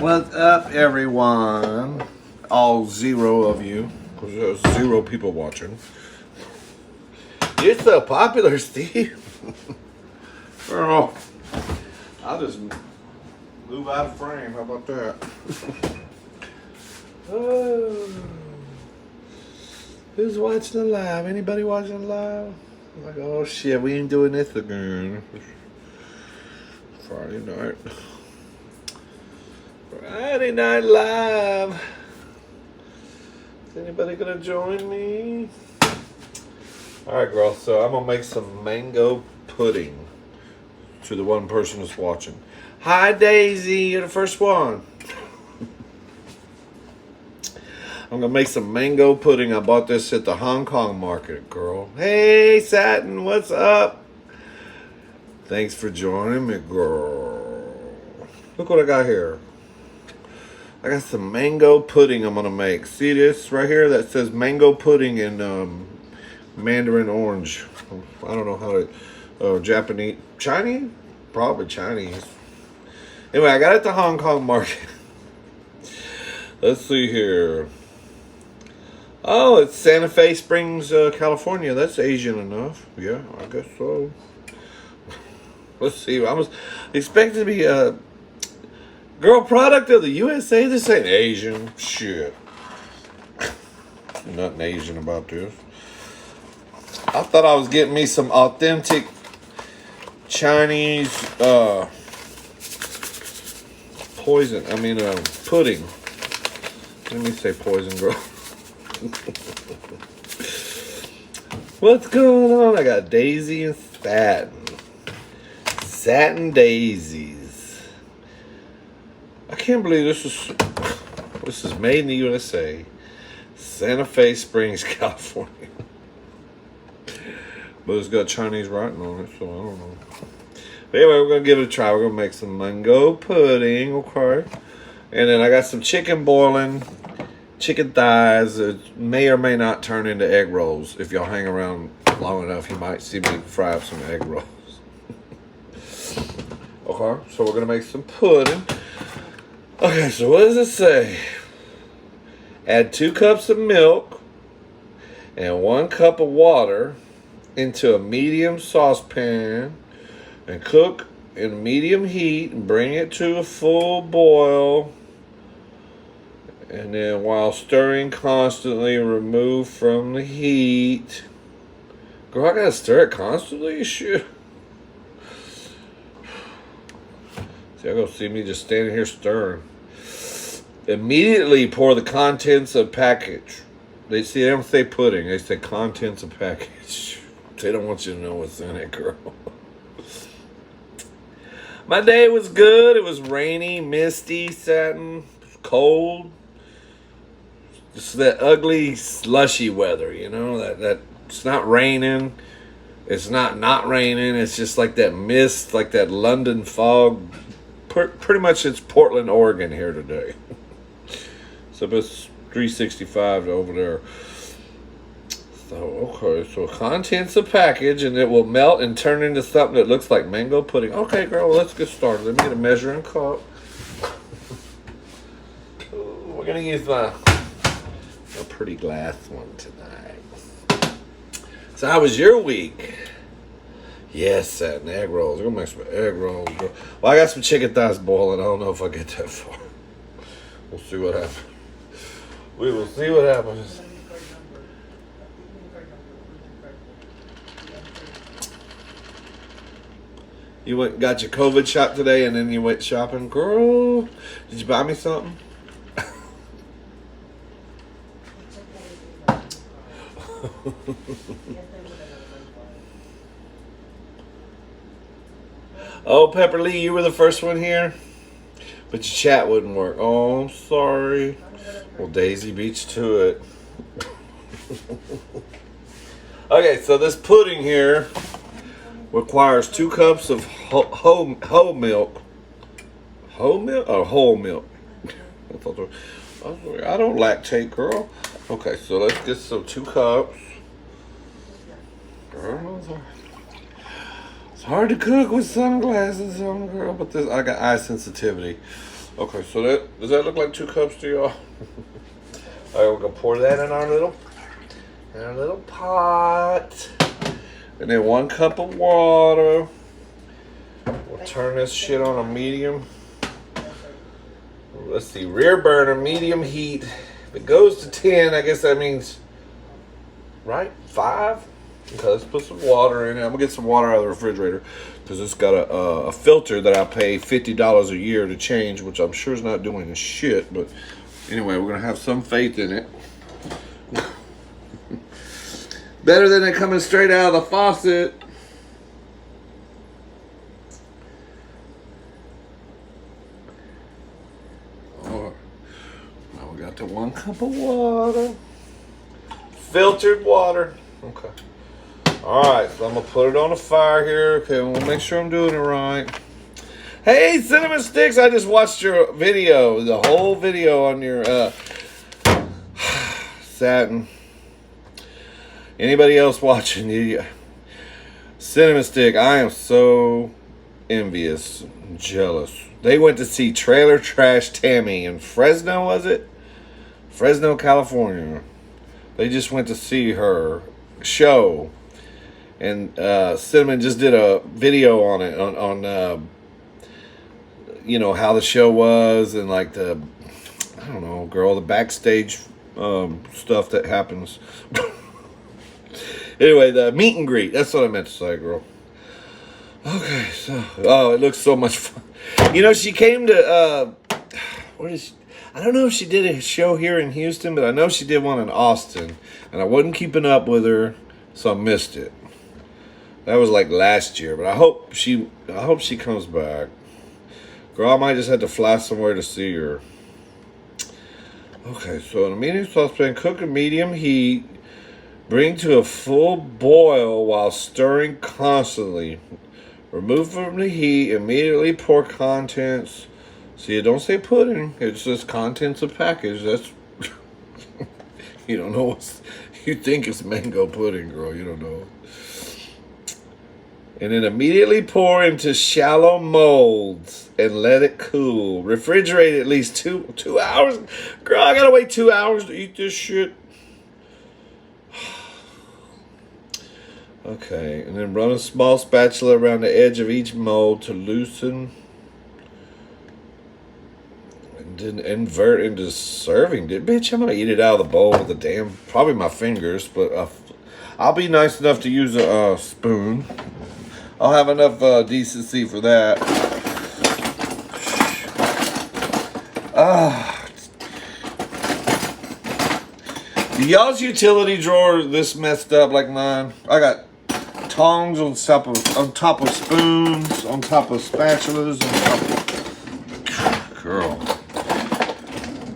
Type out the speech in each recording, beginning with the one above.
What's up, everyone? All zero of you, because there's zero people watching. You're so popular, Steve. Girl, I'll just move out of frame. How about that? Oh. Who's watching the live? Anybody watching the live? I'm like, oh shit, we ain't doing this again. Friday night. Friday Night Live. Is anybody gonna join me? Alright, girl, so I'm gonna make some mango pudding to the one person that's watching. Hi, Daisy, you're the first one. I'm gonna make some mango pudding. I bought this at the Hong Kong market, girl. Hey, Satin, what's up? Thanks for joining me, girl. Look what I got here. I got some mango pudding I'm gonna make. See this right here that says mango pudding in Mandarin orange. I don't know how to Japanese, Chinese, probably Chinese. Anyway, I got it at the Hong Kong market. Let's see here. Oh, it's Santa Fe Springs, California. That's Asian enough. Yeah, I guess so. Let's see. I was expecting to be a girl product of the USA. This ain't Asian. Shit. Nothing Asian about this. I thought I was getting me some authentic Chinese pudding. Let me say poison, girl. What's going on? I got Daisy and Satin. Satin daisies. I can't believe this is made in the USA. Santa Fe Springs, California. But it's got Chinese writing on it, so I don't know. But anyway, we're going to give it a try. We're going to make some mango pudding, okay? And then I got some chicken boiling. Chicken thighs. It may or may not turn into egg rolls. If y'all hang around long enough, you might see me fry up some egg rolls. Okay, so we're going to make some pudding. Okay, so what does it say? Add 2 cups of milk and 1 cup of water into a medium saucepan and cook in medium heat and bring it to a full boil. And then while stirring constantly, remove from the heat. Girl, I gotta stir it constantly? Shit. See, y'all gonna see me just standing here stirring. Immediately pour the contents of package. They don't say pudding, they say contents of package. They don't want you to know what's in it, girl. My day was good. It was rainy, misty, satin, cold. Just that ugly, slushy weather, you know? That it's not raining. It's not raining. It's just like that mist, like that London fog. Pretty much it's Portland, Oregon here today. So it's 365 over there. So, okay, so contents of package, and it will melt and turn into something that looks like mango pudding. Okay, girl, well, let's get started. Let me get a measuring cup. Ooh, we're going to use a pretty glass one tonight. So how was your week? Yes, satin egg rolls. We're going to make some egg rolls, girl. Well, I got some chicken thighs boiling. I don't know if I get that far. We'll see what happens. We will see what happens. You went and got your COVID shot today and then you went shopping. Girl, did you buy me something? Oh, Pepper Lee, you were the first one here? But your chat wouldn't work. Oh, I'm sorry. Well, Daisy beats to it. Okay, so this pudding here requires 2 cups of whole milk. Whole milk? Oh, whole milk. I don't lactate, girl. Okay, so let's get some 2 cups. Girl, it's hard to cook with sunglasses on, girl, but I got eye sensitivity. Okay, so does that look like 2 cups to y'all? All right, we're gonna pour that in our little pot, and then 1 cup of water. We'll turn this shit on a medium. Let's see, rear burner, medium heat. If it goes to 10, I guess that means, right, 5. Okay, let's put some water in it. I'm gonna get some water out of the refrigerator because it's got a filter that I pay $50 a year to change, which I'm sure is not doing shit. But anyway, we're gonna have some faith in it. Better than it coming straight out of the faucet. Oh, now we got the 1 cup of water, filtered water. Okay. Alright, so I'm going to put it on the fire here. Okay, we'll make sure I'm doing it right. Hey, Cinnamon Sticks, I just watched your video. The whole video on your satin. Anybody else watching? Cinnamon Stick, I am so envious, jealous. They went to see Trailer Trash Tammy in Fresno, was it? Fresno, California. They just went to see her show. And Cinnamon just did a video on it, on you know, how the show was and like the, I don't know, girl, the backstage stuff that happens. Anyway, the meet and greet. That's what I meant to say, girl. Okay, so, oh, it looks so much fun. You know, she came to, where is she? I don't know if she did a show here in Houston, but I know she did one in Austin. And I wasn't keeping up with her, so I missed it. That was like last year, but I hope she comes back. Girl, I might just have to fly somewhere to see her. Okay, so in a medium saucepan, cook at medium heat. Bring to a full boil while stirring constantly. Remove from the heat. Immediately pour contents. See, it don't say pudding. It says contents of package. That's you don't know what you think it's mango pudding, girl. You don't know. And then immediately pour into shallow molds and let it cool. Refrigerate at least two hours. Girl, I gotta wait 2 hours to eat this shit. Okay, and then run a small spatula around the edge of each mold to loosen. And then invert into serving. Bitch, I'm gonna eat it out of the bowl with probably my fingers, but I'll be nice enough to use a spoon. I'll have enough decency for that. Y'all's utility drawer this messed up like mine. I got tongs on top of spoons, on top of spatulas, on top of... Girl.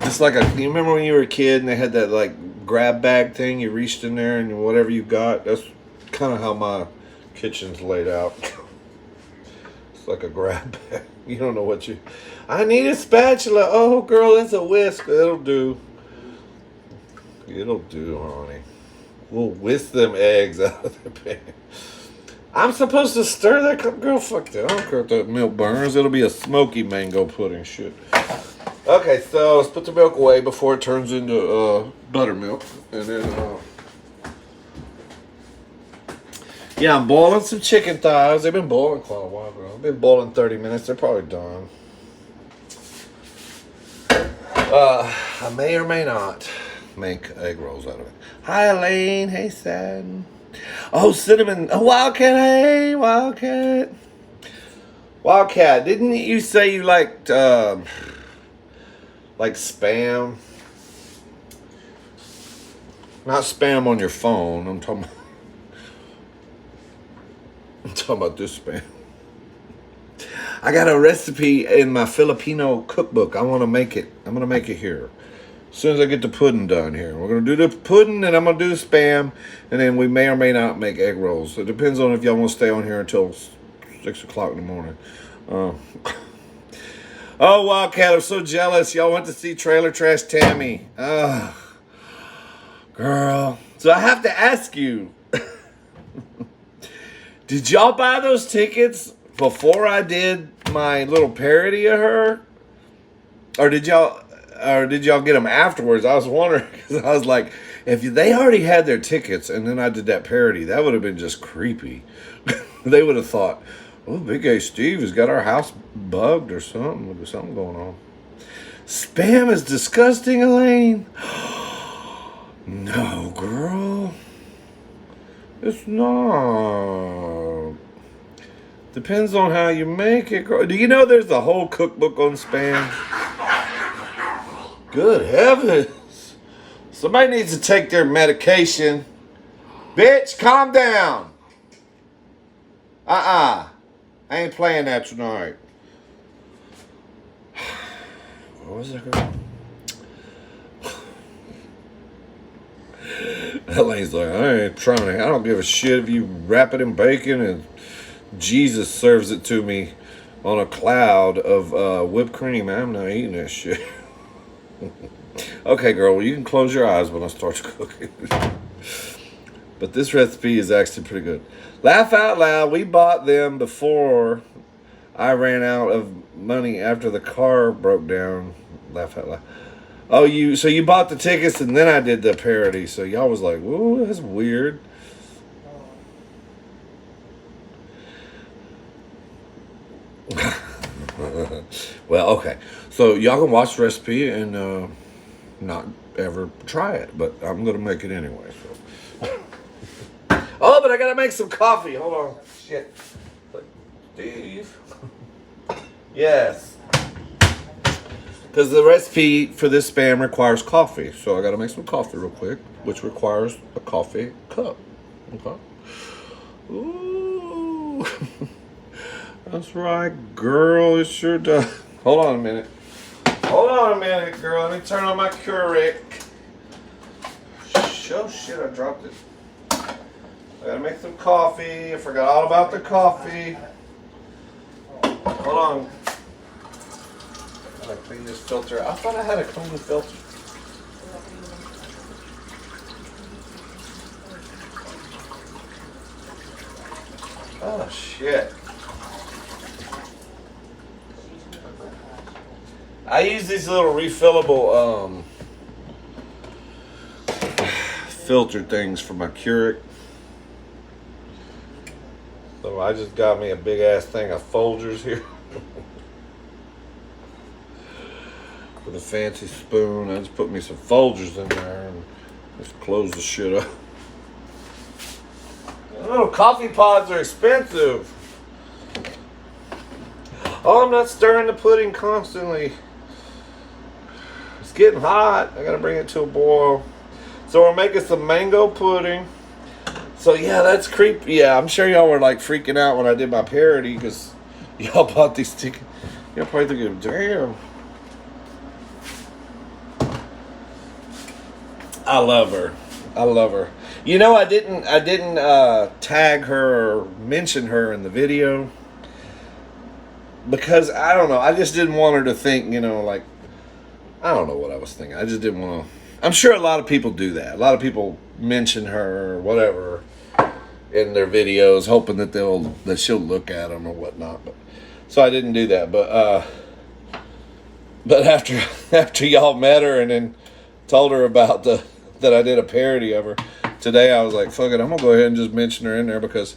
It's like you remember when you were a kid and they had that like grab bag thing, you reached in there and whatever you got, that's kind of how my kitchen's laid out. It's like a grab bag. You don't know what I need a spatula. Oh girl, that's a whisk. It'll do. It'll do, honey. We'll whisk them eggs out of the pan. I'm supposed to stir that cup? Girl, fuck that. I don't care if that milk burns. It'll be a smoky mango pudding shit. Okay, so let's put the milk away before it turns into buttermilk. And then, yeah, I'm boiling some chicken thighs. They've been boiling quite a while, girl. I've been boiling 30 minutes. They're probably done. I may or may not make egg rolls out of it. Hi, Elaine. Hey, Sad. Oh, Cinnamon. Oh, Wildcat. Hey, Wildcat. Wildcat, didn't you say you liked, like spam? Not spam on your phone. I'm talking about this spam. I got a recipe in my Filipino cookbook. I want to make it. I'm going to make it here. As soon as I get the pudding done here. We're going to do the pudding and I'm going to do the spam. And then we may or may not make egg rolls. It depends on if y'all want to stay on here until 6 o'clock in the morning. Oh, Wildcat, I'm so jealous. Y'all went to see Trailer Trash Tammy. Girl. So I have to ask you. Did y'all buy those tickets before I did my little parody of her? Or did y'all get them afterwards? I was wondering because I was like, if they already had their tickets and then I did that parody, that would have been just creepy. They would have thought, oh, Big A Steve has got our house bugged or something. There's something going on. Spam is disgusting, Elaine. No, girl. It's not. Depends on how you make it, girl. Do you know there's a whole cookbook on spam? Good heavens. Somebody needs to take their medication. Bitch, calm down. I ain't playing that tonight. What was that girl? Elaine's like, I ain't trying to. I don't give a shit if you wrap it in bacon and Jesus serves it to me on a cloud of whipped cream. I'm not eating that shit. Okay, girl, well, you can close your eyes when I start cooking. But this recipe is actually pretty good. Laugh out loud. We bought them before I ran out of money after the car broke down. Laugh out loud. Oh, so you bought the tickets and then I did the parody. So y'all was like, whoa, that's weird. Well, okay. So y'all can watch the recipe and not ever try it, but I'm gonna make it anyway. So. Oh, but I gotta make some coffee. Hold on. Shit. Steve. Yes. Because the recipe for this spam requires coffee, so I gotta make some coffee real quick, which requires a coffee cup. Okay. Ooh. That's right, girl. It sure does. Hold on a minute. Hold on a minute, girl. Let me turn on my Keurig. Oh, shit, I dropped it. I gotta make some coffee. I forgot all about the coffee. Hold on. I gotta clean this filter. I thought I had a clean filter. Oh, shit. I use these little refillable filter things for my Keurig. So I just got me a big ass thing of Folgers here. With a fancy spoon. I just put me some Folgers in there and just close the shit up. Little coffee pods are expensive. Oh, I'm not stirring the pudding constantly. It's getting hot. I gotta bring it to a boil. So we're making some mango pudding. So yeah, that's creepy. Yeah, I'm sure y'all were like freaking out when I did my parody because y'all bought these tickets. Y'all probably thinking, damn. I love her. I love her. You know, I didn't tag her or mention her in the video because I don't know. I just didn't want her to think, you know, like, I don't know what I was thinking. I just didn't want to. I'm sure a lot of people do that. A lot of people mention her or whatever in their videos, hoping that she'll look at them or whatnot. But so I didn't do that. But after y'all met her and then told her about that I did a parody of her today, I was like, fuck it, I'm gonna go ahead and just mention her in there because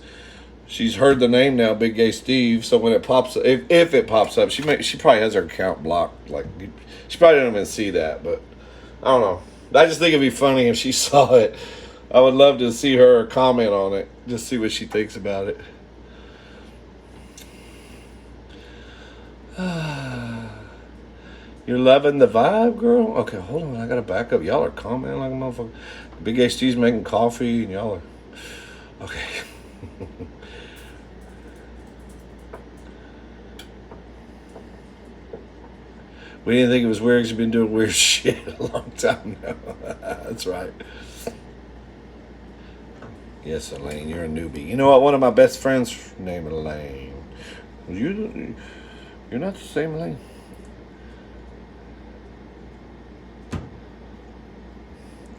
she's heard the name now, Big Gay Steve. So when it pops, if it pops up, she probably has her account blocked. Like she probably didn't even see that, but I don't know. I just think it'd be funny if she saw it. I would love to see her comment on it, just see what she thinks about it. You're loving the vibe, girl? Okay, hold on. I gotta back up. Y'all are commenting like a motherfucker. Big HD's making coffee, and y'all are... Okay. We didn't think it was weird because you've been doing weird shit a long time now. That's right. Yes, Elaine, you're a newbie. You know what? One of my best friends named Elaine. You're not the same Elaine.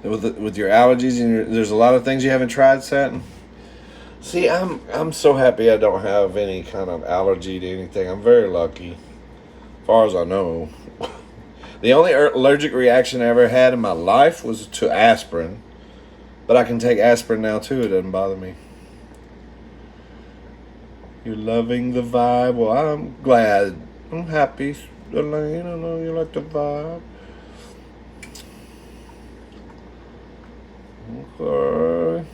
With your allergies and there's a lot of things you haven't tried, Satin. See, I'm so happy I don't have any kind of allergy to anything. I'm very lucky, as far as I know. The only allergic reaction I ever had in my life was to aspirin. But I can take aspirin now too. It doesn't bother me. You're loving the vibe. Well, I'm glad. I'm happy. Elaine, I know you like the vibe. Okay.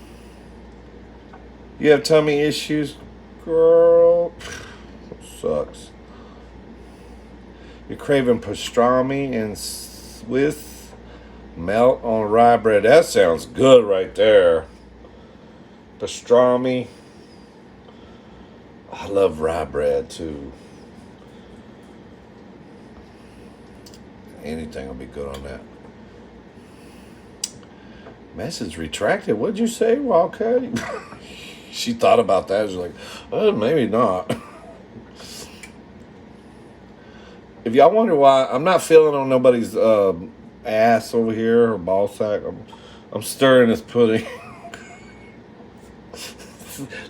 You have tummy issues, girl? Sucks. You're craving pastrami and Swiss melt on rye bread. That sounds good right there. Pastrami. I love rye bread too. Anything will be good on that. Message retracted. What'd you say, Wildcat? She thought about that. She's like, maybe not. If y'all wonder why I'm not feeling on nobody's ass over here or ball sack, I'm stirring this pudding.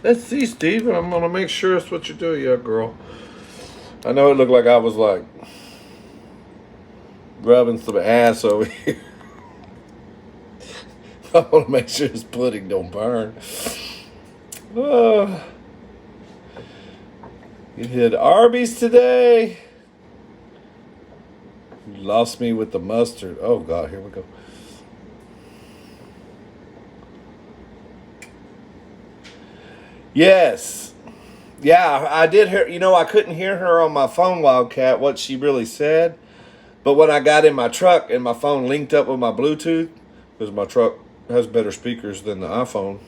Let's see, Steve. I'm gonna make sure it's what you do, yeah, girl. I know it looked like I was like rubbing some ass over here. I want to make sure this pudding don't burn. You hit Arby's today. You lost me with the mustard. Oh, God, here we go. Yes. Yeah, I did hear, I couldn't hear her on my phone, Wildcat, what she really said. But when I got in my truck and my phone linked up with my Bluetooth, because my truck has better speakers than the iPhone.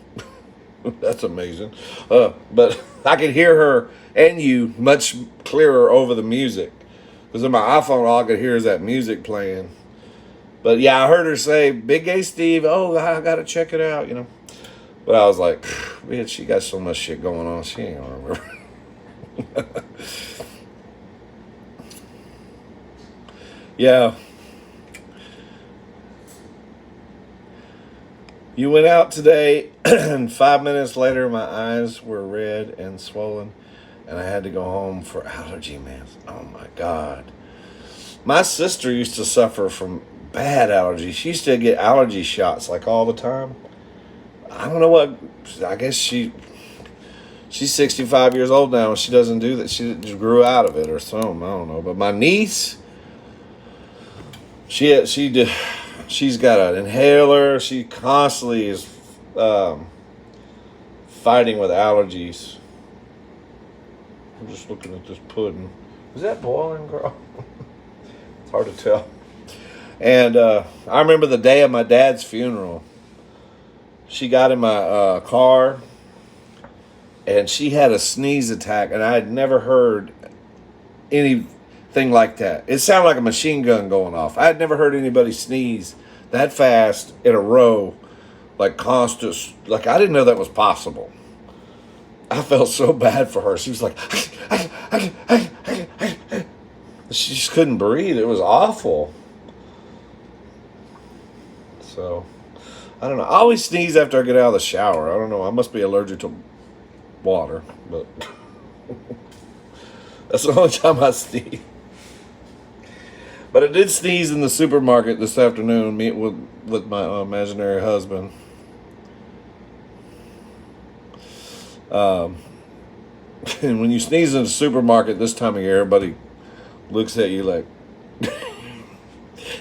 That's amazing. But I could hear her and you much clearer over the music. Because in my iPhone, all I could hear is that music playing. But yeah, I heard her say, Big Gay Steve, I got to check it out, But I was like, bitch, she got so much shit going on, she ain't going to remember. Yeah. You went out today, and 5 minutes later, my eyes were red and swollen, and I had to go home for allergy meds. Oh, my God. My sister used to suffer from bad allergies. She used to get allergy shots, like, all the time. I don't know what, I guess she's 65 years old now, and she doesn't do that. She just grew out of it or something. I don't know. But my niece, she's got an inhaler. She constantly is fighting with allergies. I'm just looking at this pudding. Is that boiling, girl? It's hard to tell. And I remember the day of my dad's funeral. She got in my car, and she had a sneeze attack, and I had never heard anything like that. It sounded like a machine gun going off. I had never heard anybody sneeze that fast in a row, like constant. Like, I didn't know that was possible. I felt so bad for her. She was like, she just couldn't breathe. It was awful. So, I don't know. I always sneeze after I get out of the shower. I don't know. I must be allergic to water, but that's the only time I sneeze. But I did sneeze in the supermarket this afternoon, meet with my imaginary husband. And when you sneeze in the supermarket this time of year, everybody looks at you like,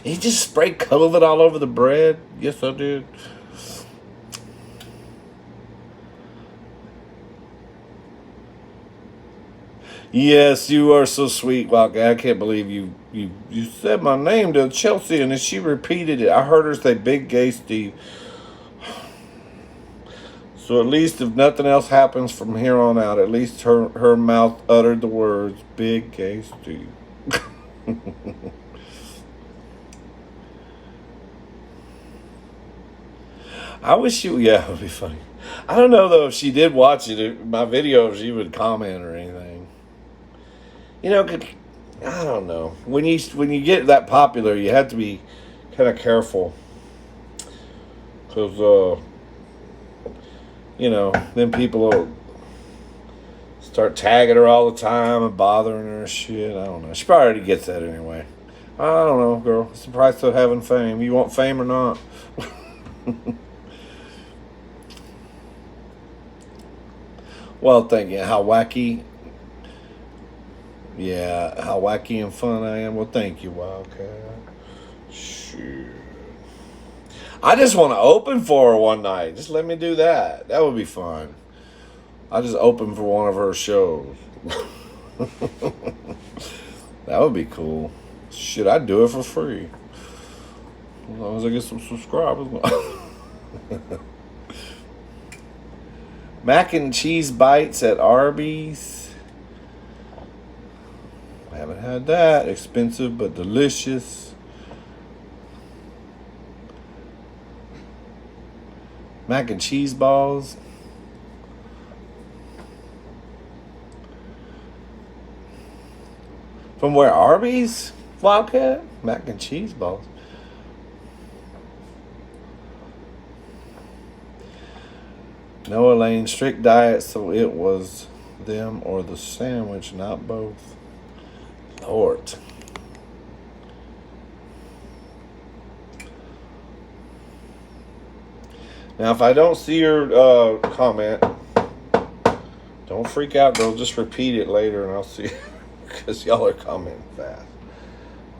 you just sprayed COVID all over the bread? Yes, I did. Yes, you are so sweet, Wildcat. I can't believe you said my name to Chelsea, and then she repeated it. I heard her say Big Gay Steve. So at least if nothing else happens from here on out, at least her mouth uttered the words Big Gay Steve. I wish it would be funny. I don't know, though, if she did watch my video, if she would comment or anything. I don't know. When you get that popular, you have to be kind of careful. Because, then people will start tagging her all the time and bothering her and shit. I don't know. She probably already gets that anyway. I don't know, girl. It's the price of having fame. You want fame or not? Well, thank you. How wacky. Yeah, how wacky and fun I am. Well, thank you, Wildcat. Shoot. I just want to open for her one night. Just let me do that. That would be fun. I'll just open for one of her shows. That would be cool. Shit, I'd do it for free. As long as I get some subscribers. Mac and cheese bites at Arby's. I haven't had that. Expensive but delicious. Mac and cheese balls. From where? Arby's? Wildcat? Mac and cheese balls. No, Elaine, strict diet, so it was them or the sandwich, not both. Lord. Now, if I don't see your comment, don't freak out, girl. Just repeat it later and I'll see. Because y'all are commenting fast.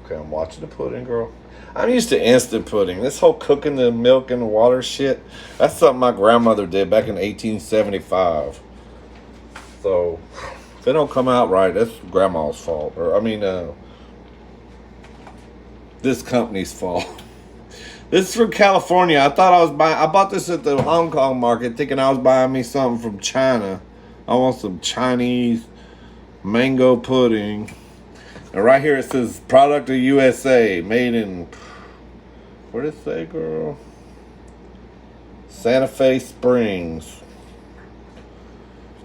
Okay, I'm watching the pudding, girl. I'm used to instant pudding. This whole cooking the milk and the water shit, that's something my grandmother did back in 1875. So, if it don't come out right, that's grandma's fault. Or, this company's fault. This is from California. I bought this at the Hong Kong market thinking I was buying me something from China. I want some Chinese mango pudding. And right here it says product of USA, made in, what did it say, girl? Santa Fe Springs.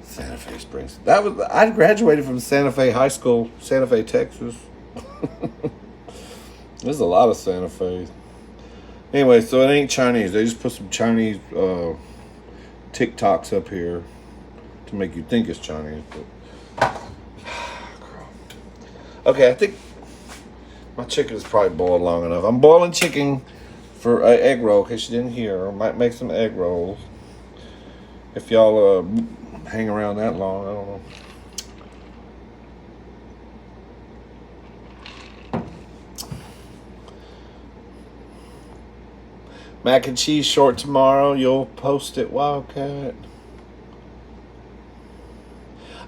Santa Fe Springs. I graduated from Santa Fe High School, Santa Fe, Texas. There's a lot of Santa Fe. Anyway, so it ain't Chinese. They just put some Chinese TikToks up here to make you think it's Chinese. But okay, I think my chicken is probably boiled long enough. I'm boiling chicken for an egg roll, in case you didn't hear. I might make some egg rolls. If y'all hang around that long, I don't know. Mac and cheese short tomorrow. You'll post it, Wildcat.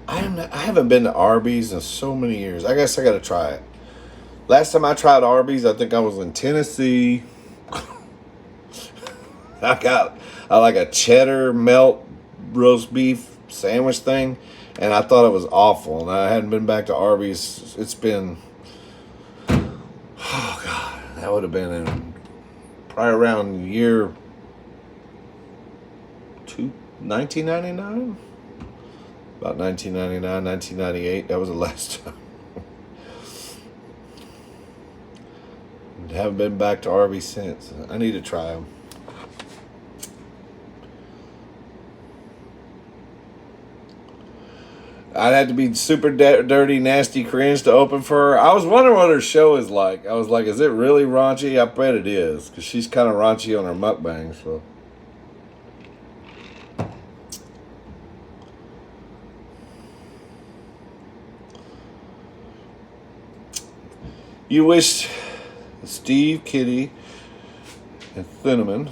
I haven't been to Arby's in so many years. I guess I got to try it. Last time I tried Arby's, I think I was in Tennessee. I like a cheddar melt roast beef sandwich thing, and I thought it was awful. And I hadn't been back to Arby's. It's been, oh God, that would have been in probably around year 1999. About 1999, 1998. That was the last time. Haven't been back to Arby's since. I need to try them. I'd have to be super dirty, nasty, cringe to open for her. I was wondering what her show is like. I was like, is it really raunchy? I bet it is, because she's kind of raunchy on her mukbangs. So. You wish Steve, Kitty, and Cinnamon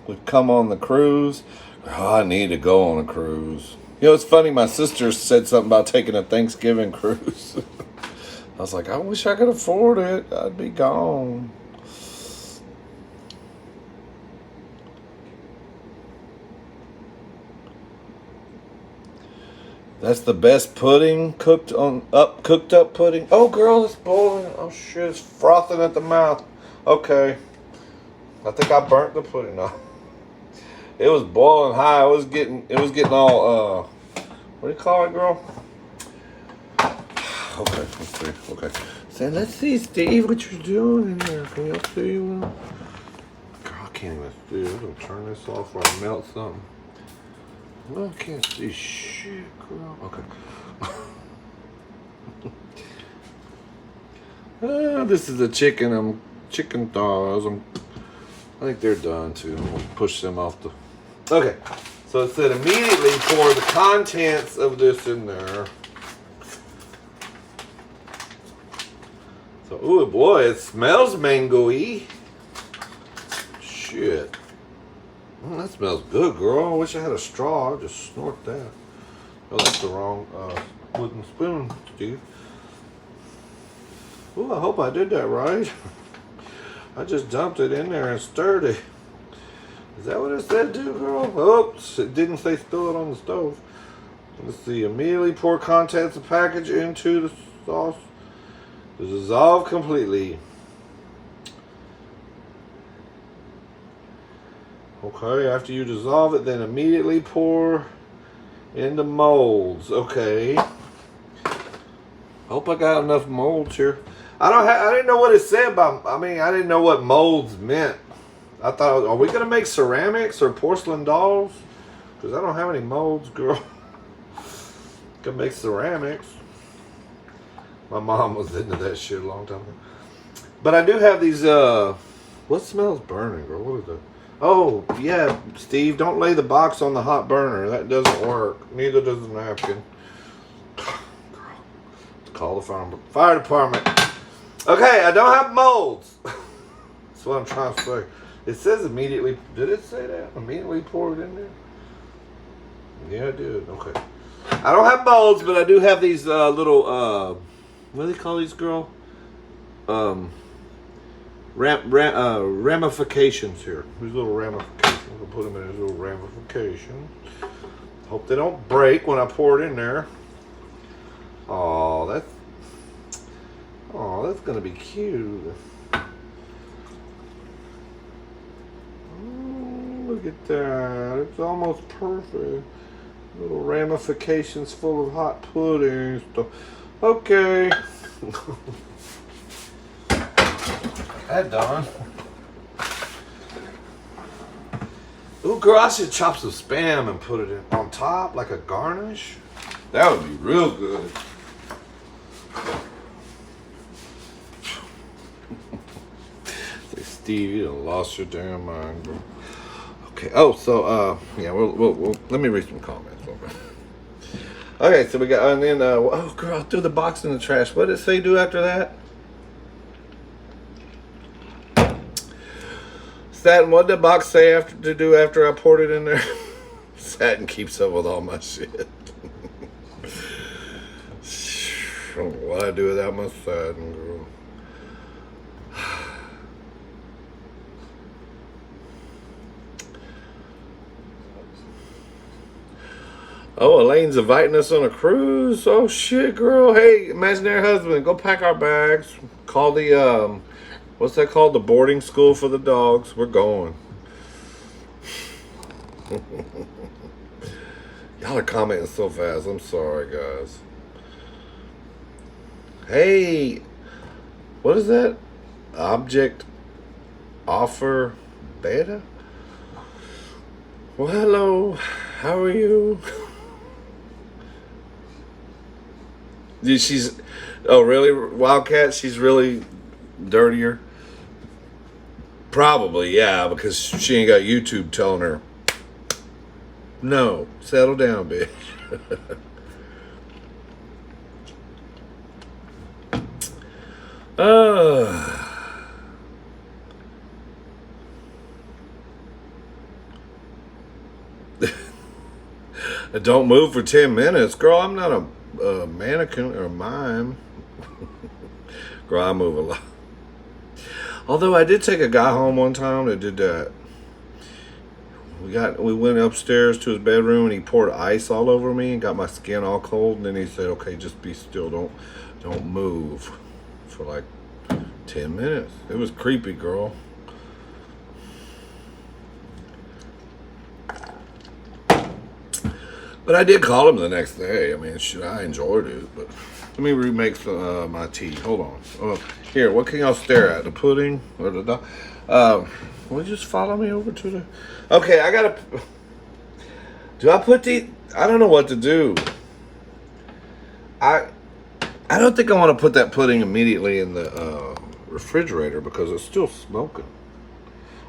would come on the cruise. Oh, I need to go on a cruise. You know, it's funny. My sister said something about taking a Thanksgiving cruise. I was like, I wish I could afford it. I'd be gone. That's the best pudding, cooked up pudding. Oh, girl, it's boiling. Oh shit, it's frothing at the mouth. Okay, I think I burnt the pudding. No, it was boiling high. It was getting all what do you call it, girl? Okay, let's see. Okay, so let's see, Steve, what you're doing in there. Can y'all see? Girl, I can't even see. I'm gonna turn this off or I melt something. Well, I can't see shit, girl. Okay. This is a chicken thighs. I think they're done too. We'll push them off the. Okay, so it said immediately pour the contents of this in there. So, ooh boy, it smells mango-y. Shit. That smells good, girl. I wish I had a straw. I'd just snort that. Oh, that's the wrong wooden spoon, Steve. Ooh, I hope I did that right. I just dumped it in there and stirred it. Is that what it said, too, girl? Oops, it didn't say spill it on the stove. Let's see. Immediately pour contents of package into the sauce. Dissolve completely. Okay, after you dissolve it, then immediately pour into molds. Okay. Hope I got enough molds here. I didn't know what it said about. I mean, I didn't know what molds meant. I thought, are we gonna make ceramics or porcelain dolls? Because I don't have any molds, girl. Can make ceramics. My mom was into that shit a long time ago. But I do have these. What smells burning, girl? What is that? Oh, yeah, Steve, don't lay the box on the hot burner. That doesn't work. Neither does the napkin. Girl, call the fire department. Okay, I don't have molds. That's what I'm trying to say. It says immediately. Did it say that? Immediately pour it in there? Yeah, it did. Okay. I don't have molds, but I do have these little, what do they call these, girl? Ramifications here. These little ramifications. We'll put them in these little ramifications. Hope they don't break when I pour it in there. Oh, that's gonna be cute. Oh, look at that. It's almost perfect. Little ramifications full of hot pudding stuff. Okay. That done. Ooh, girl, I should chop some Spam and put it in on top like a garnish. That would be real good. Say, Steve, you done lost your damn mind, bro. Okay. Oh, so yeah, we'll let me read some comments. Okay, so we got, and then oh, girl, I threw the box in the trash. What did it say do after that? Satin, what did the box say after I poured it in there? Satin keeps up with all my shit. I don't know what I do without my satin, girl. Oh, Elaine's inviting us on a cruise. Oh shit, girl. Hey, imaginary husband, go pack our bags. Call the what's that called? The boarding school for the dogs. We're going. Y'all are commenting so fast. I'm sorry, guys. Hey, what is that? Object offer beta? Well, hello. How are you? She's, oh really, Wildcat? She's really dirtier? Probably, yeah, because she ain't got YouTube telling her, no, settle down, bitch. Don't move for 10 minutes. Girl, I'm not a mannequin or a mime. Girl, I move a lot. Although I did take a guy home one time that did that. We went upstairs to his bedroom and he poured ice all over me and got my skin all cold, and then he said, okay, just be still, don't move for like 10 minutes. It was creepy, girl. But I did call him the next day. I mean, shit, I enjoyed it. But let me remake my tea. Hold on. Here, what can y'all stare at? The pudding or the dog? Will you just follow me over to the? Okay, I gotta. Do I put the? I don't know what to do. I don't think I want to put that pudding immediately in the refrigerator because it's still smoking.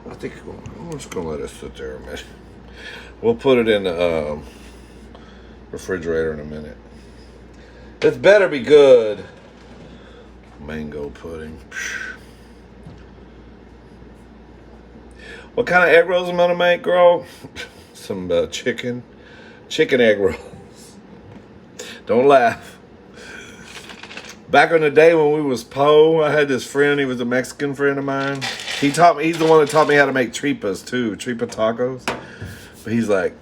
I think I'm just gonna let it sit there a minute. We'll put it in the refrigerator in a minute. It better be good. Mango pudding. What kind of egg rolls I'm gonna make, girl? Some chicken egg rolls. Don't laugh. Back in the day when we was po, I had this friend. He was a Mexican friend of mine. He's the one that taught me how to make tripas too, tripa tacos. But he's like,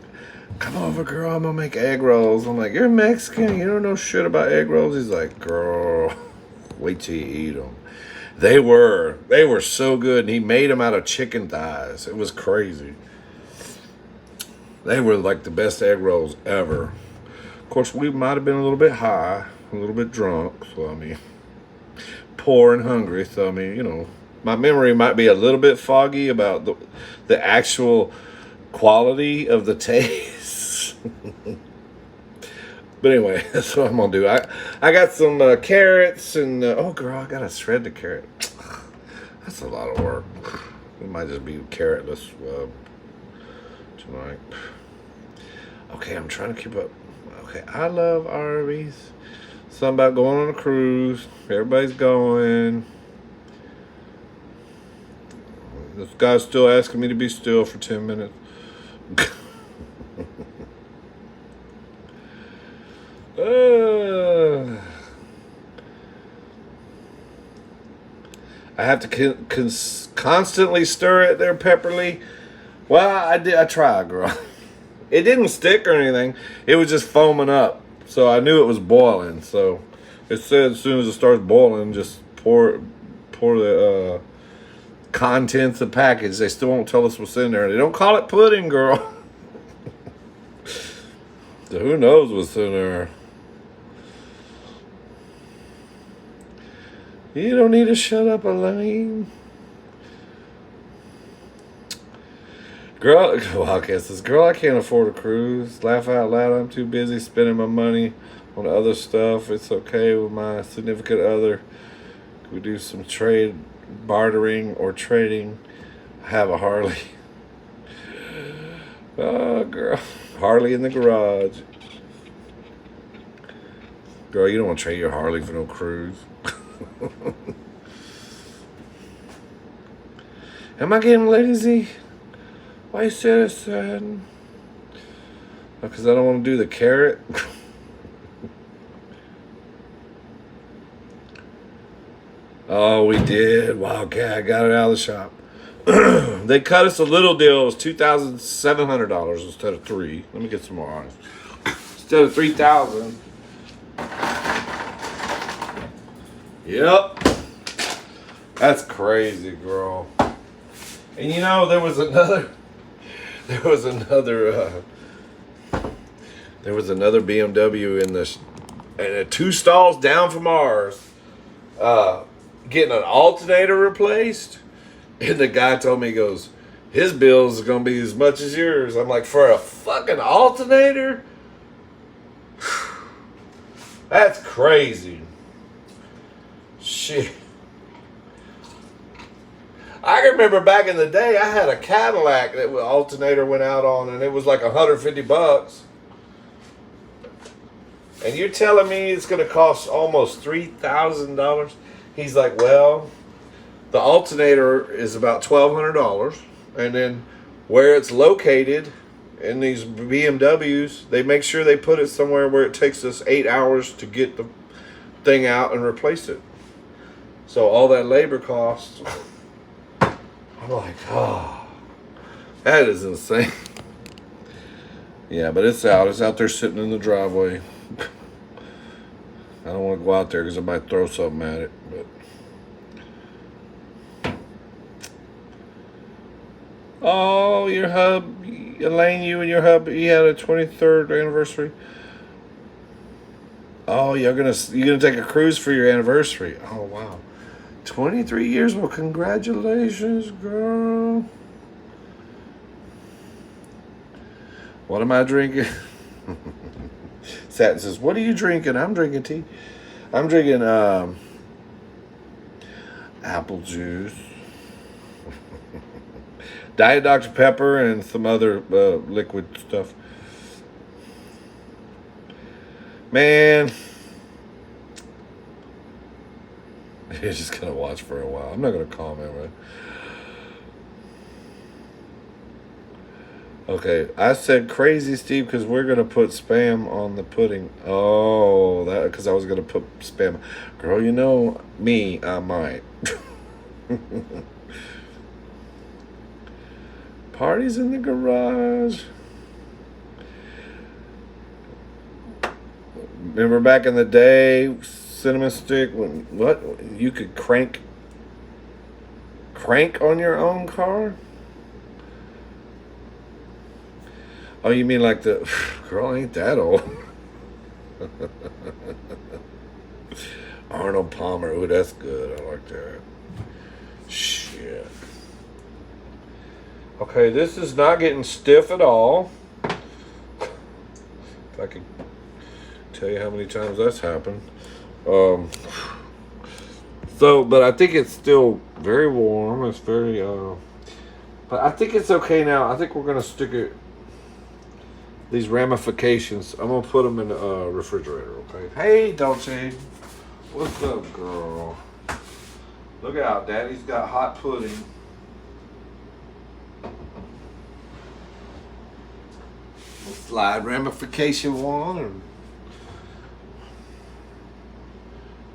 "Come over, girl. I'm gonna make egg rolls." I'm like, "You're Mexican. You don't know shit about egg rolls." He's like, "Girl, wait till you eat them." They were so good, and he made them out of chicken thighs. It was crazy. They were like the best egg rolls ever. Of course, we might have been a little bit high, a little bit drunk. So I mean, poor and hungry. So I mean, you know, my memory might be a little bit foggy about the actual quality of the taste. But anyway, that's what I'm gonna do. I got some carrots and oh girl, I gotta shred the carrot. That's a lot of work. It might just be carrotless tonight. Okay, I'm trying to keep up. Okay, I love Arby's. Something about going on a cruise. Everybody's going. This guy's still asking me to be still for 10 minutes. I have to constantly stir it there, Pepperly. Well, I tried, girl. It didn't stick or anything. It was just foaming up. So I knew it was boiling. So it said as soon as it starts boiling, just pour the contents of the package. They still won't tell us what's in there. They don't call it pudding, girl. So who knows what's in there? You don't need to shut up, Elaine. Girl, Wildcat says, "Girl, I can't afford a cruise. Laugh out loud. I'm too busy spending my money on other stuff. It's okay with my significant other. Could we do some trade, bartering, or trading? I have a Harley." Oh, girl. Harley in the garage. Girl, you don't want to trade your Harley for no cruise. Am I getting lazy? Why you say that, sad? Because I don't want to do the carrot. Oh, we did. Wildcat got it out of the shop. They cut us a little deal. It was $2,700 instead of $3,000. Let me get some more honest. Instead of $3,000. Yep. That's crazy, girl. And you know, there was another BMW in this, and 2 stalls down from ours, getting an alternator replaced. And the guy told me, he goes, his bill's gonna be as much as yours. I'm like, for a fucking alternator? That's crazy. Shit. I remember back in the day, I had a Cadillac that the alternator went out on, and it was like $150. And you're telling me it's going to cost almost $3,000? He's like, well, the alternator is about $1,200, and then where it's located in these BMWs, they make sure they put it somewhere where it takes us 8 hours to get the thing out and replace it. So all that labor costs. I'm like, oh, that is insane. Yeah, but it's out. It's out there sitting in the driveway. I don't want to go out there because I might throw something at it. But oh, your hub, Elaine, you and your hub, you had a 23rd anniversary. Oh, you're gonna take a cruise for your anniversary. Oh, wow. 23 years. Well, congratulations, girl. What am I drinking? Satin says, what are you drinking? I'm drinking tea. I'm drinking apple juice, Diet Dr. Pepper, and some other liquid stuff. Man, you're just gonna watch for a while. I'm not gonna comment, right? Okay, I said crazy, Steve, because we're gonna put spam on the pudding. Oh, that because I was gonna put spam. Girl, you know me, I might. Parties in the garage. Remember back in the day, cinnamon stick, when what you could crank on your own car? Oh, you mean like the girl ain't that old. Arnold Palmer. Ooh, that's good. I like that. Shit. Okay, this is not getting stiff at all. If I could tell you how many times that's happened. But I think it's still very warm. It's very, but I think it's okay now. I think we're going to stick it, these ramifications, I'm going to put them in the refrigerator, okay? Hey, Dolce. What's up, girl? Look out, Daddy's got hot pudding. Slide ramification 1 and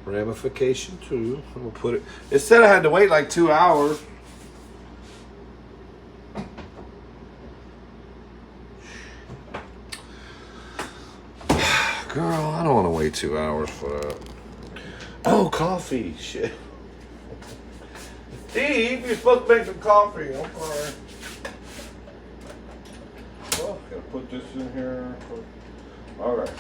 ramification 2. I'm gonna put it. It said I had to wait like 2 hours. Girl, I don't want to wait 2 hours for that. Oh, coffee. Shit. Steve, you're supposed to make some coffee. I'm sorry. Well, gotta put this in here. All right.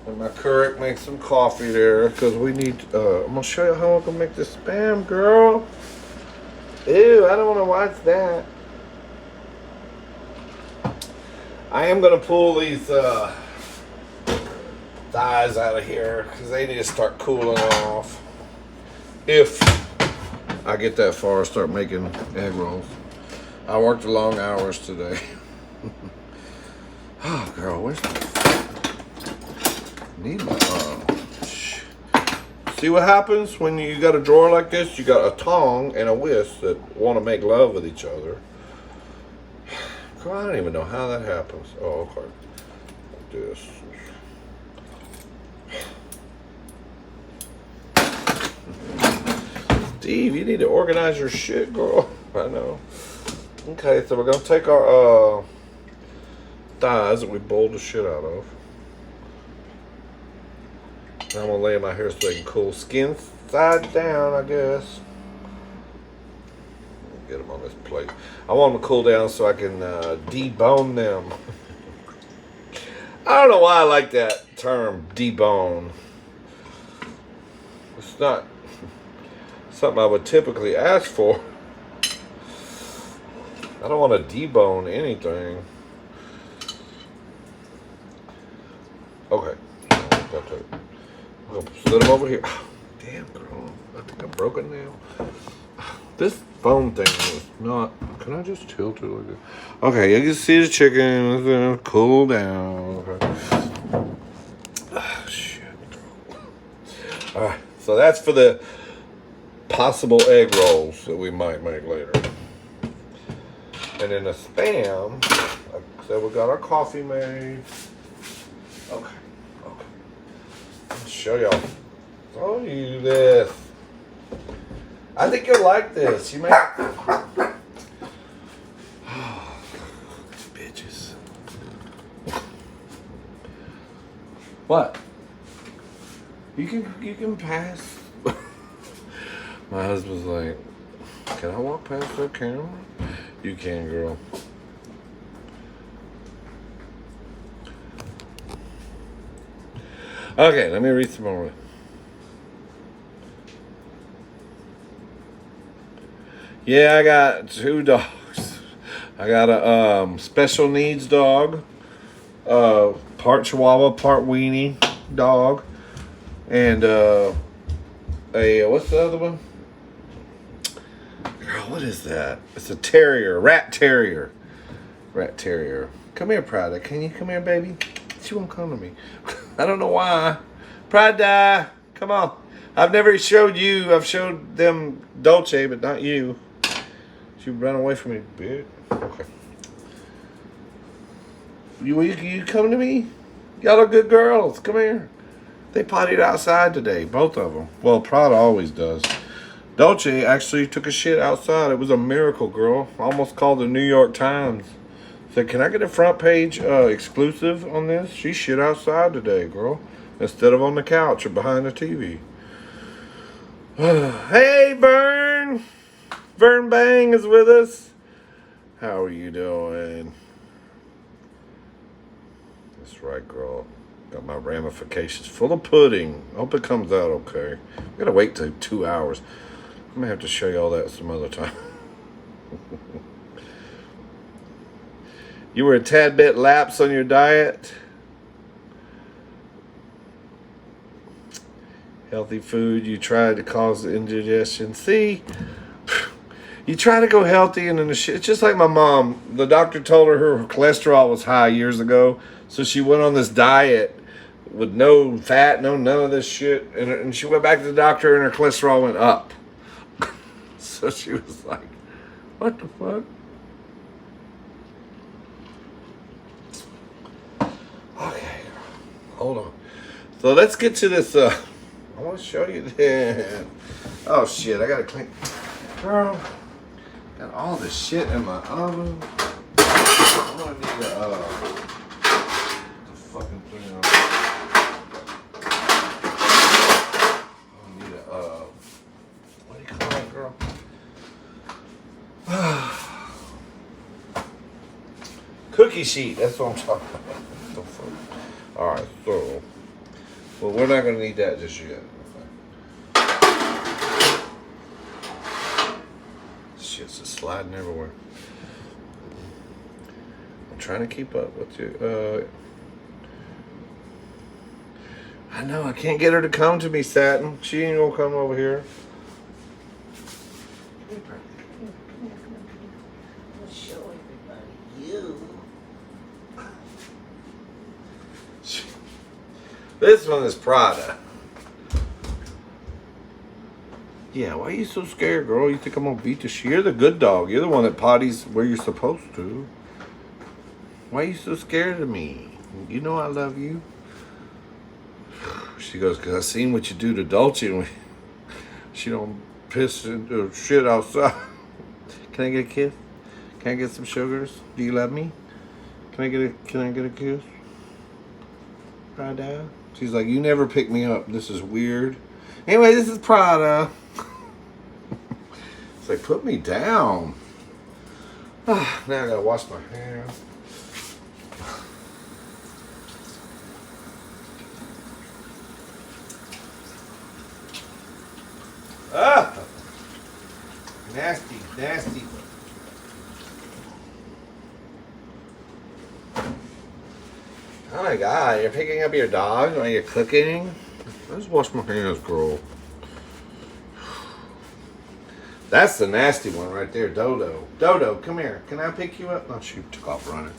And my Keurig makes some coffee there because we need. I'm gonna show you how I can make this spam, girl. Ew, I don't want to watch that. I am gonna pull these thighs out of here because they need to start cooling off. If I get that far, start making egg rolls. I worked long hours today. Oh, girl, where's my... Need my... See what happens when you got a drawer like this? You got a tongue and a whisk that want to make love with each other. Girl, I don't even know how that happens. Oh, okay. Like this. Steve, you need to organize your shit, girl. I know. Okay, so we're going to take our thighs that we boiled the shit out of. And I'm going to lay my hair so they can cool. Skin side down, I guess. Get them on this plate. I want them to cool down so I can debone them. I don't know why I like that term, debone. It's not something I would typically ask for. I don't want to debone anything. Okay. I'm going to slid them over here. Oh, damn, girl. I think I broke it now. This phone thing is not... Can I just tilt it like this? Okay, you can see the chicken. It's going to cool down. Okay. Oh, shit. Alright, so that's for the possible egg rolls that we might make later. And then the spam, like I said, we got our coffee made. Okay. I'll show y'all. Show you this. I think you'll like this. You may. Bitches. What? You can pass. My husband's like, can I walk past that camera? You can, girl. Okay, let me read some more. Yeah, I got 2 dogs. I got a special needs dog Part Chihuahua, part weenie dog, and what's the other one? Girl, what is that? It's a terrier, rat terrier. Come here, Prada. Can you come here, baby? She won't come to me. I don't know why. Prada, come on. I've never showed you. I've showed them Dolce, but not you. She ran away from me, bitch. Okay. You come to me? Y'all are good girls. Come here. They pottied outside today, both of them. Well, Prada always does. Dolce actually took a shit outside. It was a miracle, girl. Almost called the New York Times. Said, can I get a front page exclusive on this? She shit outside today, girl. Instead of on the couch or behind the TV. Hey, Vern. Vern Bang is with us. How are you doing? That's right, girl. Got my ramifications full of pudding. Hope it comes out okay. I gotta wait till 2 hours. I'm gonna have to show you all that some other time. You were a tad bit lapse on your diet. Healthy food. You tried to cause indigestion. See, you try to go healthy and then the shit. It's just like my mom. The doctor told her cholesterol was high years ago, so she went on this diet with no fat, none of this shit, and she went back to the doctor and her cholesterol went up. So she was like, "What the fuck?" Okay, hold on. So let's get to this. I want to show you this. Oh shit! I gotta clean. Girl, got all this shit in my oven. I'm gonna need a fucking thing. I need a what do you call it, girl? Cookie sheet. That's what I'm talking about. Alright, so well, we're not gonna need that just yet. Shit's just sliding everywhere. I'm trying to keep up with you. I know I can't get her to come to me, Satin. She ain't gonna come over here. Let's show everybody you. This one is Prada. Yeah, why are you so scared, girl? You think I'm gonna beat the shit? You're the good dog. You're the one that potties where you're supposed to. Why are you so scared of me? You know I love you. She goes, because I seen what you do to Dolce when she don't piss or shit outside. Can I get a kiss? Can I get some sugars? Do you love me? Can I get a kiss? Prada? She's like, you never pick me up. This is weird. Anyway, this is Prada. It's like, put me down. Now I gotta wash my hands. Nasty, nasty. Oh my god, you're picking up your dog while you're cooking? Let's wash my hands, girl. That's the nasty one right there, Dodo. Dodo, come here. Can I pick you up? Oh, she took off running.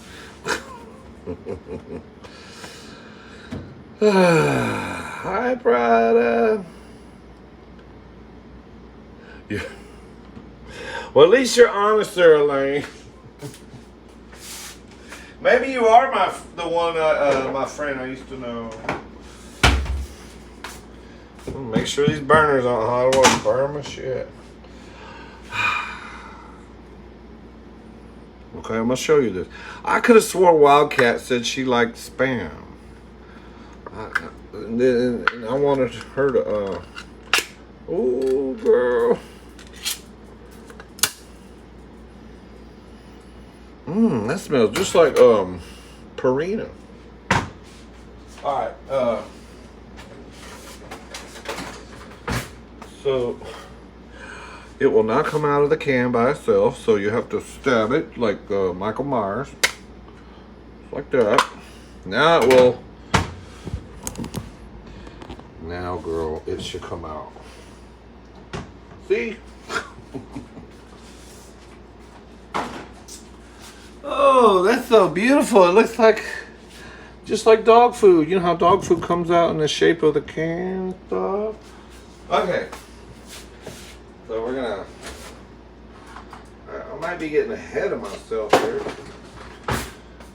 Hi, Prada. Yeah. Well, at least you're honest there, Elaine. Maybe you are the one, my friend I used to know. Make sure these burners aren't hot. I want to burn my shit. Okay, I'm gonna show you this. I could have swore Wildcat said she liked Spam. And I wanted her to. Oh, girl. That smells just like Purina. All right. So it will not come out of the can by itself. So you have to stab it like Michael Myers, like that. Now it will. Now, girl, it should come out. See? Oh, that's so beautiful. It looks like just like dog food. You know how dog food comes out in the shape of the can and stuff? Okay. So we're gonna, I might be getting ahead of myself here.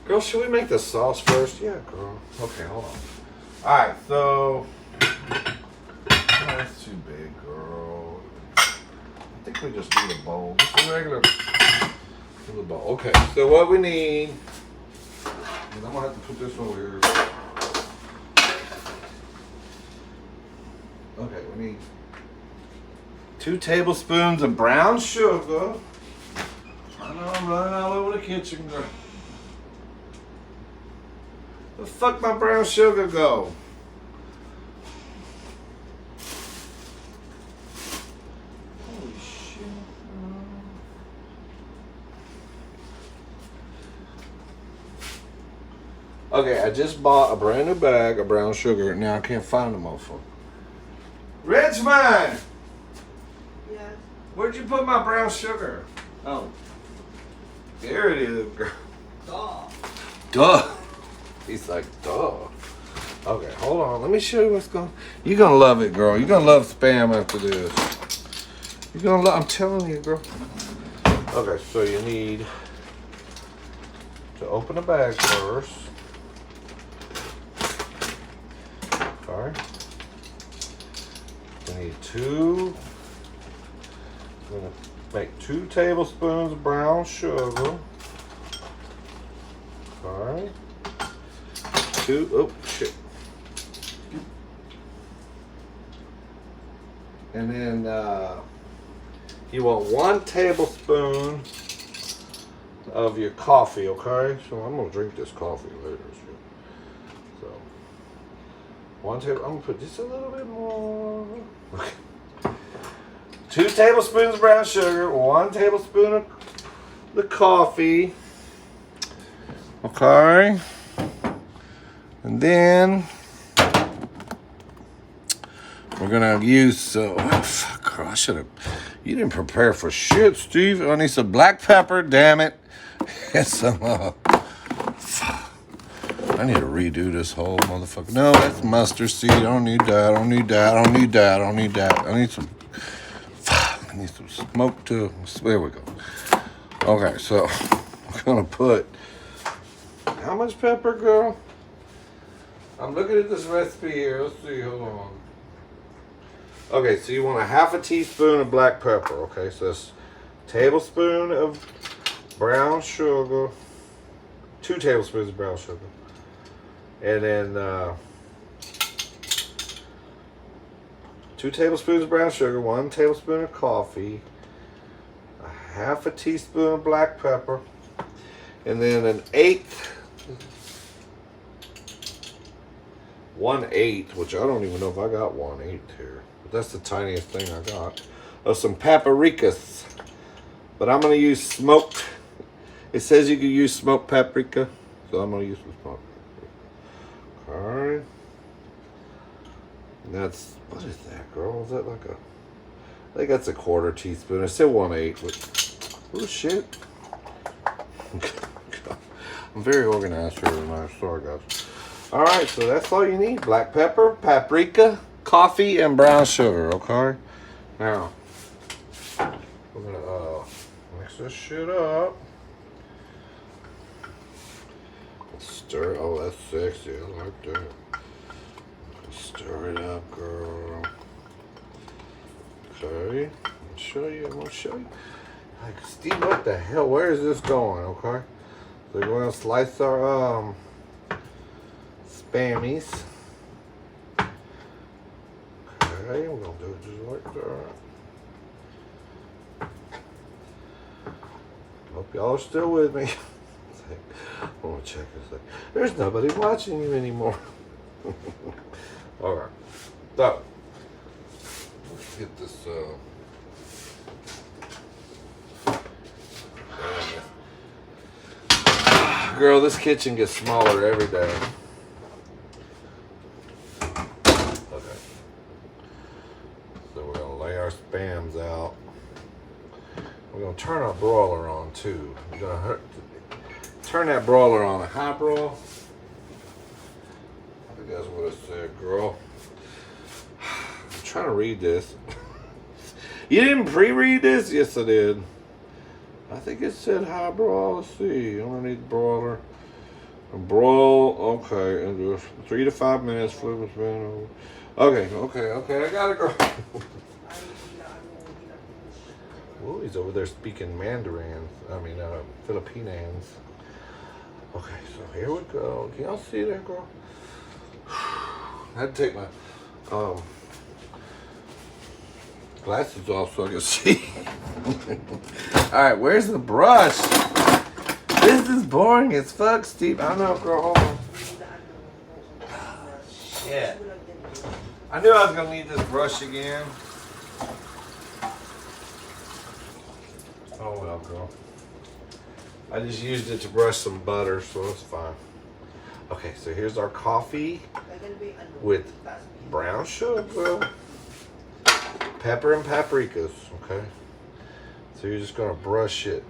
Girl, should we make the sauce first? Yeah, girl. Okay, hold on. Alright, so, oh, that's too big, girl. I think we just need a bowl. Just a regular bowl. Okay, so what we need, and I'm gonna have to put this over here. Okay, we need 2 tablespoons of brown sugar. I know I'm running all over the kitchen, girl. Where the fuck my brown sugar go? Holy shit. Okay, I just bought a brand new bag of brown sugar. Now I can't find the motherfucker. Richmond! Yes. Where'd you put my brown sugar? Oh. There it is, girl. Duh. Duh. He's like, duh. Okay, hold on. Let me show you what's going. You're gonna love it, girl. You're gonna love spam after this. You're gonna love. I'm telling you, girl. Okay, so you need to open the bag first. Sorry. You need 2. I'm gonna make 2 tablespoons of brown sugar. Alright. 2, oh shit. And then you want 1 tablespoon of your coffee, okay? So I'm gonna drink this coffee later. So 1 table, I'm gonna put just a little bit more. Okay. 2 tablespoons of brown sugar, 1 tablespoon of the coffee. Okay. And then we're gonna use, oh fuck, girl, I should have, you didn't prepare for shit, Steve. I need some black pepper, damn it. And some, I need to redo this whole motherfucker. No, that's mustard seed. I don't need that. I don't need that. I don't need that. I don't need that. I need some. I need some smoke too. There we go. Okay, so I'm gonna put how much pepper, girl? I'm looking at this recipe here. Let's see. Hold on. Okay, so you want a 1/2 teaspoon of black pepper. Okay, so that's a tablespoon of brown sugar. 2 tablespoons of brown sugar. And then 2 tablespoons of brown sugar, 1 tablespoon of coffee, a 1/2 teaspoon of black pepper, and then 1/8, which I don't even know if I got 1/8 here. But that's the tiniest thing I got. Of some paprikas. But I'm going to use smoked. It says you can use smoked paprika. So I'm going to use some smoked paprika. Alright. And that's, what is that, girl? Is that like a, I think that's a 1/4 teaspoon. I said 1/8, but, oh shit. I'm very organized here tonight. Sorry, guys. Alright, so that's all you need. Black pepper, paprika, coffee, and brown sugar, okay? Now, we're going to mix this shit up. Stir, oh, that's sexy. I like that. Stir it up, girl. Okay. I'm gonna show you. Like, Steve, what the hell? Where is this going, okay? So we're going to slice our, spammies. Okay, we're going to do it just like that. Hope y'all are still with me. I want to check this out. There's nobody watching you anymore. Alright. So, let's get this, girl, this kitchen gets smaller every day. spams out. We're gonna turn our broiler on too. We're gonna turn that broiler on a high broil. I think that's what it said, girl. I'm trying to read this. You didn't pre-read this? Yes, I did. I think it said high broil. Let's see. Underneath broiler. Broil. Okay. And 3 to 5 minutes. Flip it over. Okay. I gotta go. Oh, he's over there speaking Mandarin. Filipinans. Okay, so here we go. Can y'all see that, girl? I had to take my glasses off so I can see. All right, where's the brush? This is boring as fuck, Steve. I know, girl. Hold on. Shit. I knew I was gonna need this brush again. Oh well, girl. I just used it to brush some butter, so it's fine. Okay, so here's our coffee with brown sugar, pepper and paprikas, okay? So you're just gonna brush it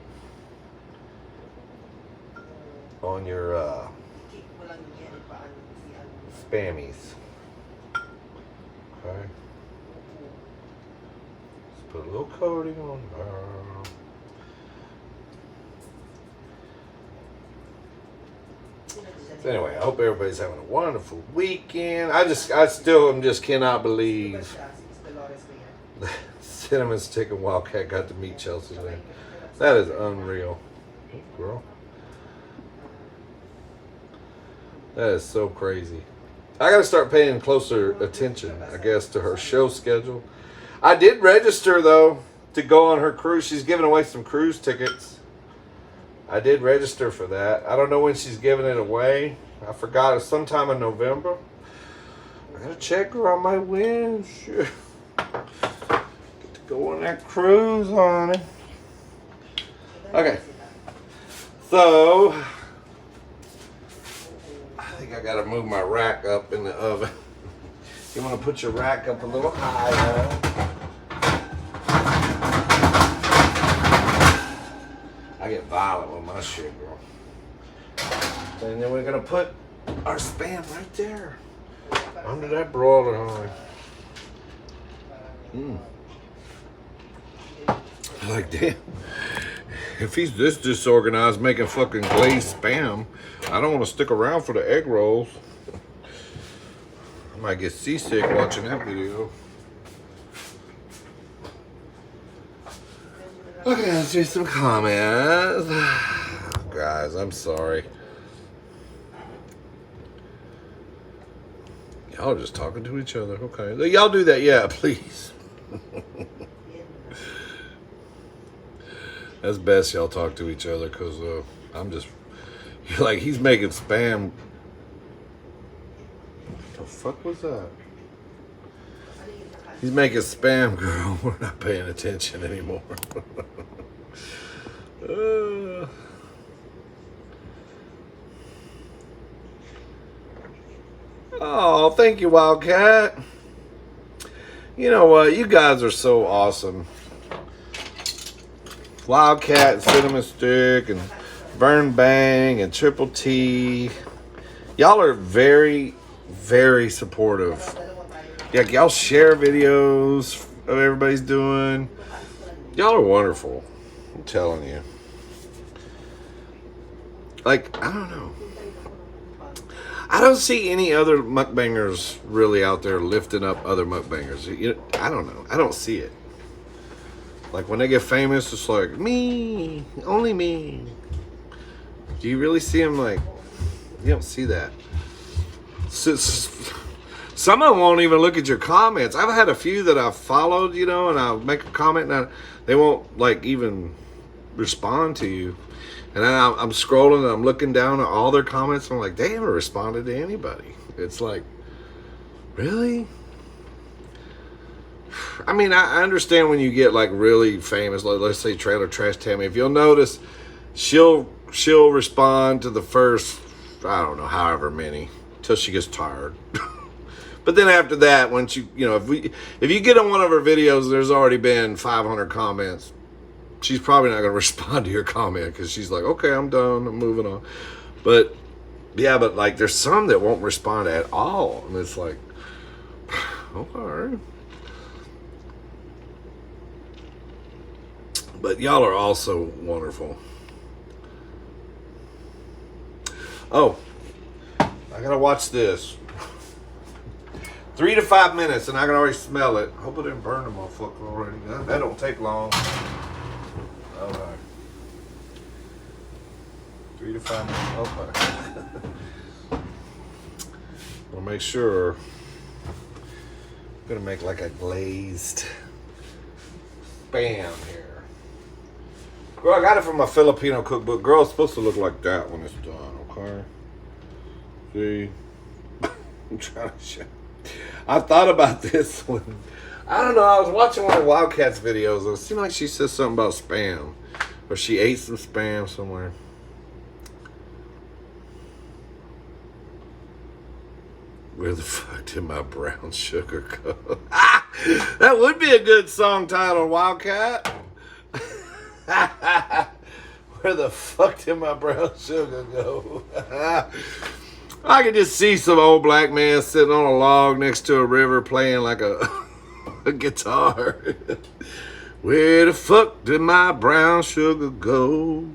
on your spammies, okay? Let's put a little coating on there. So anyway, I hope everybody's having a wonderful weekend. I still cannot believe Cinnamon Stick and Wildcat got to meet Chelsea today. That is unreal. Girl. That is so crazy. I gotta start paying closer attention, I guess, to her show schedule. I did register though to go on her cruise. She's giving away some cruise tickets. I did register for that. I don't know when she's giving it away. I forgot. It's sometime in November. I gotta check her on my win. Sure. Get to go on that cruise, honey. Okay. So, I think I gotta move my rack up in the oven. You wanna put your rack up a little higher. I get violent with my shit, girl. And then we're gonna put our spam right there under that broiler, honey. Like, damn. If he's this disorganized making fucking glazed spam, I don't want to stick around for the egg rolls. I might get seasick watching that video. Okay, let's do some comments. Guys, I'm sorry. Y'all are just talking to each other. Okay. Y'all do that, yeah, please. That's best y'all talk to each other, because I'm just... You're like, he's making spam. What the fuck was that? He's making spam, girl. We're not paying attention anymore. Oh, thank you, Wildcat. You know what? You guys are so awesome. Wildcat, and Cinnamon Stick, and Burn Bang, and Triple T. Y'all are very, very supportive. Yeah, y'all share videos of everybody's doing. Y'all are wonderful. I'm telling you. Like, I don't know. I don't see any other mukbangers really out there lifting up other mukbangers. I don't know. I don't see it. Like, when they get famous, it's like, me, only me. Do you really see them? Like, you don't see that. Some of them won't even look at your comments. I've had a few that I've followed, and I'll make a comment and they won't like even respond to you. And then I'm scrolling and I'm looking down at all their comments and I'm like, they haven't responded to anybody. It's like, really? I mean, I understand when you get like really famous, like let's say Trailer Trash Tammy. If you'll notice, she'll respond to the first, I don't know, however many, till she gets tired. But But then after that, once you know, if you get on one of her videos, there's already been 500 comments. She's probably not going to respond to your comment because she's like, okay, I'm done, I'm moving on. But yeah, but like there's some that won't respond at all, and it's like, okay. But y'all are also wonderful. Oh, I gotta watch this. 3 to 5 minutes, and I can already smell it. Hope I didn't burn the motherfucker already. That don't take long. Okay. 3 to 5 minutes. Okay. I'll make sure. I'm gonna make like a glazed spam here. Girl, I got it from my Filipino cookbook. Girl, it's supposed to look like that when it's done, okay? See? I'm trying to show. I thought about this one. I don't know, I was watching one of Wildcat's videos and it seemed like she said something about spam. Or she ate some spam somewhere. Where the fuck did my brown sugar go? That would be a good song title, Wildcat. Where the fuck did my brown sugar go? I could just see some old black man sitting on a log next to a river playing like a guitar. Where the fuck did my brown sugar go?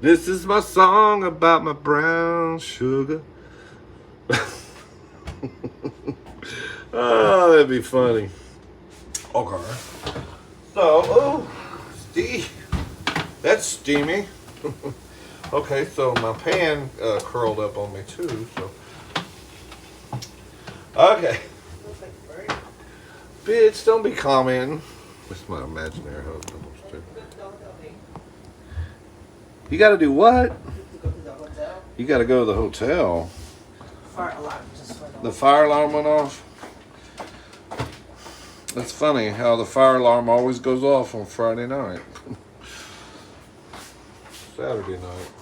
This is my song about my brown sugar. Oh, that'd be funny. Okay. So, oh, Steve. That's steamy. Okay, so my pan curled up on me too, so. Okay. Bitch, don't be commenting. That's my imaginary husband. You gotta do what? You gotta go to the hotel. Fire alarm just went off. The fire alarm went off? That's funny how the fire alarm always goes off on Friday night. Saturday night.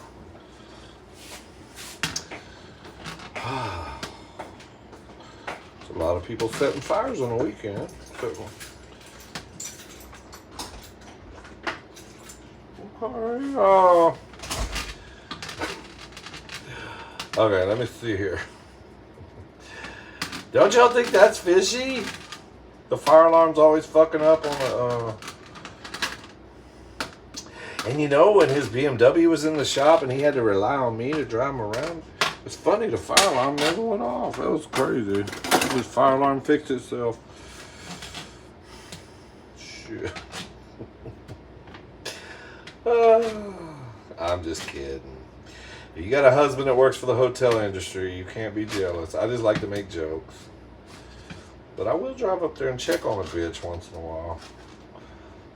There's a lot of people setting fires on the weekend. Okay, let me see here. Don't y'all think that's fishy? The fire alarm's always fucking up on the And you know, when his BMW was in the shop and he had to rely on me to drive him around, it's funny, the fire alarm never went off. That was crazy. His fire alarm fixed itself. Shit. I'm just kidding. You got a husband that works for the hotel industry, you can't be jealous. I just like to make jokes. But I will drive up there and check on a bitch once in a while.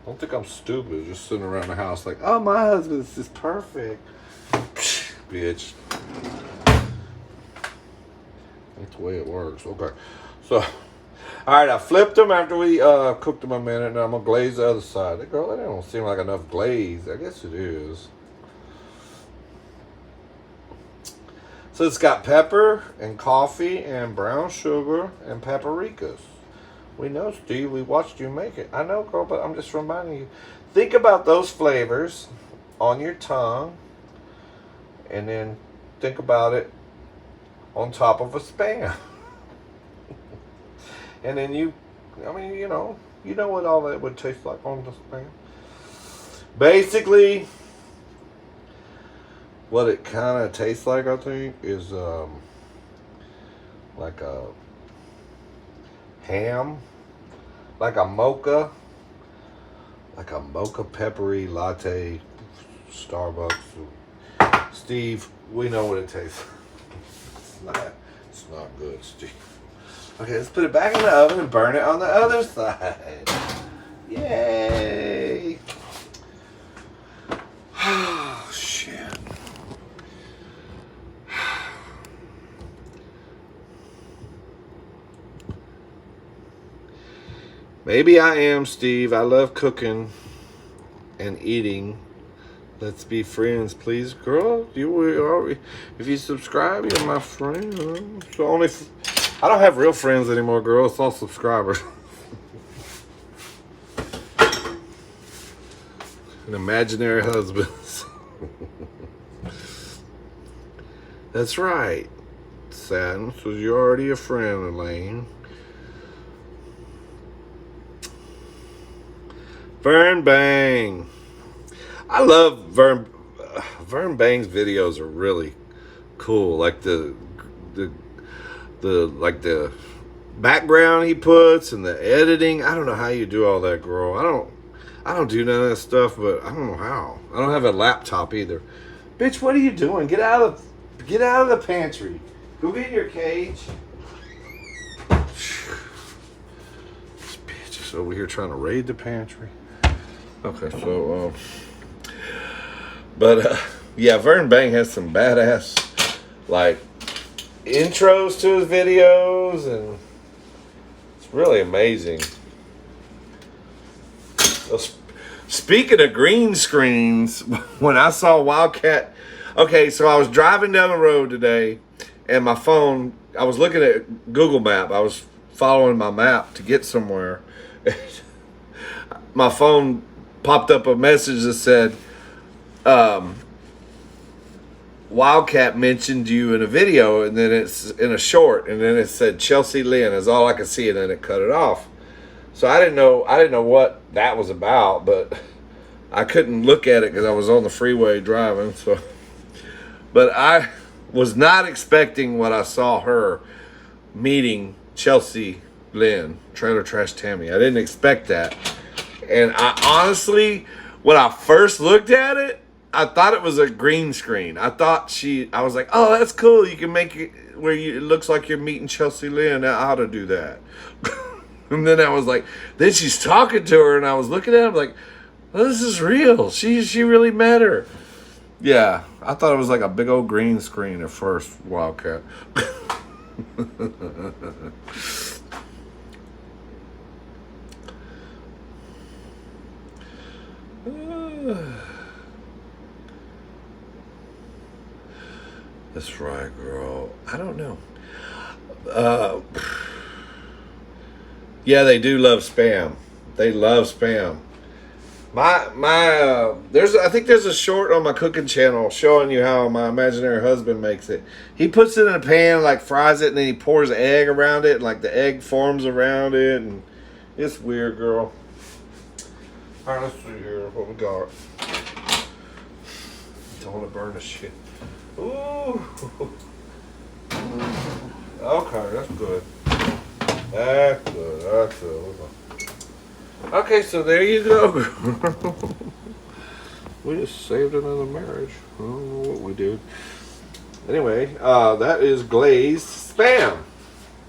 Don't think I'm stupid, just sitting around the house like, oh, my husband's just perfect. Bitch. That's the way it works. Okay. So, alright, I flipped them after we cooked them a minute, and I'm going to glaze the other side. Girl, that don't seem like enough glaze. I guess it is. So it's got pepper and coffee and brown sugar and paprikas. We know, Steve. We watched you make it. I know, girl, but I'm just reminding you. Think about those flavors on your tongue, and then think about it on top of a Spam. And then you know what all that would taste like on the Spam. Basically, what it kind of tastes like, I think, is like a ham, like a mocha peppery latte, Starbucks. Steve, we know what it tastes like. It's not good, Steve. Okay, let's put it back in the oven and burn it on the other side. Yay! Oh, shit. Maybe I am, Steve. I love cooking and eating. Let's be friends, please, girl. If you subscribe, you're my friend. So I don't have real friends anymore, girl. It's all subscribers. And imaginary husbands. That's right, Satin. So you're already a friend, Elaine. Vern Bang. I love Vern. Vern Bang's videos are really cool. Like the background he puts and the editing. I don't know how you do all that, girl. I don't do none of that stuff, but I don't know how. I don't have a laptop either. Bitch, what are you doing? Get out of the pantry. Go get your cage. This bitch is over here trying to raid the pantry. Okay, so yeah, Vern Bang has some badass like intros to his videos, and it's really amazing. Speaking of green screens, when I saw Wildcat, okay, so I was driving down the road today, and my phone, I was looking at Google Map. I was following my map to get somewhere. My phone popped up a message that said, Wildcat mentioned you in a video, and then it's in a short, and then it said Chelsea Lynn is all I could see, and then it cut it off. So I didn't know what that was about, but I couldn't look at it because I was on the freeway driving. So, but I was not expecting what I saw her meeting Chelsea Lynn, Trailer Trash Tammy. I didn't expect that, and I honestly, when I first looked at it, I thought it was a green screen. I was like, oh, that's cool. You can make it where it looks like you're meeting Chelsea Lynn. I ought to do that. And then I was like, then she's talking to her, and I was looking at him like, well, this is real. She really met her. Yeah, I thought it was like a big old green screen at first, Wildcat. That's right, girl. I don't know. Yeah, they do love spam. They love spam. I think there's a short on my cooking channel showing you how my imaginary husband makes it. He puts it in a pan, like fries it, and then he pours egg around it, and like the egg forms around it, and it's weird, girl. All right, let's see here what we got. Don't want to burn the shit. Ooh. Okay, that's good. That's good. That's good. Okay, so there you go. We just saved another marriage. I don't know what we did. Anyway, that is glazed spam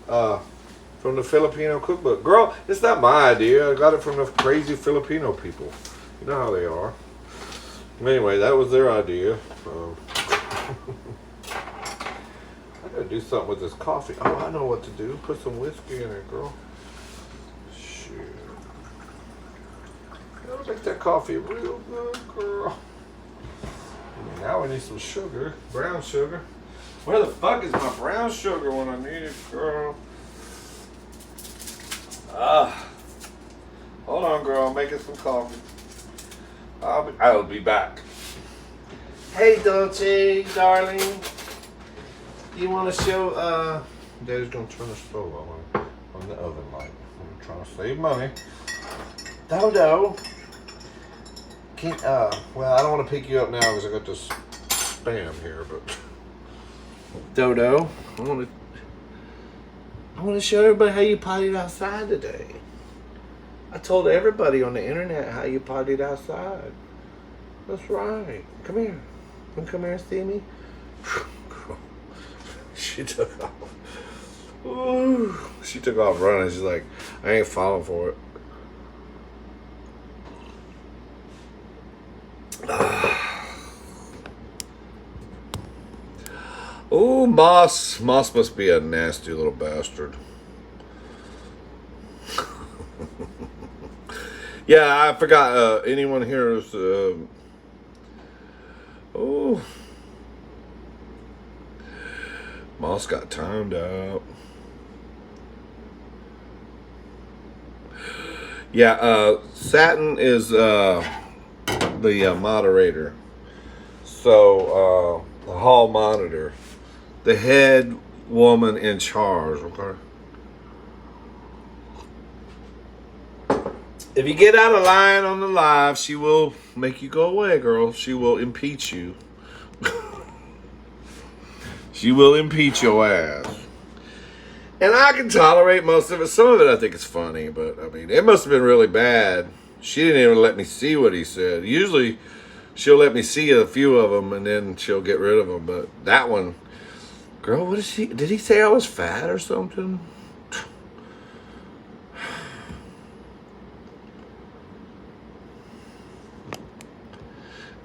from the Filipino cookbook. Girl, it's not my idea. I got it from the crazy Filipino people. You know how they are. Anyway, that was their idea. I gotta do something with this coffee. Oh, I know what to do. Put some whiskey in it, girl. Shit. That'll make that coffee real good, girl. Now we need some sugar. Brown sugar. Where the fuck is my brown sugar when I need it, girl? Hold on, girl. I'm making some coffee. I'll be back. Hey, Dolce, darling. You want to show, Daddy's going to turn the stove on the oven light. I'm trying to save money. Dodo. Well, I don't want to pick you up now because I got this spam here, but. Dodo, I want to show everybody how you potted outside today. I told everybody on the internet how you potted outside. That's right. Come here. Come here and see me. She took off. Ooh. She took off running. She's like, I ain't falling for it. Oh, Moss. Moss must be a nasty little bastard. Yeah, I forgot. Anyone here is... Moss got timed out. Yeah, Satin is the moderator. So, the hall monitor. The head woman in charge, okay? If you get out of line on the live, she will make you go away, girl. She will impeach you. She will impeach your ass. And I can tolerate most of it. Some of it I think is funny, but I mean, it must have been really bad. She didn't even let me see what he said. Usually, she'll let me see a few of them and then she'll get rid of them. But that one, girl, what is she? Did he say I was fat or something?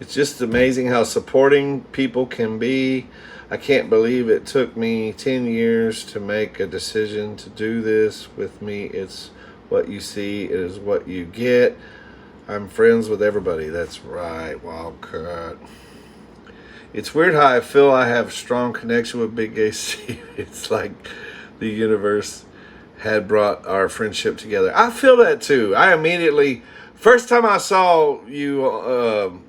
It's just amazing how supporting people can be. I can't believe it took me 10 years to make a decision to do this. With me, it's what you see, it is what you get. I'm friends with everybody. That's right, Wildcat. It's weird how I feel I have a strong connection with Big AC. It's like the universe had brought our friendship together. I feel that too. I immediately, first time I saw you,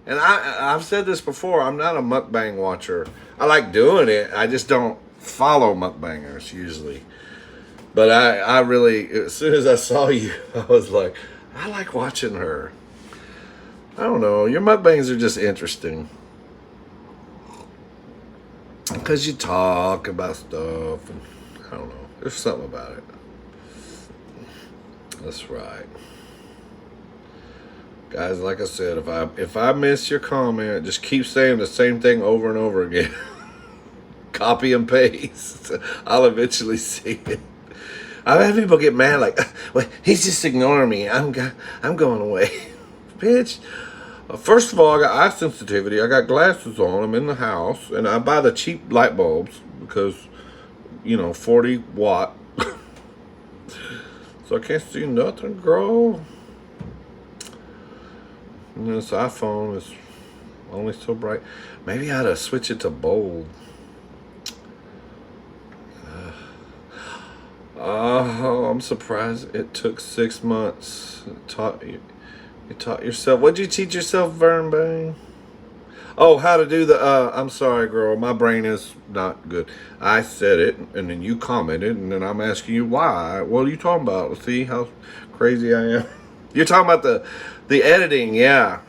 and I've said this before, I'm not a mukbang watcher. I like doing it. I just don't follow mukbangers usually. But I really, as soon as I saw you, I was like, I like watching her. I don't know. Your mukbangs are just interesting. Because you talk about stuff. And I don't know. There's something about it. That's right. Guys, like I said, if I miss your comment, just keep saying the same thing over and over again. Copy and paste. I'll eventually see it. I've had people get mad like, well, he's just ignoring me. I'm going away. Bitch. First of all, I got eye sensitivity. I got glasses on. I'm in the house. And I buy the cheap light bulbs because, 40 watt. So I can't see nothing, girl. And this iPhone is only so bright. Maybe I ought to switch it to bold. Oh, I'm surprised it took 6 months. You taught yourself. What'd you teach yourself, Vern Bang? Oh, how to do the, I'm sorry, girl. My brain is not good. I said it, and then you commented, and then I'm asking you why. What are you talking about? See how crazy I am? You're talking about the editing, yeah.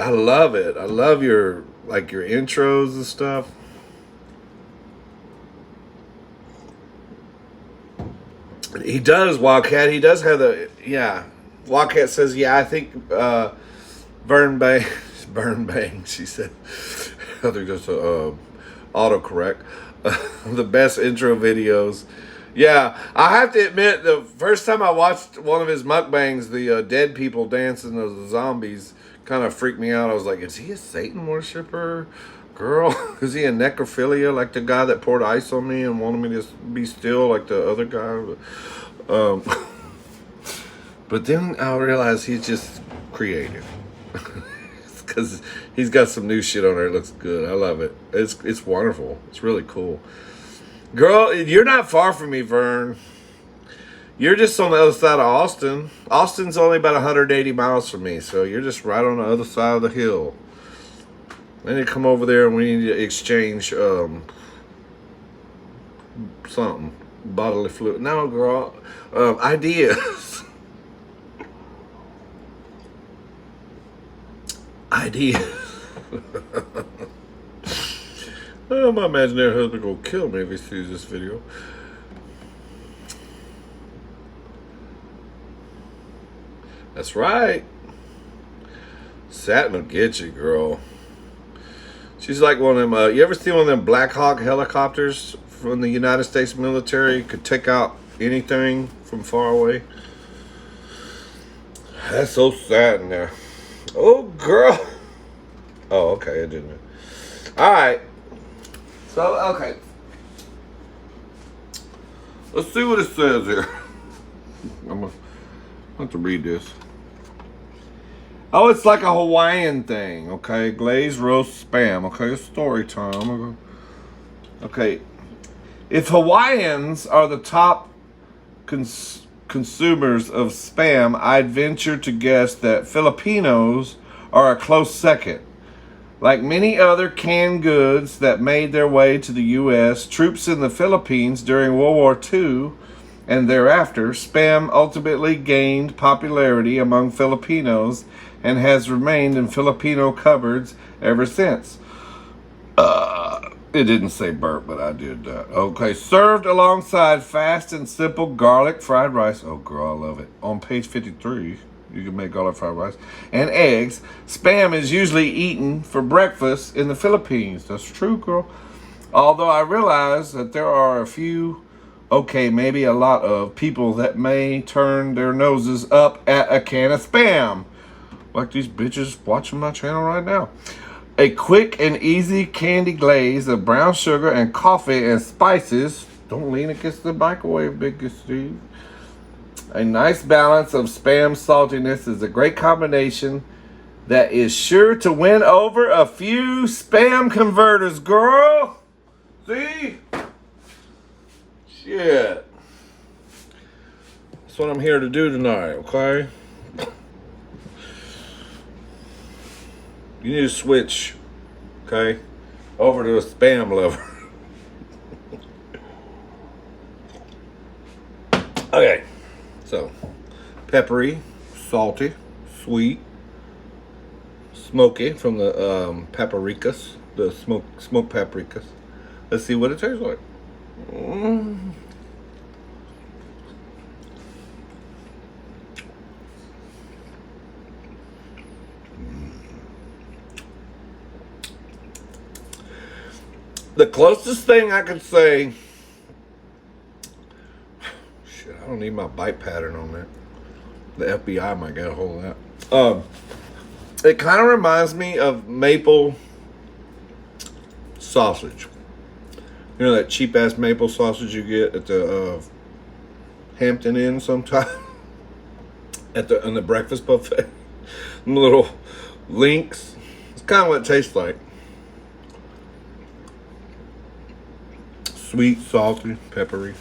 I love it. I love your intros and stuff. He does, Wildcat. He does have yeah. Wildcat says, yeah, I think Vern Bang, she said. I think that's autocorrect. The best intro videos. Yeah, I have to admit, the first time I watched one of his mukbangs, the dead people dancing as the zombies kind of freaked me out. I was like, is he a Satan worshiper? Girl, is he a necrophilia like the guy that poured ice on me and wanted me to be still like the other guy? But then I realized he's just creative. Because he's got some new shit on there. It looks good. I love it. It's wonderful. It's really cool. Girl, you're not far from me, Vern. You're just on the other side of Austin. Austin's only about 180 miles from me, so you're just right on the other side of the hill. I need to come over there and we need to exchange something. Bodily fluid. No, girl. Ideas. Ideas. Oh, my imaginary husband gonna kill me if he sees this video. That's right. Satin will get you, girl. She's like one of them. You ever see one of them Black Hawk helicopters from the United States military? Could take out anything from far away. That's so sad in there. Oh, girl. Oh, okay. It didn't. All right. So, okay. Let's see what it says here. I'm going to have to read this. Oh, it's like a Hawaiian thing, okay? Glazed roast spam, okay? It's story time. Okay. If Hawaiians are the top consumers of Spam, I'd venture to guess that Filipinos are a close second. Like many other canned goods that made their way to the U.S., troops in the Philippines during World War II and thereafter, Spam ultimately gained popularity among Filipinos and has remained in Filipino cupboards ever since. It didn't say burp, but I did that. Okay, served alongside fast and simple garlic fried rice. Oh, girl, I love it. On page 53, you can make garlic fried rice. And eggs. Spam is usually eaten for breakfast in the Philippines. That's true, girl. Although I realize that there are a few, okay, maybe a lot of people that may turn their noses up at a can of Spam. Like these bitches watching my channel right now. A quick and easy candy glaze of brown sugar and coffee and spices. Don't lean against the microwave, Big Steve. A nice balance of Spam saltiness is a great combination that is sure to win over a few Spam converters, girl. See? Shit. That's what I'm here to do tonight, okay? You need to switch, okay, over to a Spam lover. Okay, so peppery, salty, sweet, smoky from the paprikas, the smoked paprikas. Let's see what it tastes like. The closest thing I could say, shit, I don't need my bite pattern on that. The FBI might get a hold of that. It kind of reminds me of maple sausage. You know that cheap ass maple sausage you get at the Hampton Inn sometime at the breakfast buffet. Little links. It's kind of what it tastes like. Sweet, salty, peppery.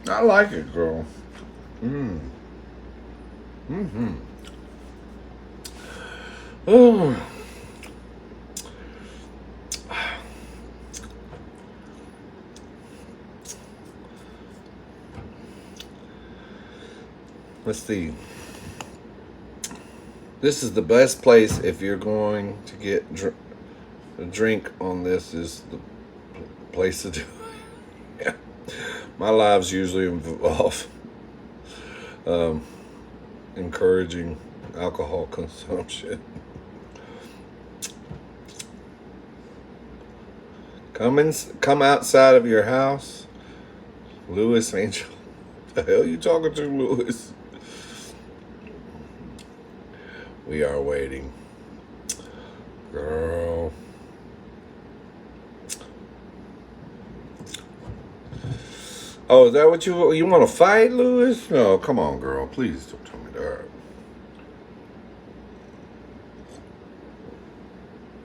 I like it, girl. Oh. Let's see. This is the best place if you're going to get a drink on this is the place to do it. Yeah. My lives usually involve encouraging alcohol consumption. Come outside of your house. Lewis Angel. The hell you talking to, Lewis? We are waiting. Girl. Oh, is that what you want to fight, Lewis? No, come on, girl. Please don't tell me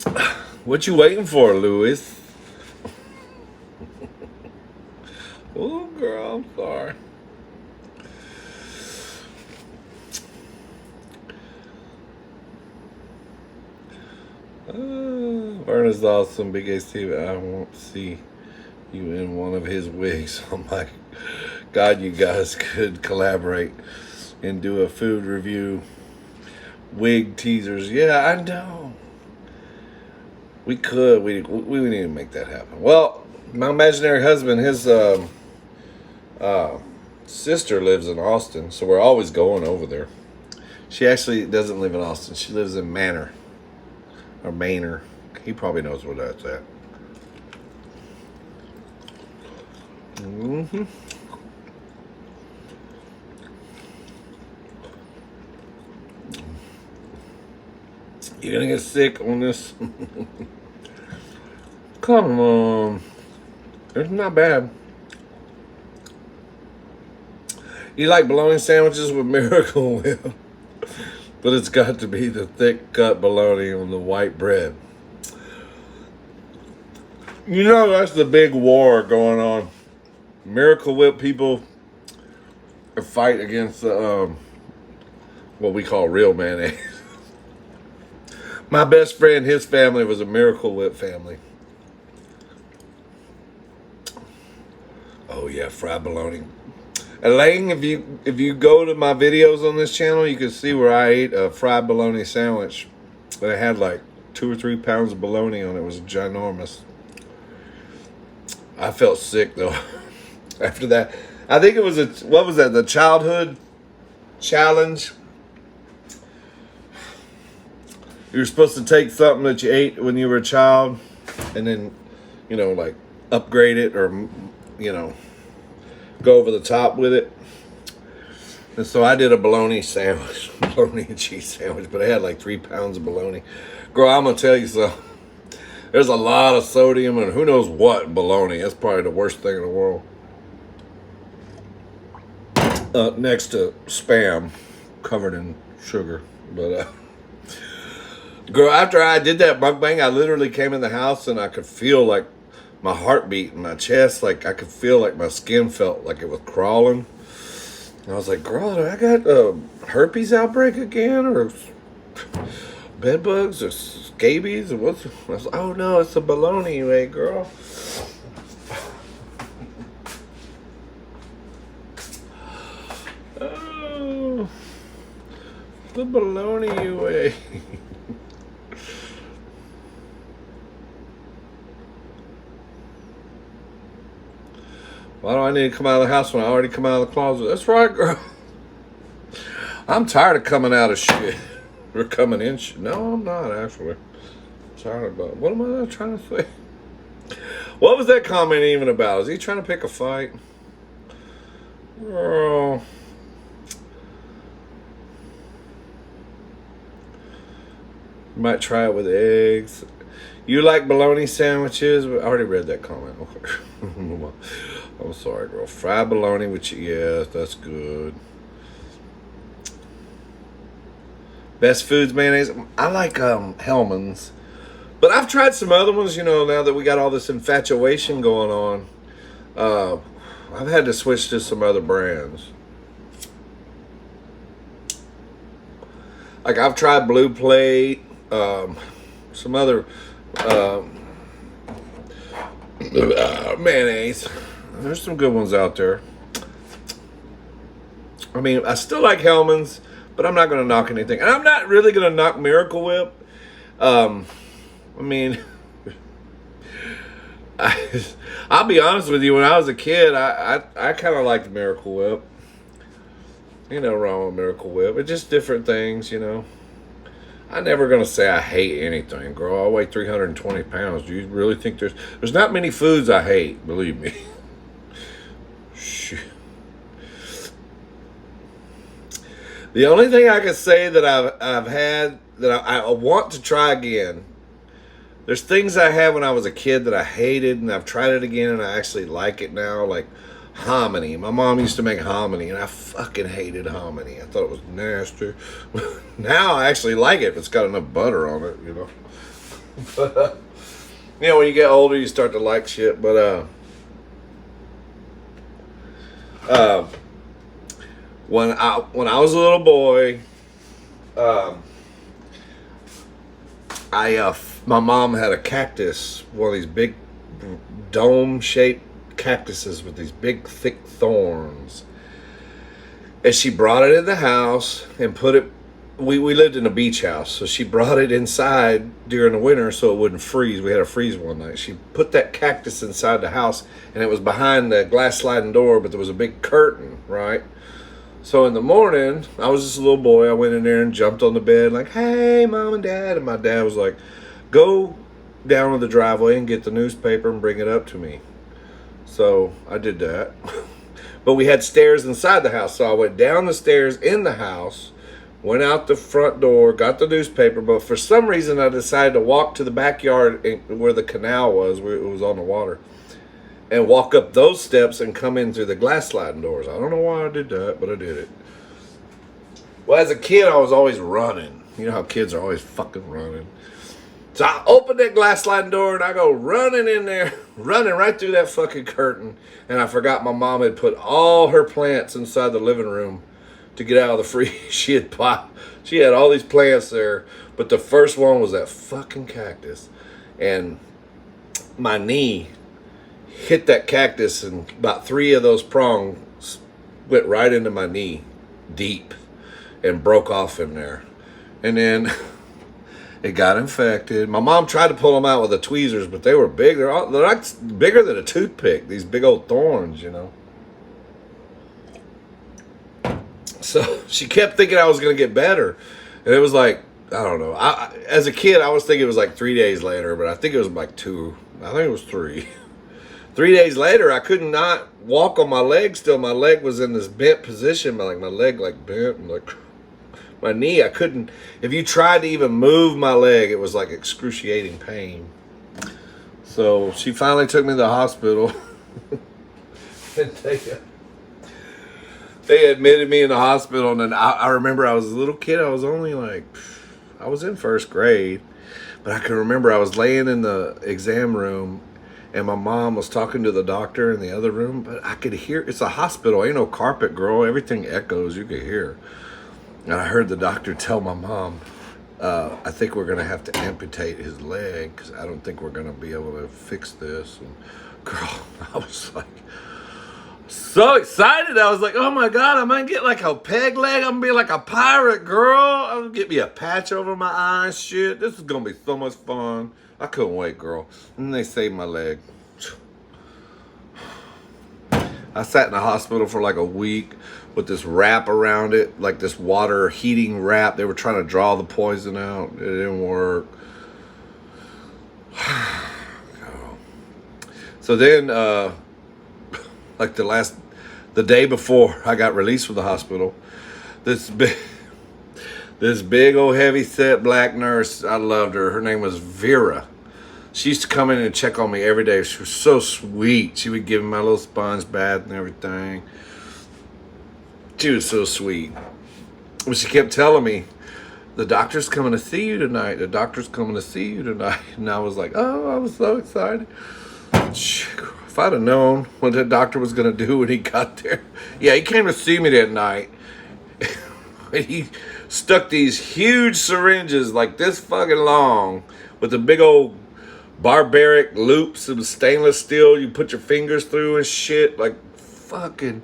that. What you waiting for, Lewis? Oh, girl, I'm sorry. Verna's awesome. Big Ace TV. I won't see you in one of his wigs. Oh my God, you guys could collaborate and do a food review wig teasers. Yeah, I know. We could. We need to make that happen. Well, my imaginary husband, his sister lives in Austin, so we're always going over there. She actually doesn't live in Austin. She lives in Manor. Or Manor. He probably knows where that's at. You're gonna get sick on this. Come on. It's not bad. You like bologna sandwiches with Miracle Whip, but it's got to be the thick cut bologna on the white bread. You know that's the big war going on. Miracle Whip people a fight against what we call real mayonnaise. My best friend, his family was a Miracle Whip family. Oh yeah, fried bologna. Elaine, if you go to my videos on this channel, you can see where I ate a fried bologna sandwich. And it had like 2 or 3 pounds of bologna on it. It was ginormous. I felt sick though. After that, I think it was what was that? The childhood challenge. You were supposed to take something that you ate when you were a child, and then, like upgrade it or, go over the top with it. And so I did a bologna sandwich, bologna and cheese sandwich, but it had like 3 pounds of bologna. Girl, I'm gonna tell you something. There's a lot of sodium and who knows what in bologna. That's probably the worst thing in the world. Next to Spam, covered in sugar. But girl, after I did that mukbang, I literally came in the house and I could feel like my heartbeat in my chest. Like I could feel like my skin felt like it was crawling. And I was like, girl, do I got a herpes outbreak again? Or bed bugs or scabies? Or what's? I was like, oh no, it's a bologna you ate, girl. Oh, the bologna you ate. Why do I need to come out of the house when I already come out of the closet? That's right, girl. I'm tired of coming out of shit. Or coming in shit. No, I'm not, actually. I'm tired about what am I trying to say? What was that comment even about? Is he trying to pick a fight? Girl. You might try it with eggs. You like bologna sandwiches? I already read that comment. I'm sorry, girl. Fried bologna with you. Yes, that's good. Best foods mayonnaise. I like Hellman's. But I've tried some other ones, now that we got all this infatuation going on. I've had to switch to some other brands. Like I've tried Blue Plate, some other mayonnaise. There's some good ones out there. I mean, I still like Hellman's, but I'm not going to knock anything. And I'm not really going to knock Miracle Whip. I mean, I'll be honest with you. When I was a kid, I kind of liked Miracle Whip. Wrong with Miracle Whip. It's just different things, I'm never going to say I hate anything, girl. I weigh 320 pounds. Do you really think there's not many foods I hate, believe me. Shit. The only thing I can say that I've had that I want to try again, there's things I had when I was a kid that I hated, and I've tried it again, and I actually like it now, like hominy. My mom used to make hominy, and I fucking hated hominy. I thought it was nasty. Now I actually like it if it's got enough butter on it, But, when you get older, you start to like shit. But, when I was a little boy, my mom had a cactus, one of these big dome-shaped cactuses with these big, thick thorns. And she brought it in the house and put it. We lived in a beach house, so she brought it inside during the winter so it wouldn't freeze. We had a freeze one night. She put that cactus inside the house, and it was behind the glass sliding door, but there was a big curtain, right? So in the morning, I was just a little boy. I went in there and jumped on the bed like, hey, Mom and Dad. And my dad was like, go down to the driveway and get the newspaper and bring it up to me. So I did that. But we had stairs inside the house. So I went down the stairs in the house, went out the front door, got the newspaper. But for some reason, I decided to walk to the backyard where the canal was, where it was on the water, and walk up those steps and come in through the glass sliding doors. I don't know why I did that, but I did it. Well, as a kid, I was always running. You know how kids are always fucking running. So I open that glass sliding door and I go running in there, running right through that fucking curtain. And I forgot my mom had put all her plants inside the living room to get out of the freeze. She had all these plants there, but the first one was that fucking cactus. And my knee hit that cactus, and about 3 of those prongs went right into my knee, deep, and broke off in there. And then it got infected. My mom tried to pull them out with the tweezers, but they were big. They're like bigger than a toothpick. These big old thorns, you know. So she kept thinking I was going to get better. And it was like, I don't know. As a kid, I was thinking it was like 3 days later, but I think it was like 2. I think it was 3. 3 days later, I could not walk on my leg still. My leg was in this bent position. My leg like bent. And like my knee, I couldn't. If you tried to even move my leg, it was like excruciating pain. So she finally took me to the hospital. And they admitted me in the hospital, and then I remember I was a little kid. I was only like, I was in first grade, but I can remember I was laying in the exam room, and my mom was talking to the doctor in the other room, but I could hear, it's a hospital, ain't no carpet, girl. Everything echoes, you could hear. And I heard the doctor tell my mom, I think we're going to have to amputate his leg because I don't think we're going to be able to fix this. And girl, I was like, so excited. I was like, oh my God, I might get like a peg leg. I'm going to be like a pirate, girl. I'm going to get me a patch over my eyes. Shit, this is going to be so much fun. I couldn't wait, girl. And they saved my leg. I sat in the hospital for like a week with this wrap around it, like this water heating wrap. They were trying to draw the poison out. It didn't work. So then, like the day before I got released from the hospital, this big old heavy set black nurse, I loved her. Her name was Vera. She used to come in and check on me every day. She was so sweet. She would give me my little sponge bath and everything. She was so sweet. But she kept telling me, the doctor's coming to see you tonight. The doctor's coming to see you tonight. And I was like, oh, I was so excited. If I'd have known what that doctor was going to do when he got there. Yeah, he came to see me that night. And he stuck these huge syringes like this fucking long with the big old barbaric loops of stainless steel you put your fingers through and shit. Like fucking,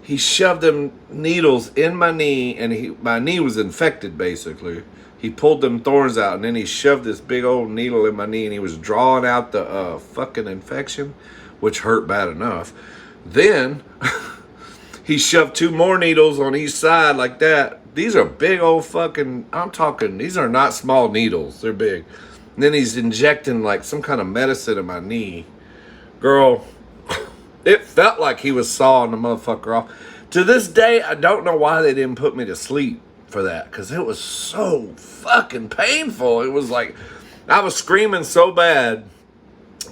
he shoved them needles in my knee, and my knee was infected basically. He pulled them thorns out, and then he shoved this big old needle in my knee, and he was drawing out the fucking infection, which hurt bad enough. Then he shoved 2 more needles on each side like that. These are big old fucking, I'm talking, these are not small needles. They're big. And then he's injecting like some kind of medicine in my knee. Girl, it felt like he was sawing the motherfucker off. To this day, I don't know why they didn't put me to sleep for that, because it was so fucking painful. It was like, I was screaming so bad.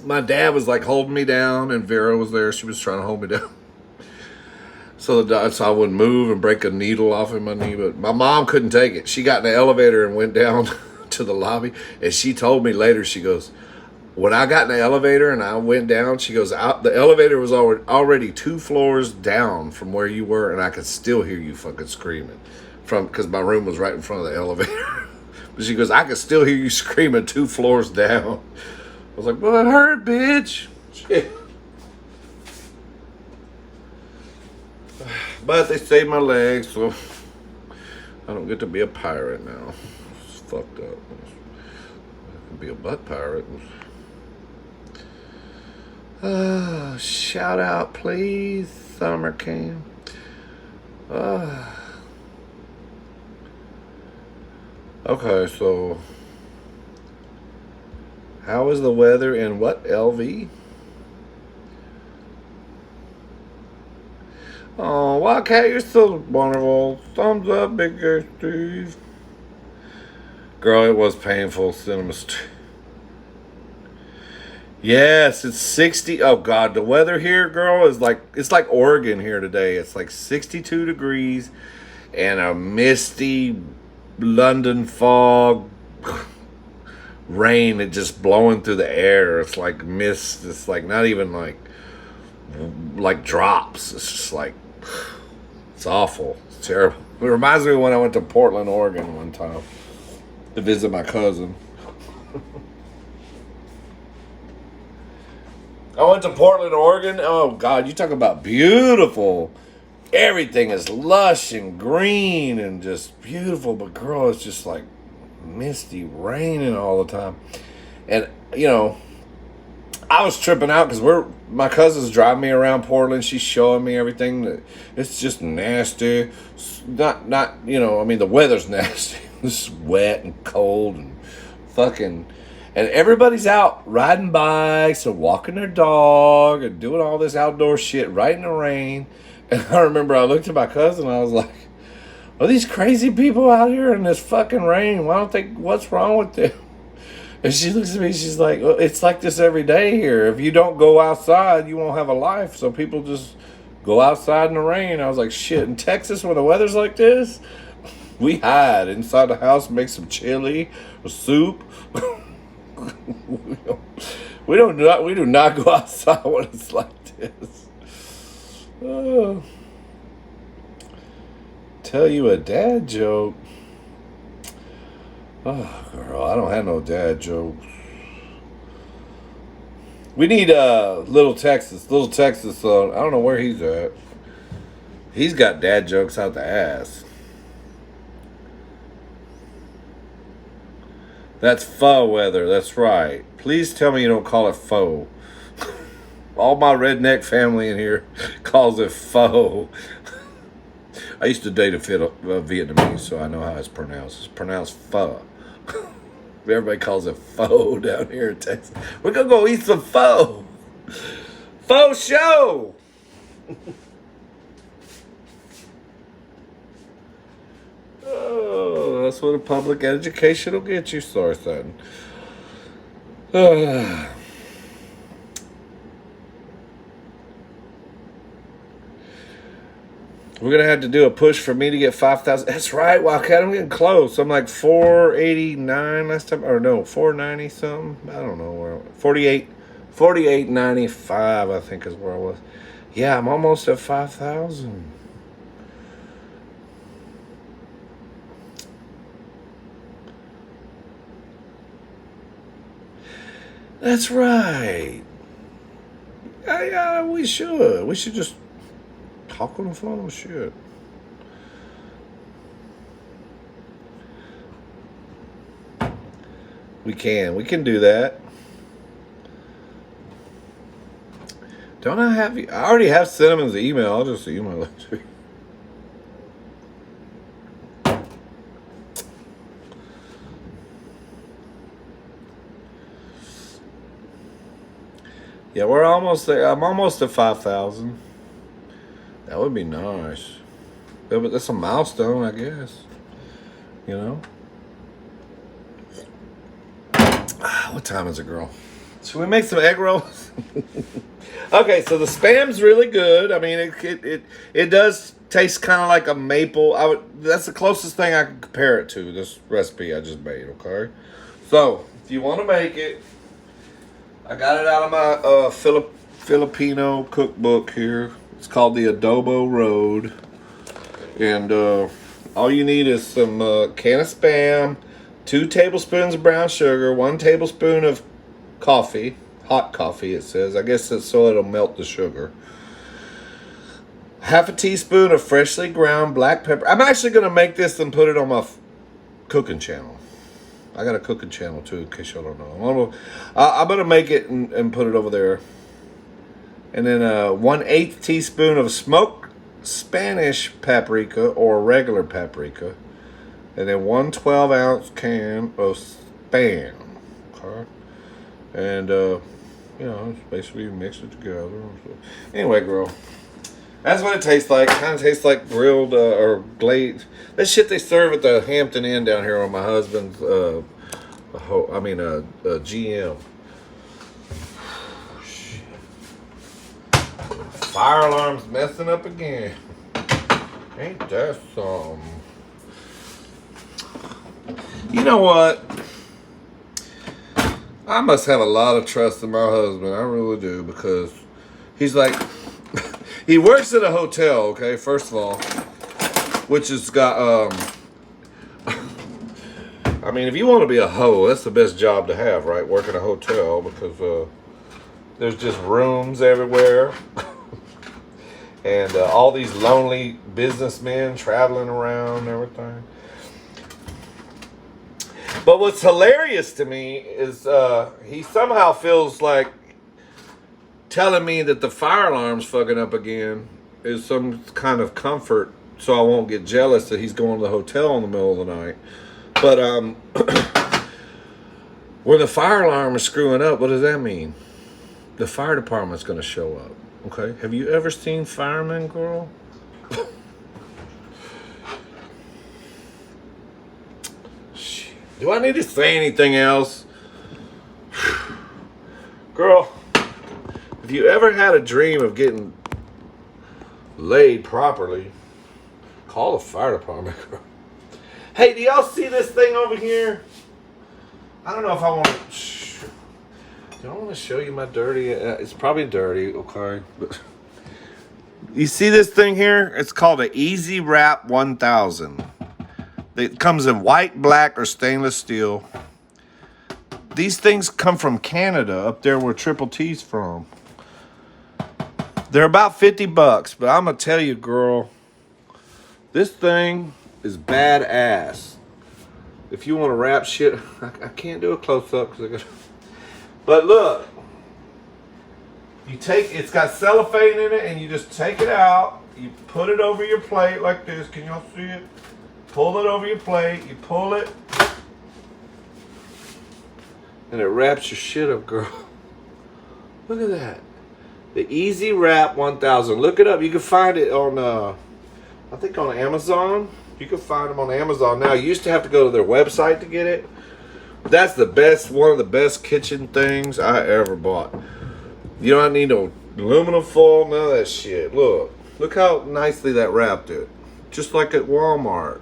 My dad was like holding me down, and Vera was there. She was trying to hold me down. So I wouldn't move and break a needle off in my knee. But my mom couldn't take it. She got in the elevator and went down to the lobby. And she told me later, she goes, when I got in the elevator and I went down, she goes, the elevator was already 2 floors down from where you were, and I could still hear you fucking screaming. Because my room was right in front of the elevator. But she goes, I could still hear you screaming 2 floors down. I was like, well, it hurt, bitch. Shit. But they saved my legs, so I don't get to be a pirate now. It's fucked up. I could be a butt pirate. Shout out, please, Summer King. Okay, so how is the weather in what, LV? Oh, Wildcat, you're so wonderful. Thumbs up, Big Gay Steve. Girl, it was painful. Cinema. Yes, it's 60. Oh, God, the weather here, girl, is like, it's like Oregon here today. It's like 62 degrees and a misty London fog rain that just blowing through the air. It's like mist. It's like not even like drops. It's just like, it's awful. It's terrible. It reminds me of when I went to Portland, Oregon one time to visit my cousin. I went to Portland, Oregon. Oh, God, you talk about beautiful. Everything is lush and green and just beautiful. But, girl, it's just like misty, raining all the time. And, you know, I was tripping out because my cousin's driving me around Portland. She's showing me everything. It's just nasty. It's not, you know, I mean, the weather's nasty. It's wet and cold and fucking... And everybody's out riding bikes or walking their dog and doing all this outdoor shit right in the rain. And I remember I looked at my cousin and I was like, are these crazy people out here in this fucking rain? What's wrong with them? And she looks at me, she's like, well, it's like this every day here. If you don't go outside, you won't have a life. So people just go outside in the rain. I was like, shit, in Texas when the weather's like this, we hide inside the house, make some chili or soup. We do not go outside when it's like this. Tell you a dad joke. Oh, girl, I don't have no dad jokes. We need Little Texas. Little Texas, I don't know where he's at. He's got dad jokes out the ass. That's faux weather, that's right. Please tell me you don't call it faux. All my redneck family in here calls it faux. I used to date a Vietnamese, so I know how it's pronounced. It's pronounced pho. Everybody calls it pho down here in Texas. We're going to go eat some pho. Faux show. Oh, that's what a public education will get you, sorry, son. We're going to have to do a push for me to get 5,000. That's right, Wildcat. I'm getting close. I'm like 489 last time. Or no, 490 something. I don't know where. 48.95, I think is where I was. Yeah, I'm almost at 5,000. That's right. Yeah, we should. We should just talk on the phone. Shit. We can do that. Don't I have you? I already have Cinnamon's email. I'll just email it to you. Yeah, we're almost there. I'm almost at 5,000. That would be nice. Yeah, but that's a milestone, I guess. You know? What time is it, girl? Should we make some egg rolls? Okay, so the Spam's really good. I mean, it does taste kind of like a maple. That's the closest thing I can compare it to, this recipe I just made, okay? So, if you want to make it, I got it out of my Filipino cookbook here. It's called the Adobo Road. And all you need is some can of Spam, 2 tablespoons of brown sugar, 1 tablespoon of coffee, hot coffee it says. I guess it's so it'll melt the sugar. Half a teaspoon of freshly ground black pepper. I'm actually going to make this and put it on my cooking channel. I got a cooking channel too, in case y'all don't know. I'm gonna make it and put it over there. And then 1/8 teaspoon of smoked Spanish paprika or regular paprika. And then 1 12-ounce can of Spam. Okay. And, you know, basically mix it together. Anyway, girl. That's what it tastes like. Kind of tastes like grilled or glazed. That shit they serve at the Hampton Inn down here on my husband's, GM. Shit. Fire alarm's messing up again. Ain't that some? You know what? I must have a lot of trust in my husband. I really do, because he's like, he works at a hotel, okay, first of all, which has got, I mean, if you want to be a hoe, that's the best job to have, right? Work in a hotel, because there's just rooms everywhere. And all these lonely businessmen traveling around and everything. But what's hilarious to me is he somehow feels like telling me that the fire alarm's fucking up again is some kind of comfort, so I won't get jealous that he's going to the hotel in the middle of the night. But when the fire alarm is screwing up, what does that mean? The fire department's going to show up. Okay? Have you ever seen firemen, girl? Do I need to say anything else? Girl, if you ever had a dream of getting laid properly, call the fire department, girl. Hey, do y'all see this thing over here? I don't know if I want to... Do I want to show you my dirty... it's probably dirty, okay? But you see this thing here? It's called an Easy Wrap 1000. It comes in white, black, or stainless steel. These things come from Canada, up there where Triple T's from. They're about $50, but I'm going to tell you, girl, this thing is badass. If you want to wrap shit, I can't do a close-up because I got... But look, you take, it's got cellophane in it, and you just take it out. You put it over your plate like this. Can y'all see it? Pull it over your plate. You pull it, and it wraps your shit up, girl. Look at that. The Easy Wrap 1000. Look it up. You can find it on, I think on Amazon. You can find them on Amazon now. You used to have to go to their website to get it. That's the best, one of the best kitchen things I ever bought. You don't need no aluminum foil, none of that shit. Look how nicely that wrapped it. Just like at Walmart.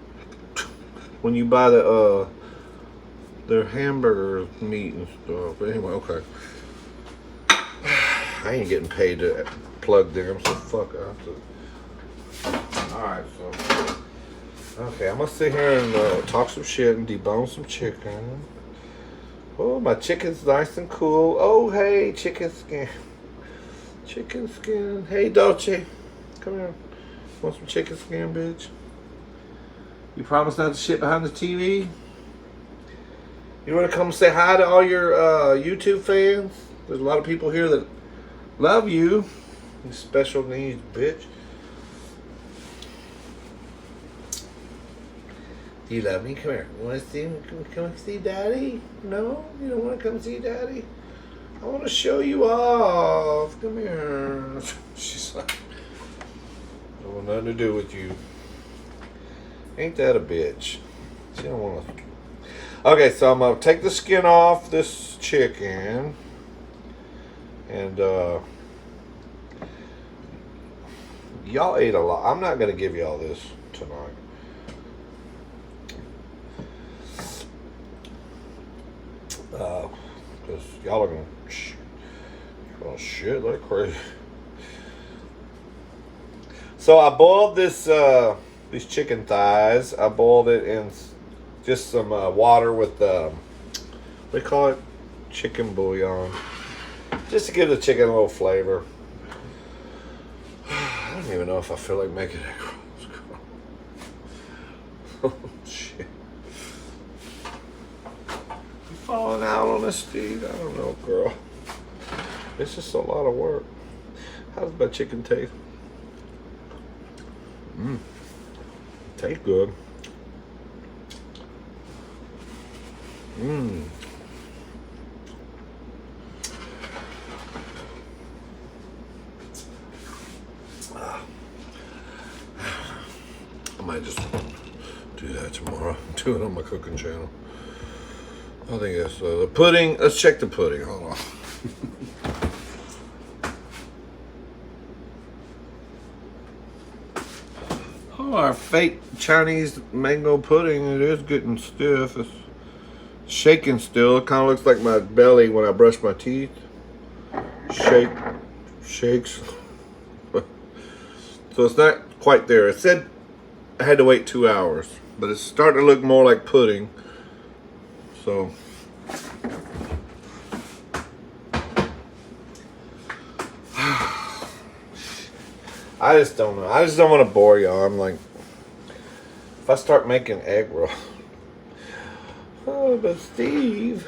When you buy their hamburger meat and stuff. But anyway, okay. I ain't getting paid to plug them, so fuck it. Alright, so. Okay, I'm gonna sit here and talk some shit and debone some chicken. Oh, my chicken's nice and cool. Oh, hey, chicken skin. Chicken skin. Hey, Dolce. Come here. Want some chicken skin, bitch? You promise not to shit behind the TV? You want to come say hi to all your YouTube fans? There's a lot of people here that love you. You special needs, bitch. Do you love me? Come here. You want to see? Come see Daddy? No? You don't want to come see Daddy? I want to show you off. Come here. She's like, I don't want nothing to do with you. Ain't that a bitch? She don't want to. Okay, so I'm gonna take the skin off this chicken, and y'all ate a lot. I'm not gonna give y'all this tonight. Because y'all are gonna shit like crazy. So I boiled this these chicken thighs. I boiled it in just some water with what do you call it? Chicken bouillon, just to give the chicken a little flavor. I don't even know if I feel like making egg rolls. Oh shit. You falling out on this, Steve? I don't know, girl. It's just a lot of work. How does my chicken taste? Tastes good. I might just do that tomorrow. Do it on my cooking channel. I think that's the pudding. Let's check the pudding. Hold on. Oh, our fake Chinese mango pudding. It is getting stiff. It's Shaking still. It kind of looks like my belly when I brush my teeth. Shakes. So it's not quite there. It said I had to wait 2 hours, but it's starting to look more like pudding. So I just don't know. I just don't want to bore y'all. I'm like, if I start making egg roll. Oh, but Steve,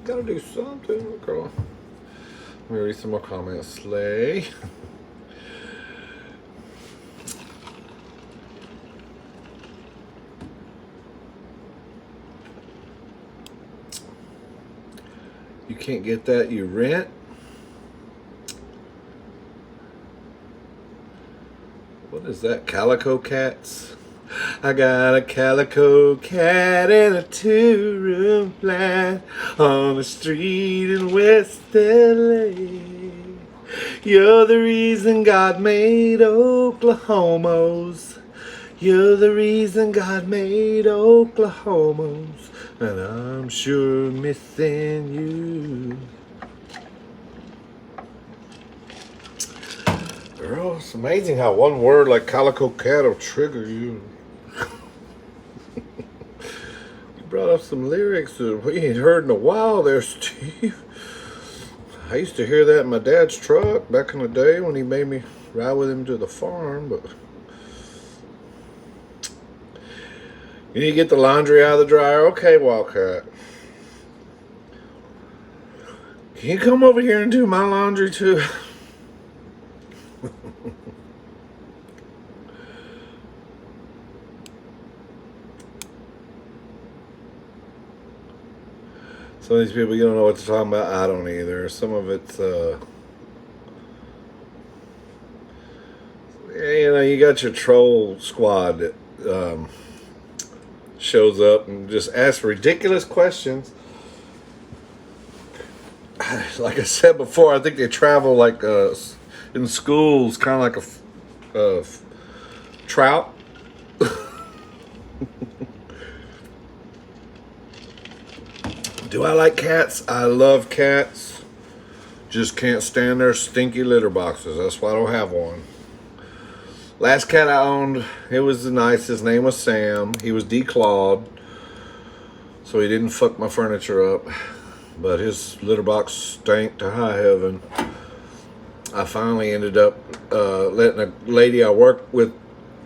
gotta do something, girl. Let me read some more comments. Slay. You can't get that, you rent. What is that? Calico cats? I got a calico cat in a 2-room flat on the street in West LA. You're the reason God made Oklahomos. You're the reason God made Oklahomos. And I'm sure missing you. Girl, it's amazing how one word like calico cat will trigger you. You brought up some lyrics that we ain't heard in a while there, Steve. I used to hear that in my dad's truck back in the day when he made me ride with him to the farm, but you need to get the laundry out of the dryer. Okay, Wildcat. Can you come over here and do my laundry too? Some of these people, you don't know what they're talking about. I don't either. Some of it's, you know, you got your troll squad that shows up and just asks ridiculous questions. Like I said before, I think they travel like in schools, kind of like a trout. Do I like cats? I love cats. Just can't stand their stinky litter boxes. That's why I don't have one. Last cat I owned, it was nice. His name was Sam. He was declawed, so he didn't fuck my furniture up. But his litter box stank to high heaven. I finally ended up letting a lady I worked with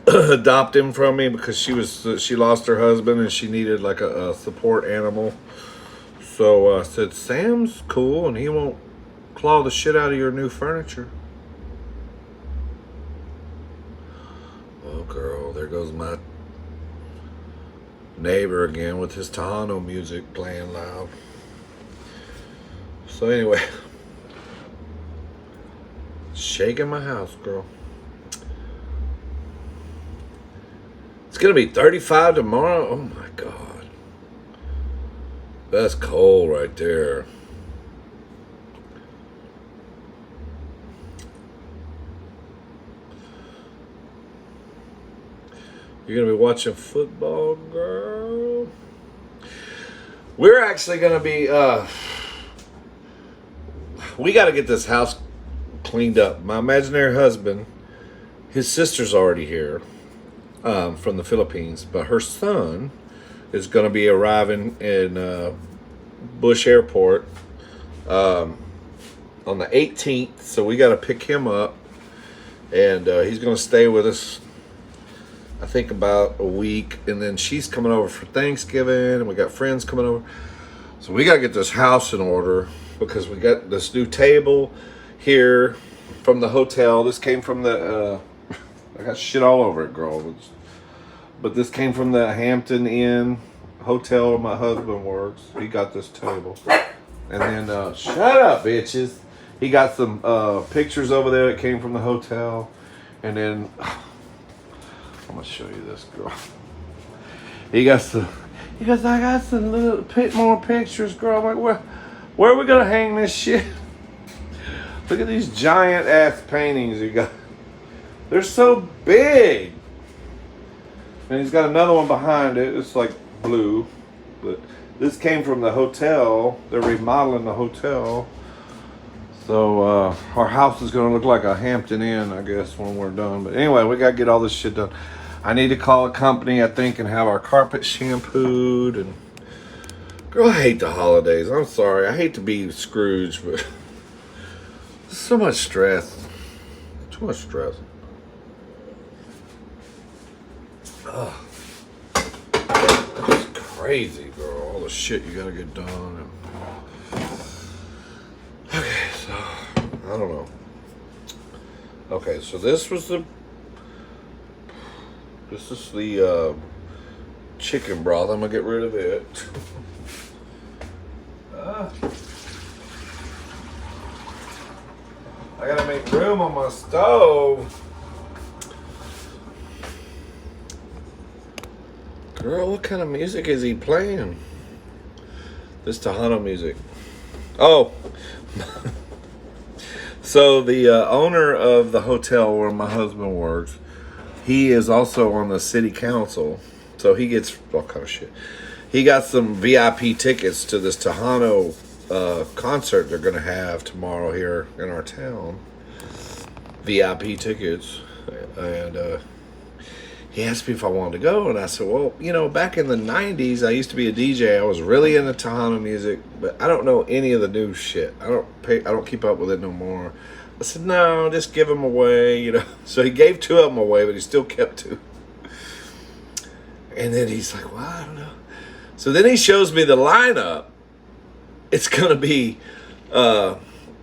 adopt him from me because she lost her husband and she needed like a support animal. So I said, Sam's cool and he won't claw the shit out of your new furniture. Oh, girl, there goes my neighbor again with his Tejano music playing loud. So anyway, shaking my house, girl. It's going to be 35 tomorrow. Oh, my God. That's cold right there. You're going to be watching football, girl? We're actually going to be, we got to get this house cleaned up. My imaginary husband, his sister's already here from the Philippines, but her son is going to be arriving in Bush Airport on the 18th, so we got to pick him up, and he's going to stay with us, I think, about a week, and then she's coming over for Thanksgiving, and we got friends coming over, so we got to get this house in order, because we got this new table here from the hotel. This came from the, I got shit all over it, girl. But this came from the Hampton Inn hotel where my husband works. He got this table. And then, shut up, bitches. He got some pictures over there that came from the hotel. And then, I'm going to show you this, girl. He goes, I got some little more pictures, girl. I'm like, where are we going to hang this shit? Look at these giant ass paintings you got. They're so big. And he's got another one behind it. It's like blue. But This came from the hotel. They're remodeling the hotel. So our house is going to look like a Hampton Inn, I guess, when we're done. But anyway, we got to get all this shit done. I need to call a company, I think, and have our carpet shampooed. And girl, I hate the holidays. I'm sorry. I hate to be Scrooge, but so much stress. Too much stress. Ugh. It's crazy, girl. All the shit you got to get done. Okay, so I don't know. Okay, so this is the chicken broth. I'm gonna get rid of it. I gotta make room on my stove. Girl, what kind of music is he playing? This Tejano music. Oh. So the owner of the hotel where my husband works, he is also on the city council. So he gets all kind of shit. He got some VIP tickets to this Tejano concert they're going to have tomorrow here in our town. VIP tickets. And he asked me if I wanted to go. And I said, well, you know, back in the 90s, I used to be a DJ. I was really into Tejano music. But I don't know any of the new shit. I don't keep up with it no more. I said, no, just give them away, you know. So he gave 2 of them away, but he still kept 2. And then he's like, well, I don't know. So then he shows me the lineup. It's going to be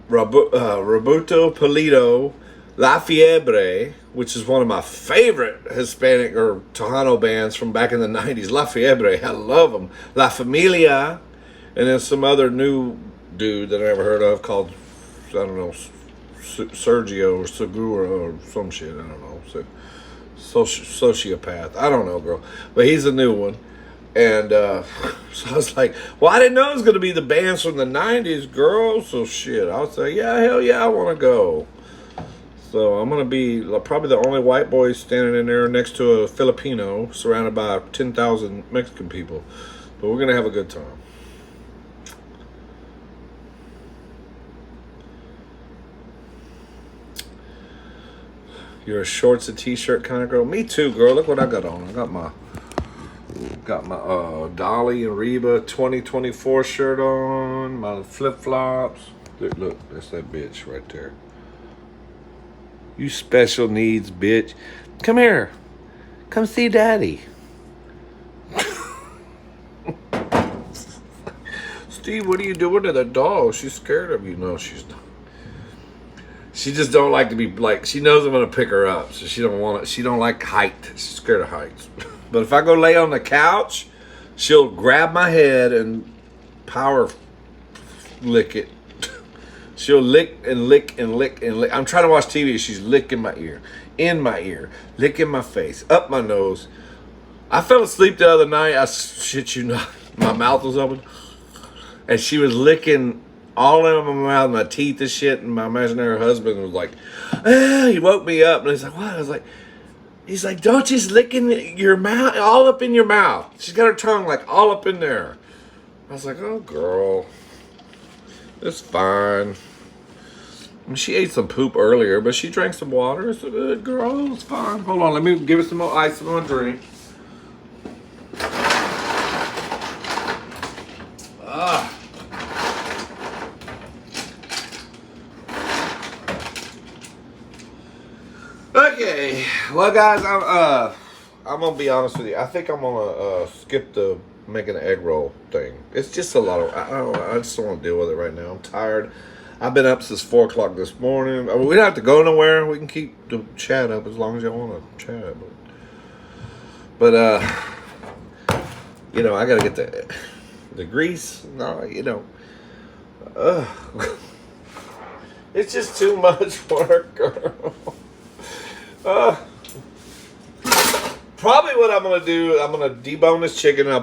Roberto Polito, La Fiebre, which is one of my favorite Hispanic or Tejano bands from back in the 90s. La Fiebre, I love them. La Familia, and then some other new dude that I never heard of called, I don't know, Sergio or Segura or some shit. I don't know. Sociopath. I don't know, girl. But he's a new one. And so I was like, well, I didn't know it was going to be the bands from the 90s, girl. So shit. I was like, yeah, hell yeah, I want to go. So I'm going to be probably the only white boy standing in there next to a Filipino surrounded by 10,000 Mexican people. But we're going to have a good time. You're a shorts and t-shirt kind of girl. Me too, girl. Look what I got on. I got my Dolly and Reba 2024 shirt on. My flip-flops. Look, that's that bitch right there. You special needs bitch. Come here. Come see daddy. Steve, what are you doing to the dog? She's scared of you. No, she's not. She just don't like to be like. She knows I'm gonna pick her up, so she don't want it. She don't like height. She's scared of heights. But if I go lay on the couch, she'll grab my head and power lick it. She'll lick and lick and lick and lick. I'm trying to watch TV. She's licking my ear, in my ear, licking my face, up my nose. I fell asleep the other night. I shit you not. My mouth was open, and she was licking all in my mouth, my teeth and shit. And my imaginary husband was like, he woke me up, and he's like, what? I was like, he's like, don't just licking your mouth, all up in your mouth. She's got her tongue like all up in there. I was like, oh girl, it's fine. I mean, she ate some poop earlier, but she drank some water. It's a good girl. It's fine. Hold on, let me give her some more ice in my drink. Okay, well, guys, I'm gonna be honest with you. I think I'm gonna skip the making an egg roll thing. It's just a lot of. I just don't want to deal with it right now. I'm tired. I've been up since 4 o'clock this morning. I mean, we don't have to go nowhere. We can keep the chat up as long as y'all want to chat. But you know, I gotta get the grease. No, you know, it's just too much work, girl. Probably what I'm gonna do, I'm gonna debone this chicken and I'll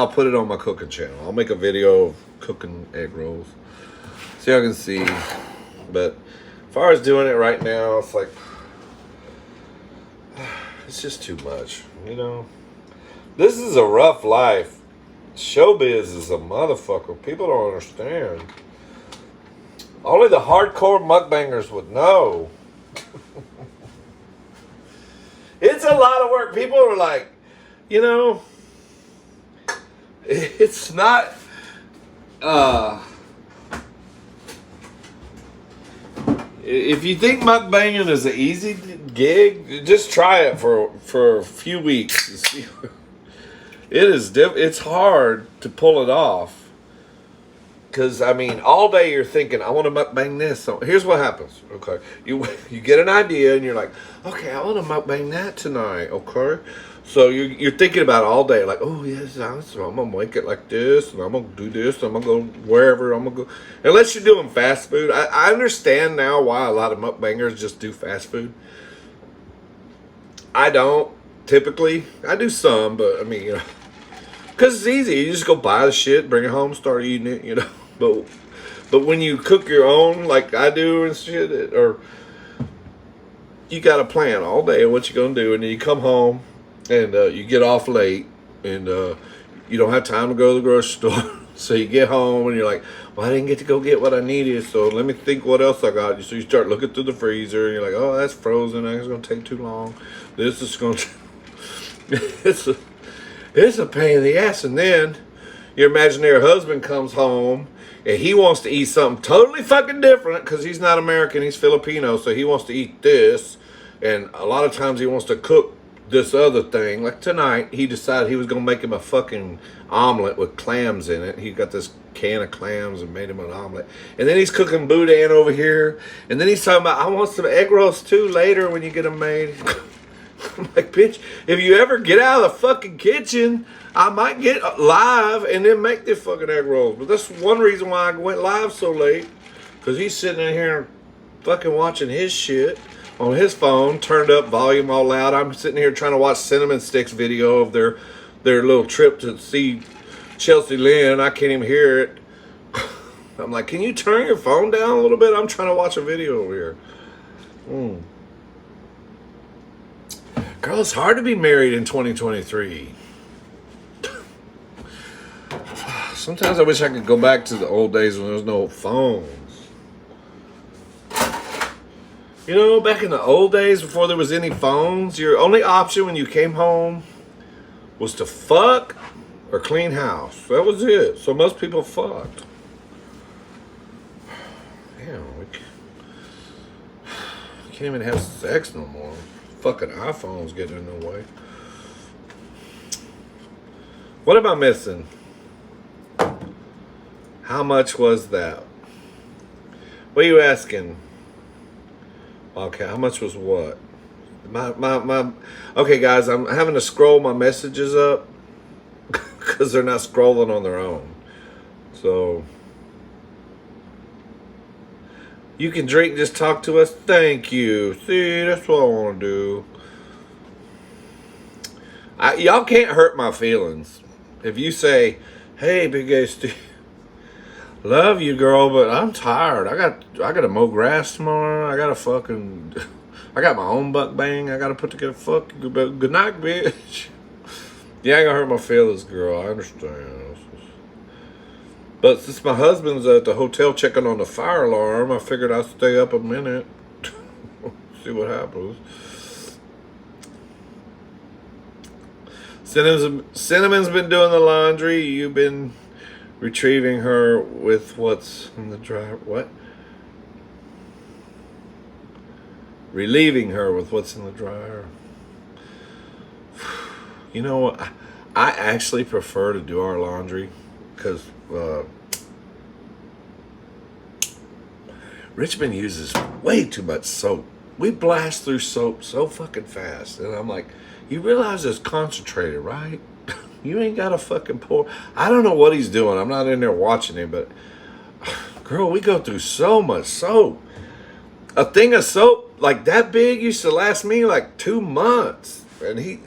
put it on my cooking channel. I'll make a video of cooking egg rolls, so y'all can see. But as far as doing it right now, it's like it's just too much, you know. This is a rough life. Showbiz is a motherfucker. People don't understand. Only the hardcore mukbangers would know. It's a lot of work. People are like, you know, it's not. If you think mukbanging is an easy gig, just try it for a few weeks. And see. It is it's hard to pull it off. Because, I mean, all day you're thinking, I want to mukbang this. So here's what happens, okay? You get an idea, and you're like, okay, I want to mukbang that tonight, okay? So you're thinking about it all day, like, oh, yes, so I'm going to make it like this, and I'm going to do this, and I'm going to go wherever, I'm going to go. Unless you're doing fast food. I understand now why a lot of mukbangers just do fast food. I don't, typically. I do some, but, I mean, you know. Because it's easy. You just go buy the shit, bring it home, start eating it, you know. But when you cook your own, like I do and shit, or you got a plan all day of what you're going to do, and then you come home, and you get off late, and you don't have time to go to the grocery store. So you get home, and you're like, well, I didn't get to go get what I needed, so let me think what else I got. So you start looking through the freezer, and you're like, oh, that's frozen. That's going to take too long. This is going to... It's a pain in the ass. And then your imaginary husband comes home and he wants to eat something totally fucking different because he's not American, he's Filipino, so he wants to eat this. And a lot of times he wants to cook this other thing. Like tonight, he decided he was going to make him a fucking omelet with clams in it. He got this can of clams and made him an omelet. And then he's cooking boudin over here. And then he's talking about, I want some egg rolls too later when you get them made. I'm like, bitch, if you ever get out of the fucking kitchen, I might get live and then make the fucking egg rolls. But that's one reason why I went live so late. Because he's sitting in here fucking watching his shit on his phone, turned up, volume all loud. I'm sitting here trying to watch Cinnamon Sticks video of their little trip to see Chelsea Lynn. I can't even hear it. I'm like, can you turn your phone down a little bit? I'm trying to watch a video over here. Girl, it's hard to be married in 2023. Sometimes I wish I could go back to the old days when there was no phones. You know, back in the old days before there was any phones, your only option when you came home was to fuck or clean house. That was it. So most people fucked. Damn, we can't even have sex no more. Fucking iPhones getting in the way. What am I missing? How much was that? What are you asking? Okay, how much was what? My okay, guys, I'm having to scroll my messages up because they're not scrolling on their own. So you can drink, just talk to us. Thank you. See, that's what I want to do. Y'all can't hurt my feelings. If you say, hey, Big A Steve, love you, girl, but I'm tired. I got to mow grass tomorrow. I got my own buck bang. I got to put together. Fuck, good night, bitch. You ain't gonna hurt my feelings, girl. I understand. But since my husband's at the hotel checking on the fire alarm, I figured I'd stay up a minute. See what happens. Cinnamon's been doing the laundry. You've been retrieving her with what's in the dryer. What? Relieving her with what's in the dryer. You know what? I actually prefer to do our laundry because Richmond uses way too much soap. We blast through soap so fucking fast. And I'm like, you realize it's concentrated, right? You ain't got to fucking pour. I don't know what he's doing. I'm not in there watching him, but girl, we go through so much soap. A thing of soap like that big used to last me like 2 months. And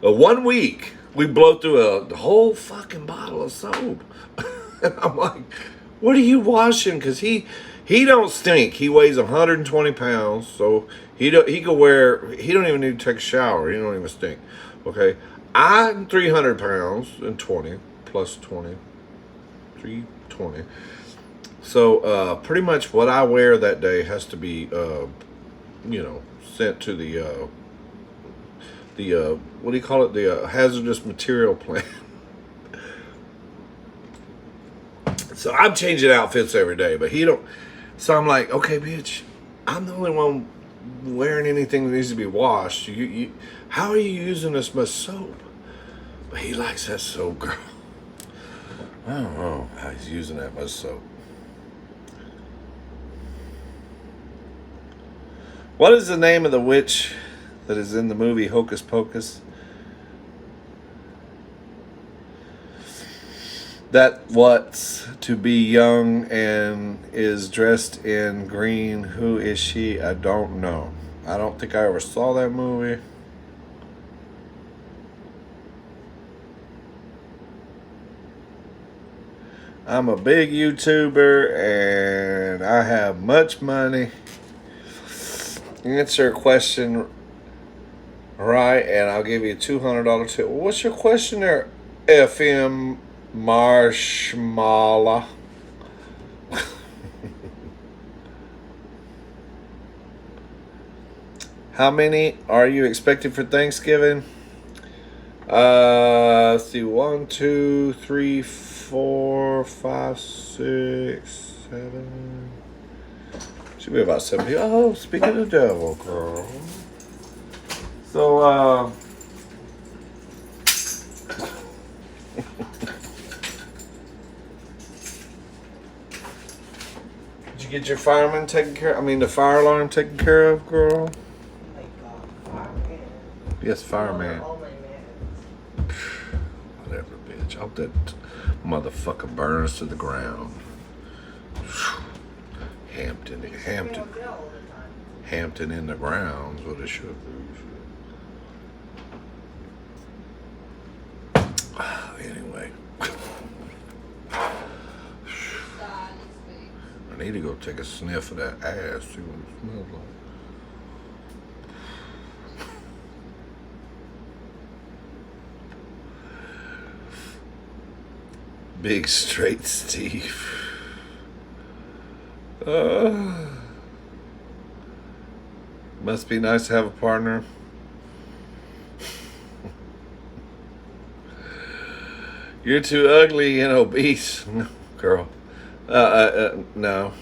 1 week, we blow through a whole fucking bottle of soap. And I'm like, what are you washing? Because he don't stink. He weighs 120 pounds, so he don't even need to take a shower. He don't even stink. Okay, I'm 300 pounds and 20. plus 20. 320. So pretty much what I wear that day has to be, sent to the what do you call it? The hazardous material plant. So I'm changing outfits every day, but he don't. So I'm like, okay, bitch, I'm the only one wearing anything that needs to be washed. How are you using this much soap? But he likes that soap, girl. I don't know how he's using that much soap. What is the name of the witch that is in the movie Hocus Pocus? That what's to be young and is dressed in green. Who is she? I don't know. I don't think I ever saw that movie. I'm a big YouTuber and I have much money. Answer a question right and I'll give you a $200 tip. What's your question there, FM Marshmallow? How many are you expecting for Thanksgiving? Let's see. 1, 2, 3, 4, 5, 6, 7. Should be about 70. Oh, speaking of the devil, girl. So, did you get your fireman taken care of? I mean, the fire alarm taken care of, girl? Fireman. Yes, fireman. Only man. Whatever, bitch. I hope that motherfucker burns to the ground. Hampton in the ground's what it should be. Anyway. I need to go take a sniff of that ass, see what it smells like. Big straight Steve. Must be nice to have a partner. You're too ugly and obese, girl. No.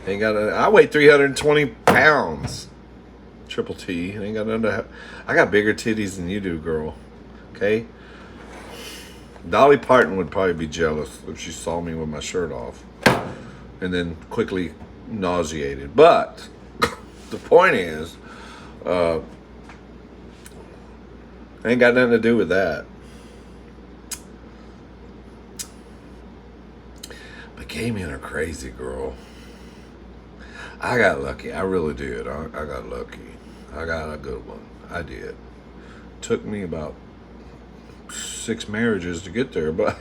Ain't got. I weigh 320 pounds. Triple T. Ain't got nothing to have. I got bigger titties than you do, girl. Okay. Dolly Parton would probably be jealous if she saw me with my shirt off, and then quickly nauseated. But the point is, ain't got nothing to do with that. But gay men are crazy, girl. I got lucky. I really did. I got lucky. I got a good one. I did. Took me about 6 marriages to get there, but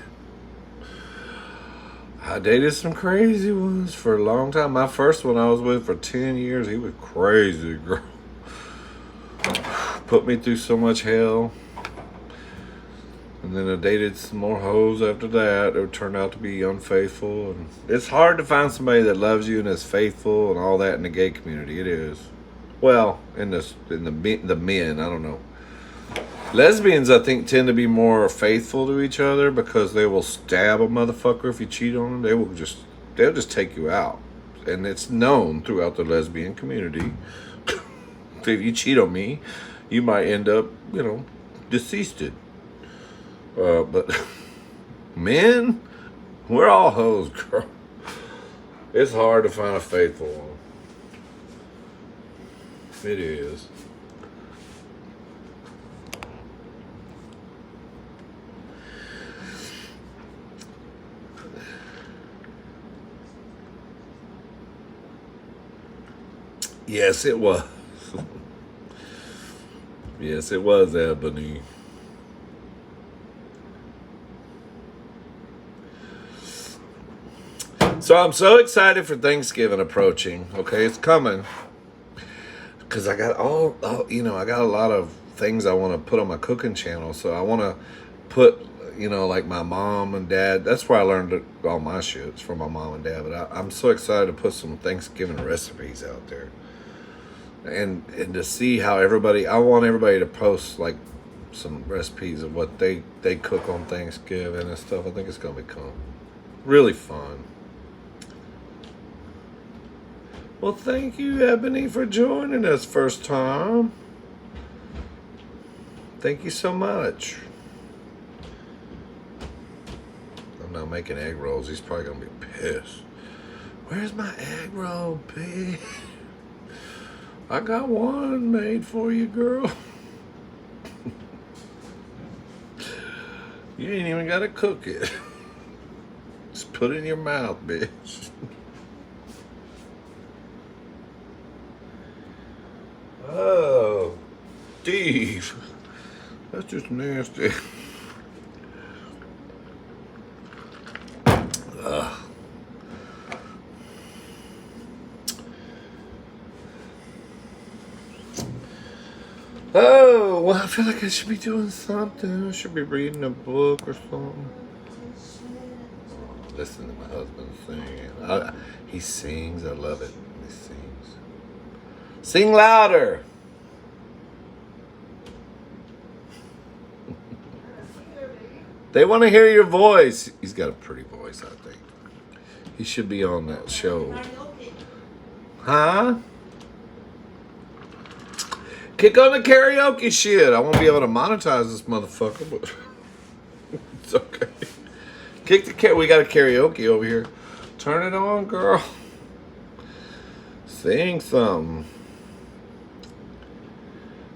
I dated some crazy ones for a long time. My first one I was with for 10 years, he was crazy, girl. Put me through so much hell. And then I dated some more hoes after that. It turned out to be unfaithful. And it's hard to find somebody that loves you and is faithful and all that in the gay community. It is. Well, in the men, I don't know. Lesbians, I think, tend to be more faithful to each other because they will stab a motherfucker if you cheat on them. They'll just take you out. And it's known throughout the lesbian community. If you cheat on me, you might end up, deceased. But men, we're all hoes, girl. It's hard to find a faithful one. It is. Yes, it was. Yes, it was, Ebony. So I'm so excited for Thanksgiving approaching. Okay, it's coming. Because I got I got a lot of things I want to put on my cooking channel. So I want to put, you know, like my mom and dad. That's where I learned all my shit. It's from my mom and dad. But I'm so excited to put some Thanksgiving recipes out there, and to see how everybody. I want everybody to post like some recipes of what they cook on Thanksgiving and stuff. I think it's gonna become really fun. Well, thank you, Ebony, for joining us first time. Thank you so much. I'm not making egg rolls. He's probably gonna be pissed. Where's my egg roll, babe? I got one made for you, girl. You ain't even gotta cook it. Just put it in your mouth, bitch. Oh, Steve. That's just nasty. Ugh. Oh, well, I feel like I should be doing something. I should be reading a book or something. Listen to my husband sing. He sings. I love it. He sings. Sing louder. They want to hear your voice. He's got a pretty voice, I think. He should be on that show. Huh? Kick on the karaoke shit. I won't be able to monetize this motherfucker, but it's okay. Kick the we got a karaoke over here. Turn it on, girl. Sing something.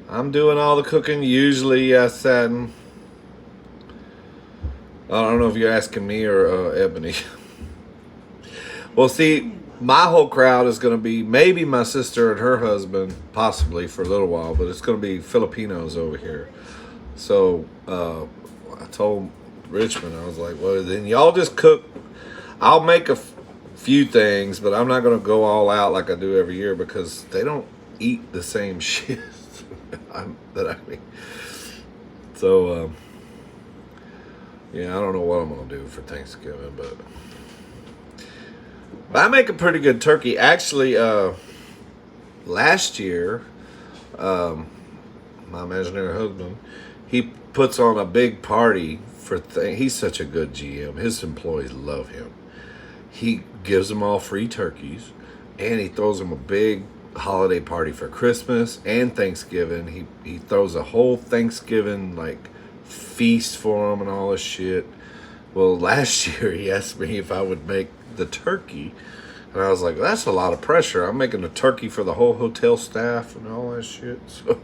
I'm doing all the cooking usually, yes, Satin. I don't know if you're asking me or Ebony. Well, see, my whole crowd is going to be maybe my sister and her husband, possibly for a little while, but it's going to be Filipinos over here. So I told Richmond, I was like, well, then y'all just cook. I'll make a few things, but I'm not going to go all out like I do every year because they don't eat the same shit that I mean. So, yeah, I don't know what I'm going to do for Thanksgiving, but I make a pretty good turkey. Actually, last year, my imaginary husband, he puts on a big party for he's such a good GM. His employees love him. He gives them all free turkeys, and he throws them a big holiday party for Christmas and Thanksgiving. He throws a whole Thanksgiving like feast for them and all this shit. Well, last year he asked me if I would make the turkey, and I was like, that's a lot of pressure. I'm making a turkey for the whole hotel staff and all that shit. So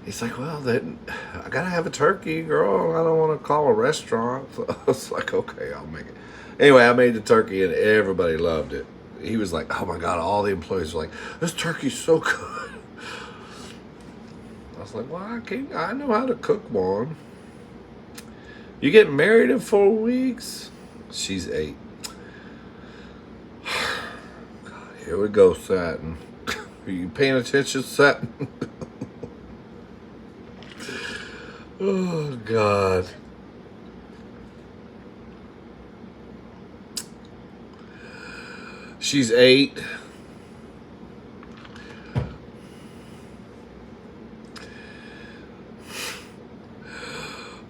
he's like, well, then I gotta have a turkey, girl. I don't want to call a restaurant. So I was like, okay, I'll make it. Anyway, I made the turkey and everybody loved it. He was like, oh my God, all the employees were like, this turkey's so good. I was like, well, I know how to cook one. You getting married in 4 weeks? She's 8. God, here we go, Satin. Are you paying attention, Satin? Oh, God. She's 8.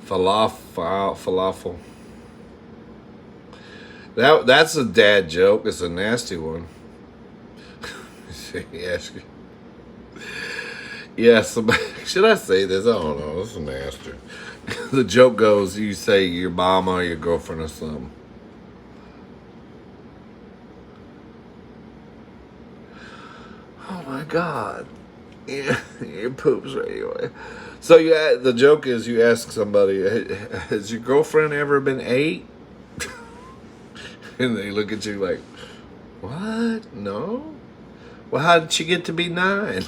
Falafel. That's a dad joke. It's a nasty one. Yes. Yes. Should I say this? I don't know. It's nasty. The joke goes, you say your mama or your girlfriend or something. Oh my God. Yeah, your poop's ready away. So the joke is you ask somebody, has your girlfriend ever been 8? And they look at you like, what? No? Well, how did she get to be 9?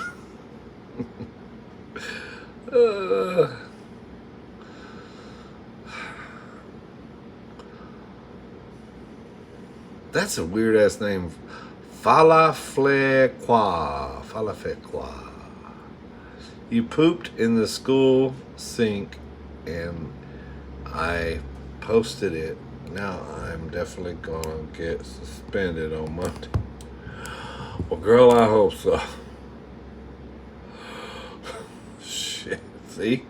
That's a weird ass name. Falafel. You pooped in the school sink and I posted it. Now I'm definitely gonna get suspended on Monday. Well, girl, I hope so. Shit, see?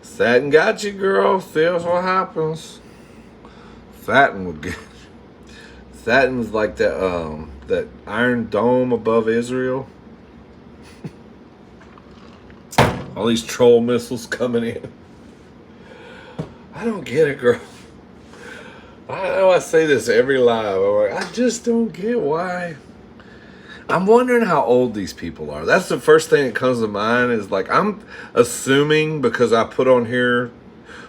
Satin got you, girl. See, that's what happens. Satin would get. Satin's like that Iron Dome above Israel. All these troll missiles coming in. I don't get it, girl. I know I say this every live. I'm like, I just don't get why. I'm wondering how old these people are. That's the first thing that comes to mind is like, I'm assuming because I put on here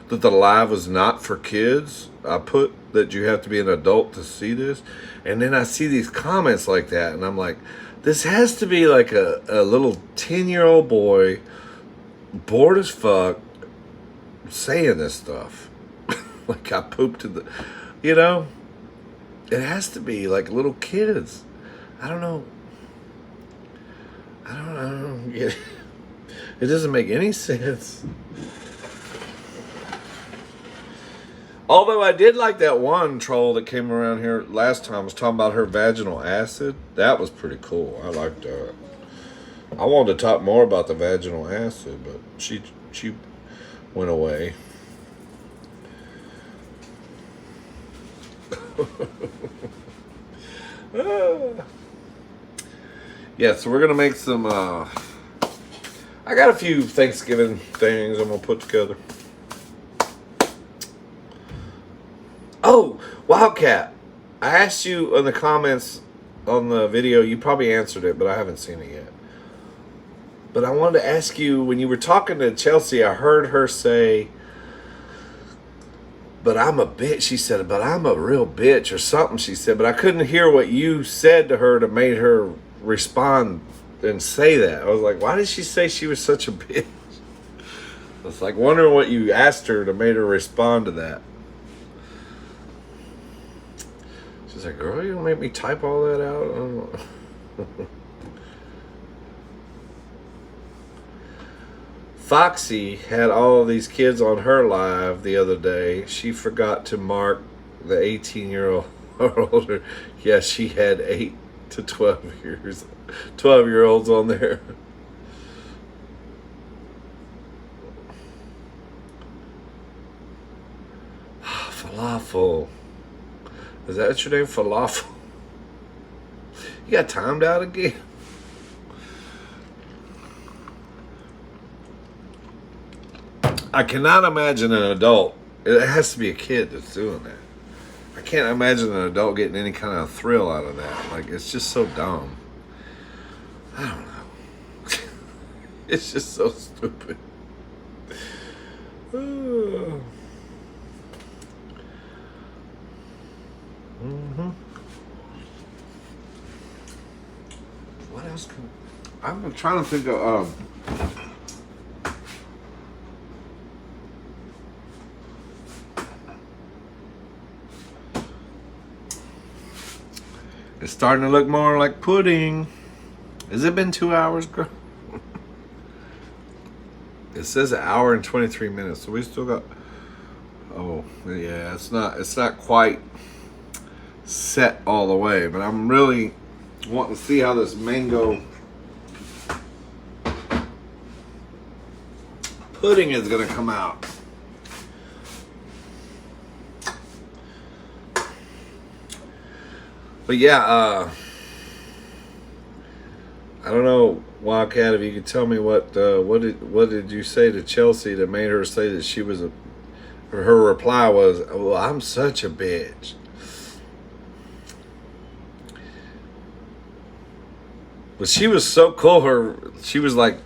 that the live was not for kids. I put that you have to be an adult to see this. And then I see these comments like that. And I'm like, this has to be like a little 10-year-old boy, bored as fuck, saying this stuff. Like I pooped in the, you know? It has to be like little kids. I don't know. I don't get it. It doesn't make any sense. Although I did like that one troll that came around here last time was talking about her vaginal acid. That was pretty cool. I liked that. I wanted to talk more about the vaginal acid, but she went away. Yeah, so we're gonna make some I got a few Thanksgiving things I'm gonna put together. Oh, Wildcat, I asked you in the comments on the video, you probably answered it, but I haven't seen it yet. But I wanted to ask you, when you were talking to Chelsea, I heard her say, but I'm a bitch. She said, but I'm a real bitch or something, she said. But I couldn't hear what you said to her to make her respond and say that. I was like, why did she say she was such a bitch? I was like wondering what you asked her to make her respond to that. She's like, girl, you gonna make me type all that out? Foxy had all of these kids on her live the other day. She forgot to mark the 18-year-old or older. Yeah, she had 8 to 12-year-olds on there. Falafel. Is that what your name? Falafel? You got timed out again? I cannot imagine an adult. It has to be a kid that's doing that. I can't imagine an adult getting any kind of thrill out of that. Like, it's just so dumb. I don't know. It's just so stupid. Mm-hmm. What else can... I'm trying to think of... It's starting to look more like pudding. Has it been 2 hours, girl? It says 1 hour and 23 minutes, so we still got... Oh, yeah, it's not quite set all the way, but I'm really wanting to see how this mango pudding is gonna come out. But yeah, I don't know, Wildcat, if you could tell me what did you say to Chelsea that made her say that she was her reply was, well, I'm such a bitch. But she was so cool. She was like,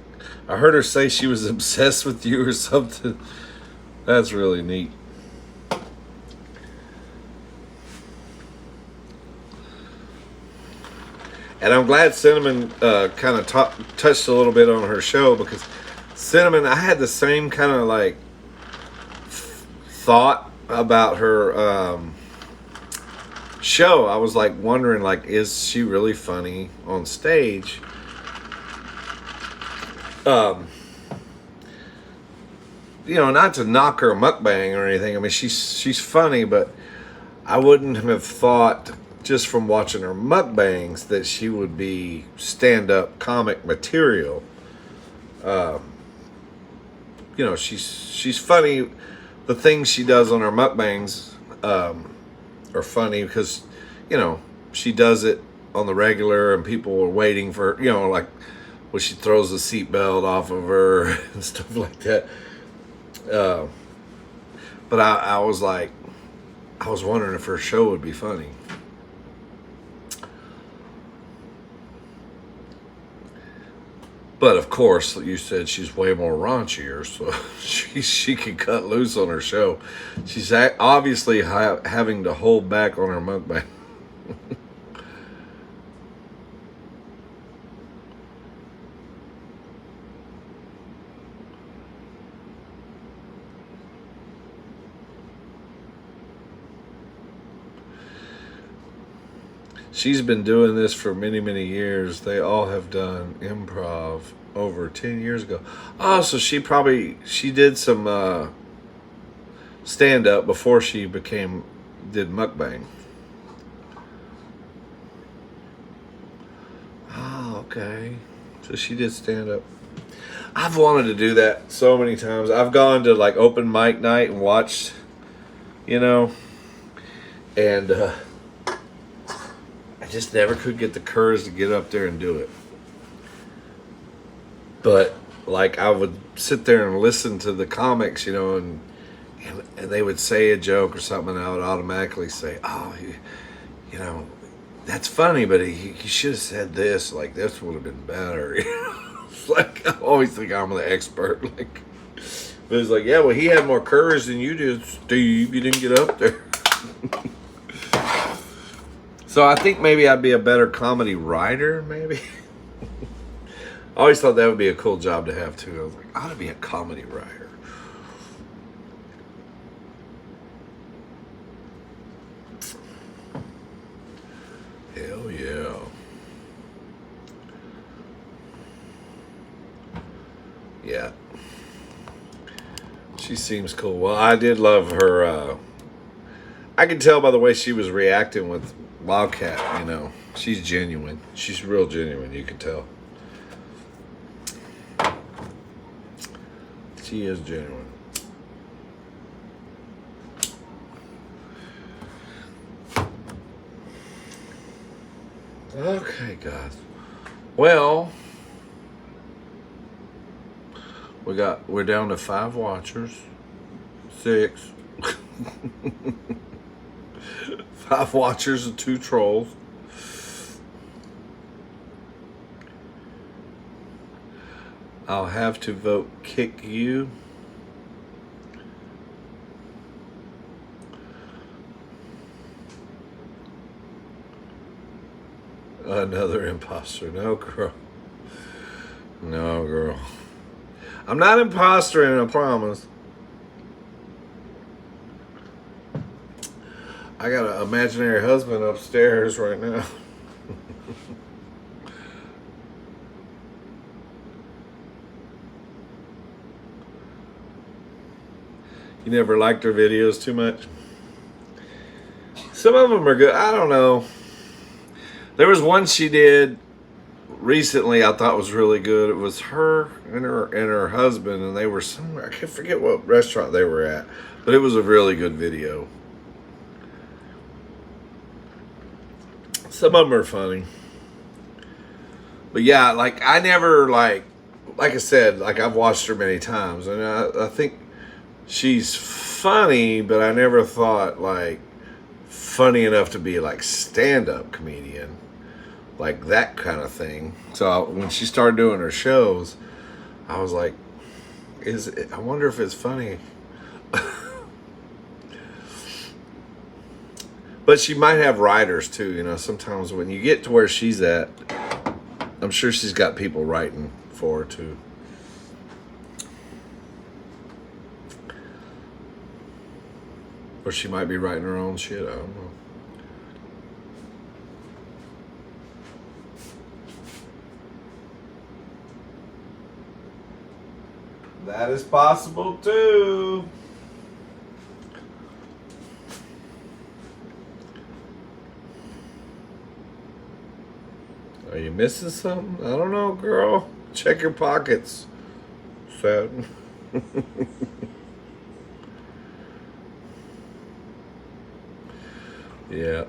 I heard her say she was obsessed with you or something. That's really neat. And I'm glad Cinnamon kind of touched a little bit on her show, because Cinnamon, I had the same kind of like thought about her show. I was like wondering, like, is she really funny on stage? not to knock her mukbang or anything. I mean, she's funny, but I wouldn't have thought just from watching her mukbangs that she would be stand-up comic material. She's funny. The things she does on her mukbangs are funny because, she does it on the regular and people are waiting for, like when she throws the seatbelt off of her and stuff like that. But I was like, I was wondering if her show would be funny. But of course, you said she's way more raunchier, so she can cut loose on her show. She's obviously having to hold back on her mukbang. She's been doing this for many, many years. They all have done improv over 10 years ago. Oh, so she did some stand-up before she did mukbang. Oh, okay. So she did stand-up. I've wanted to do that so many times. I've gone to like open mic night and watched, and I just never could get the courage to get up there and do it. But like I would sit there and listen to the comics, and they would say a joke or something, and I would automatically say, "Oh, that's funny, but he should have said this. Like this would have been better." It's like I always think I'm the expert. Like, but it's like, yeah, well, he had more courage than you did, Steve. You didn't get up there. So I think maybe I'd be a better comedy writer, maybe. I always thought that would be a cool job to have, too. I was like, I ought to be a comedy writer. Hell yeah. Yeah. She seems cool. Well, I did love her. I could tell by the way she was reacting with Wildcat, She's genuine. She's real genuine, you can tell. She is genuine. Okay, guys. Well, we're down to 5 watchers. 6. 5 watchers and 2 trolls. I'll have to vote kick you. Another imposter. No, girl. No, girl. I'm not impostering, I promise. I got an imaginary husband upstairs right now. You never liked her videos too much? Some of them are good. I don't know. There was one she did recently I thought was really good. It was her and her husband, and they were somewhere. I can't forget what restaurant they were at, but it was a really good video. Some of them are funny. But yeah, like I never like I said, like I've watched her many times, and I think she's funny, but I never thought like funny enough to be like stand-up comedian, like that kind of thing. So when she started doing her shows, I was like, I wonder if it's funny. But she might have writers too, sometimes when you get to where she's at, I'm sure she's got people writing for her too. Or she might be writing her own shit, I don't know. That is possible too. Are you missing something? I don't know, girl. Check your pockets. Sad. Yeah.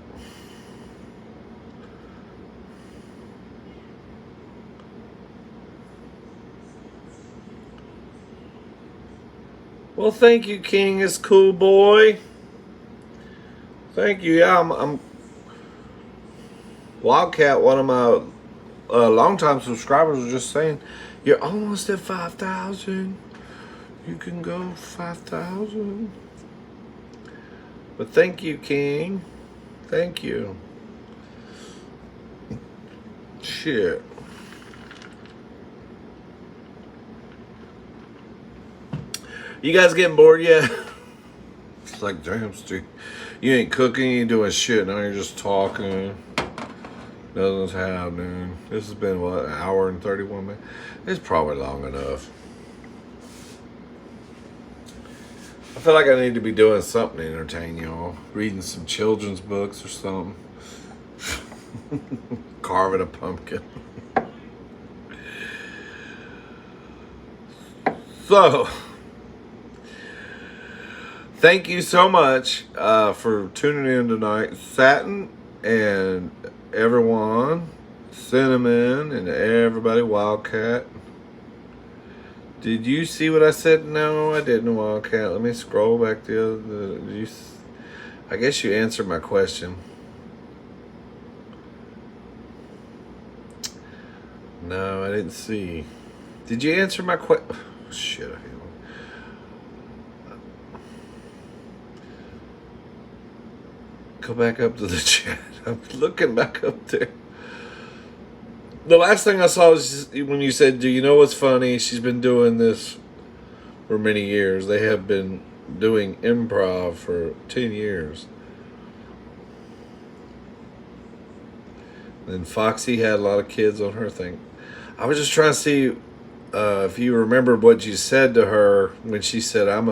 Well, thank you, King. It's cool, boy. Thank you. Yeah, I'm Wildcat. One of my longtime subscribers was just saying, "You're almost at 5,000. You can go 5,000." But thank you, King. Thank you. Shit. You guys getting bored yet? It's like, damn, Steve. You ain't cooking, you ain't doing shit. Now you're just talking. Nothing's happening. This has been, what, an hour and 31 minutes? It's probably long enough. I feel like I need to be doing something to entertain y'all. Reading some children's books or something. Carving a pumpkin. So, thank you so much for tuning in tonight. Satin and everyone, Cinnamon and everybody, Wildcat. Did you see what I said? No, I didn't, Wildcat. Let me scroll back to I guess you answered my question. No, I didn't see. Did you answer my question? Oh, shit, I hate it. Go back up to the chat. I'm looking back up there. The last thing I saw was when you said, "Do you know what's funny? She's been doing this for many years. They have been doing improv for 10 years. Then Foxy had a lot of kids on her thing. I was just trying to see if you remembered what you said to her when she said, I'm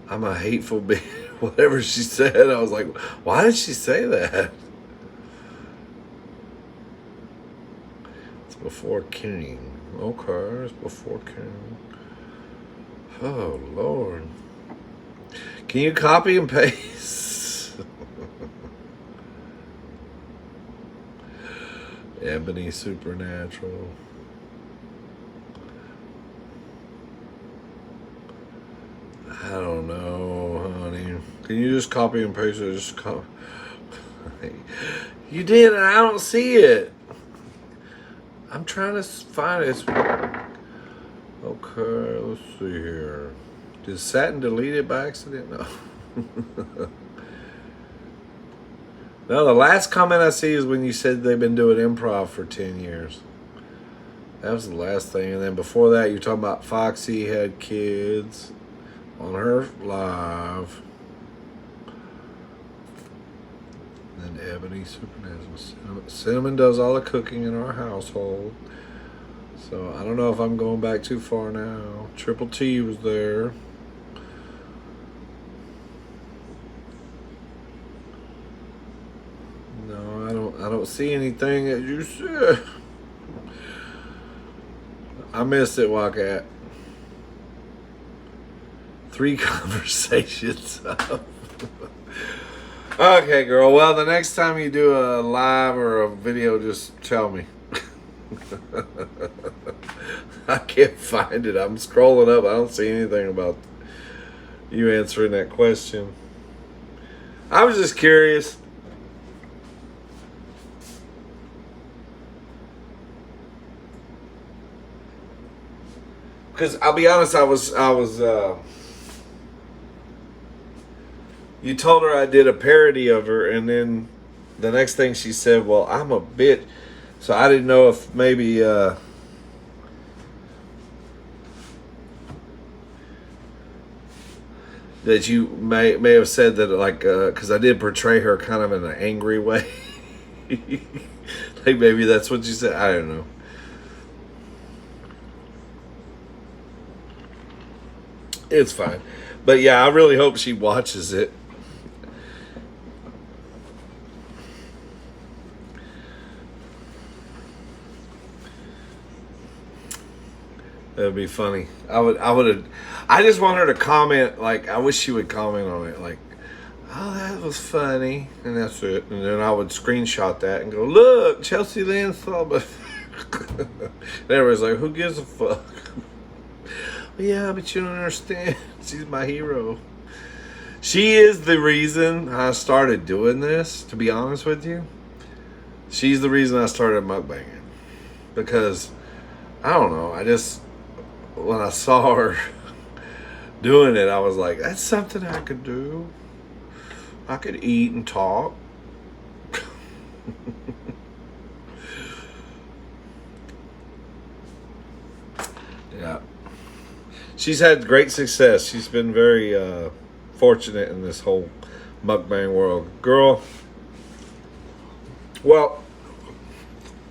a hateful bitch." Whatever she said, I was like, why did she say that? It's before King. Okay, it's before King. Oh, Lord. Can you copy and paste? Ebony Supernatural. I don't know, honey. Can you just copy and paste it? Just copy. You did, and I don't see it. I'm trying to find it. Okay, let's see here. Did Satin delete it by accident? No. No, the last comment I see is when you said they've been doing improv for 10 years. That was the last thing. And then before that, you're talking about Foxy had kids on her live. And then Ebony Supernatural. Cinnamon does all the cooking in our household. So I don't know if I'm going back too far now. Triple T was there. No, I don't see anything that you said. I missed it, Wildcat. 3 conversations. Okay, girl. Well, the next time you do a live or a video, just tell me. I can't find it. I'm scrolling up. I don't see anything about you answering that question. I was just curious. Because I'll be honest, I was you told her I did a parody of her, and then the next thing she said, well, I'm a bitch. So I didn't know if maybe that you may have said that, like, because I did portray her kind of in an angry way. Like maybe that's what you said. I don't know. It's fine. But yeah, I really hope she watches it. That'd be funny. I just want her to comment, like, I wish she would comment on it, like, oh, that was funny. And that's it. And then I would screenshot that and go, look, Chelsea Lynn saw my. And everybody's like, who gives a fuck? Yeah, but you don't understand. She's my hero. She is the reason I started doing this, to be honest with you. She's the reason I started mukbanging. Because, I don't know, when I saw her doing it, I was like, that's something I could do. I could eat and talk. Yeah. She's had great success. She's been very fortunate in this whole mukbang world. Girl, well,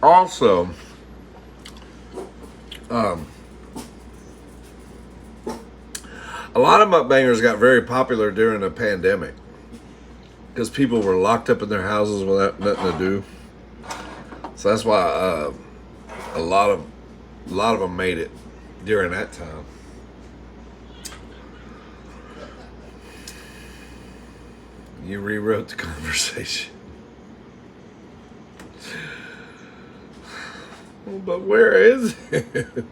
also, a lot of mukbangers got very popular during the pandemic because people were locked up in their houses without nothing to do. So that's why a lot of them made it during that time. You rewrote the conversation. But where is it?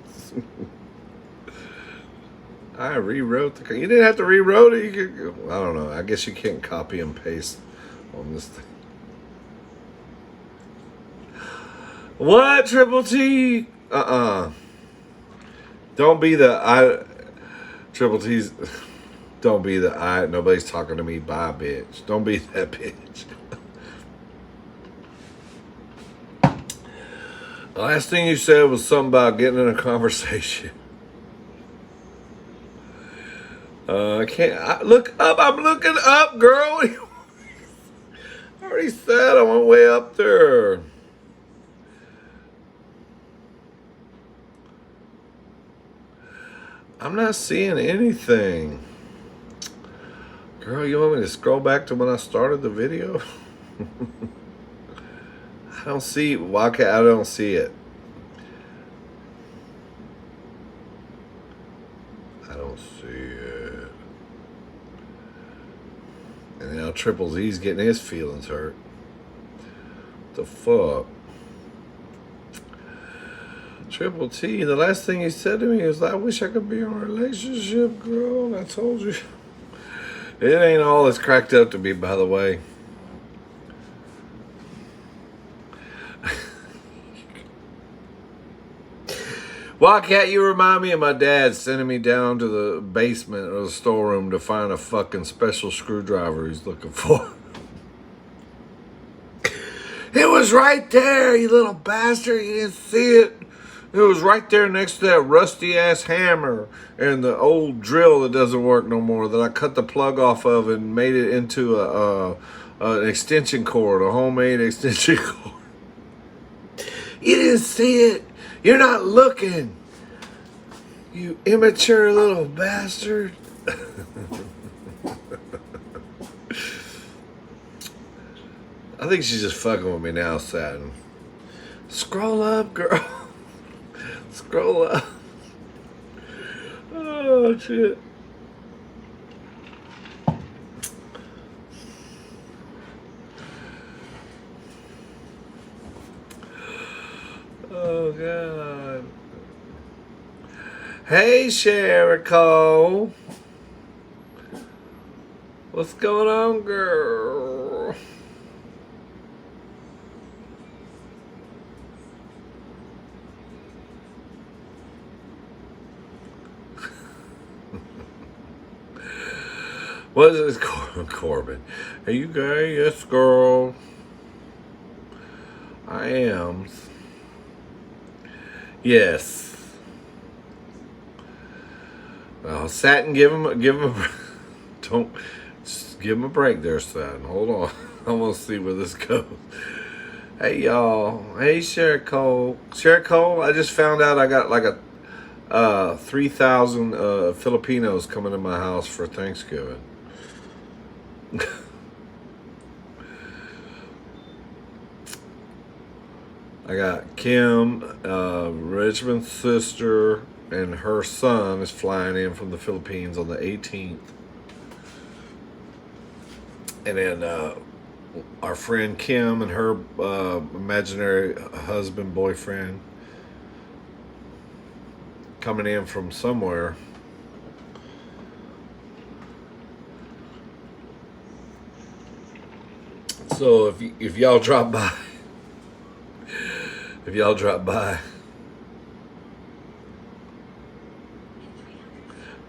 I rewrote the. You didn't have to rewrote it. You could. I don't know. I guess you can't copy and paste on this thing. What, Triple T? Don't be the I. Triple T's. Don't be the I. Nobody's talking to me. Bye, bitch. Don't be that bitch. The last thing you said was something about getting in a conversation. I can't. Look up. I'm looking up, girl. I already said I went way up there. I'm not seeing anything. Girl, you want me to scroll back to when I started the video? I don't see. Why can't I don't see it? I don't see it. And now Triple Z's getting his feelings hurt. What the fuck? Triple T, the last thing he said to me is, I wish I could be in a relationship, girl. And I told you. It ain't all it's cracked up to be, by the way. Why can't you remind me of my dad sending me down to the basement of the storeroom to find a fucking special screwdriver he's looking for? It was right there, you little bastard. You didn't see it. It was right there next to that rusty ass hammer and the old drill that doesn't work no more that I cut the plug off of and made it into an extension cord, a homemade extension cord. You didn't see it. You're not looking. You immature little bastard. I think she's just fucking with me now, Satin. Scroll up, girl. Scroll up. Oh, shit. Oh, God. Hey, Sherrico. What's going on, girl? What is this, Corbin? Are you gay? Yes, girl. I am. Yes. Well, Satin, give him a don't just give him a break there, Satin. Hold on. I want to see where this goes. Hey, y'all. Hey, Sherrico. Sherrico, I just found out I got like 3,000 Filipinos coming to my house for Thanksgiving. I got Kim, Richmond's sister, and her son is flying in from the Philippines on the 18th. And then our friend Kim and her imaginary husband, boyfriend, coming in from somewhere. So if y'all drop by,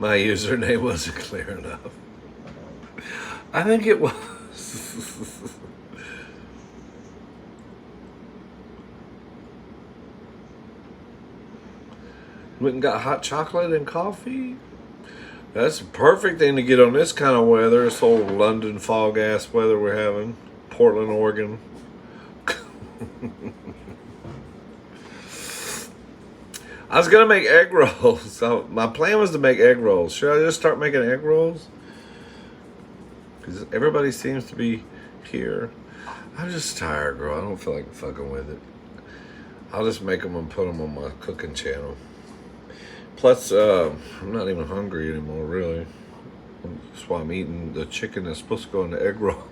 my username wasn't clear enough. I think it was. Went and got hot chocolate and coffee. That's a perfect thing to get on this kind of weather. This old London fog ass weather we're having. Portland, Oregon. I was gonna make egg rolls. So my plan was to make egg rolls. Should I just start making egg rolls? Because everybody seems to be here. I'm just tired, girl. I don't feel like fucking with it. I'll just make them and put them on my cooking channel. Plus, I'm not even hungry anymore, really. That's why I'm eating the chicken that's supposed to go in the egg roll.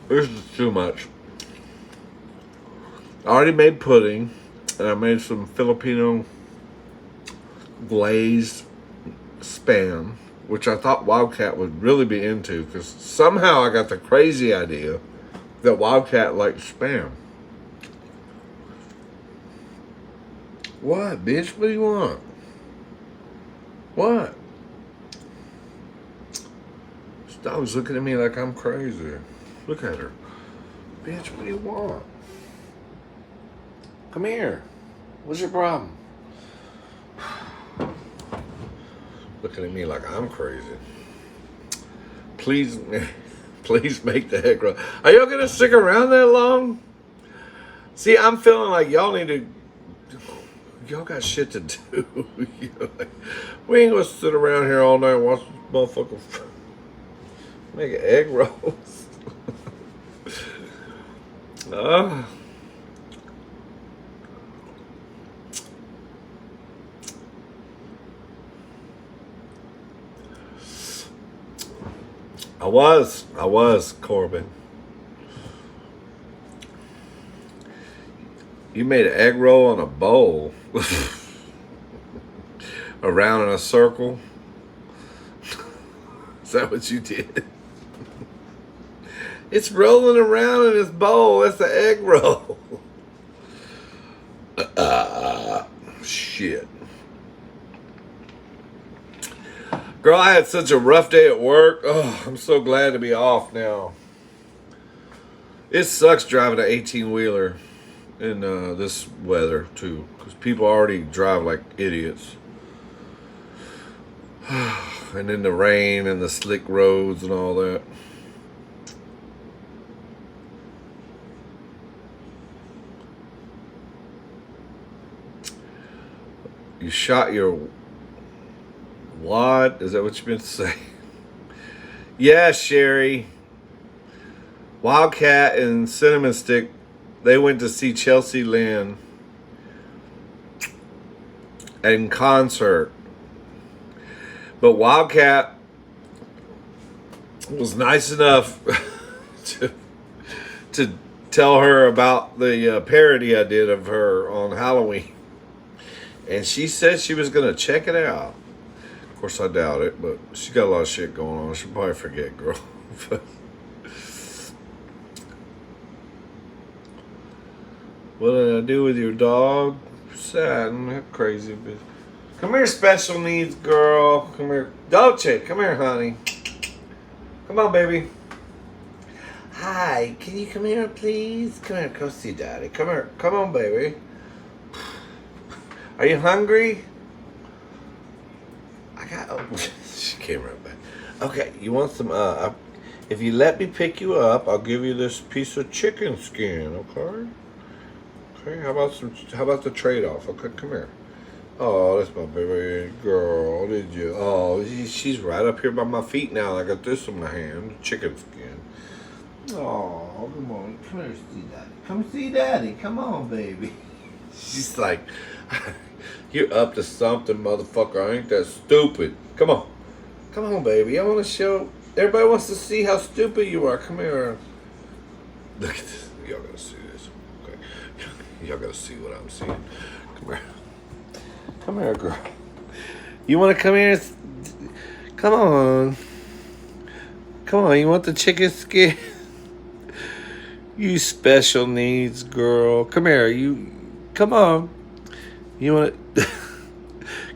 This is too much. I already made pudding, and I made some Filipino glazed spam, which I thought Wildcat would really be into, because somehow I got the crazy idea that Wildcat likes spam. What, bitch? What do you want? What? This dog's looking at me like I'm crazy. Look at her. Bitch, what do you want? Come here. What's your problem? Looking at me like I'm crazy. Please, please make the egg roll. Are y'all gonna stick around that long? See, I'm feeling like y'all need to. Y'all got shit to do. We ain't gonna sit around here all night and watch this motherfucker make egg rolls. I was, Corbin. You made an egg roll on a bowl. Around in a circle. Is that what you did? It's rolling around in this bowl. That's the egg roll. Shit. Girl, I had such a rough day at work. Oh, I'm so glad to be off now. It sucks driving an 18-wheeler in this weather, too. Because people already drive like idiots. And in the rain and the slick roads and all that. You shot your wad? Is that what you meant to say? Yeah, Sherry. Wildcat and Cinnamon Stick, they went to see Chelsea Lynn in concert. But Wildcat was nice enough to tell her about the parody I did of her on Halloween. And she said she was going to check it out. Of course, I doubt it, but she got a lot of shit going on. She'll probably forget, girl. What did I do with your dog? Sad and crazy bitch. Come here, special needs girl. Come here. Dolce, come here, honey. Come on, baby. Hi, can you come here, please? Come here, come see daddy. Come here. Come on, baby. Are you hungry? She came right back. Okay, you want some, if you let me pick you up, I'll give you this piece of chicken skin, okay? Okay, how about the trade-off? Okay, come here. Oh, that's my baby girl. Did you? Oh, she's right up here by my feet now. I got this in my hand, chicken skin. Oh, come on, come here, see daddy. Come see daddy. Come on, baby. She's like, you're up to something, motherfucker. I ain't that stupid. Come on, come on, baby. I want to show. Everybody wants to see how stupid you are. Come here. Look at this. Y'all gotta see this. Okay. Y'all gotta see what I'm seeing. Come here. Come here, girl. You want to come here? Come on. Come on. You want the chicken skin? You special needs girl. Come here. You. Come on. You want to?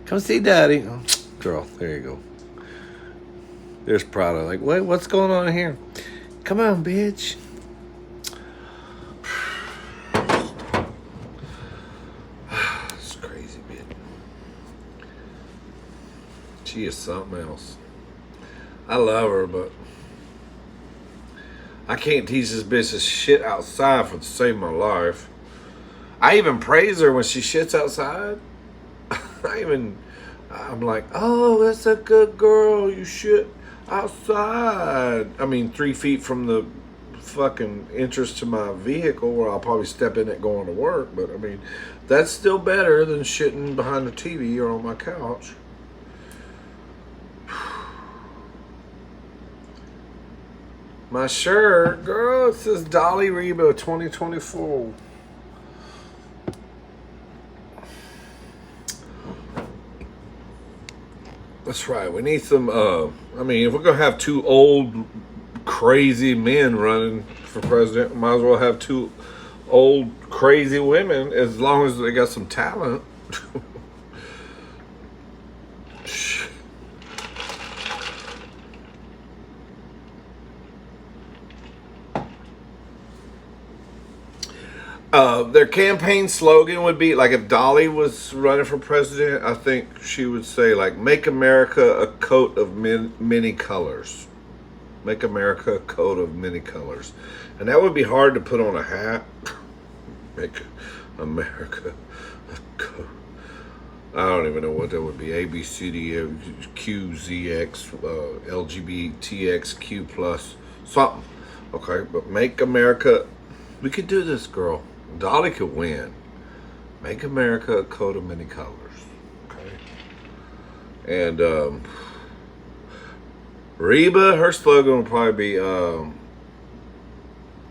Come see daddy. Oh, girl, there you go. There's Prada. Like, wait, what's going on here? Come on, bitch. It's crazy, bitch. She is something else. I love her, but I can't teach this bitch this shit outside for to save my life. I even praise her when she shits outside. I'm like, oh, that's a good girl. You shit outside. I mean, 3 feet from the fucking entrance to my vehicle where I'll probably step in it going to work. But I mean, that's still better than shitting behind the TV or on my couch. My shirt, girl, it says Dolly Reba 2024. That's right. We need some, I mean, if we're going to have 2 old, crazy men running for president, might as well have 2 old, crazy women, as long as they got some talent. Their campaign slogan would be, like, if Dolly was running for president, I think she would say, like, make America a coat of many colors. Make America a coat of many colors. And that would be hard to put on a hat. Make America a coat. I don't even know what that would be. A, B, C, D, F, Q, Z, X, LGBTXQ plus something. Okay, but make America. We could do this, girl. Dolly could win. Make America a coat of many colors. Okay. And Reba, her slogan would probably be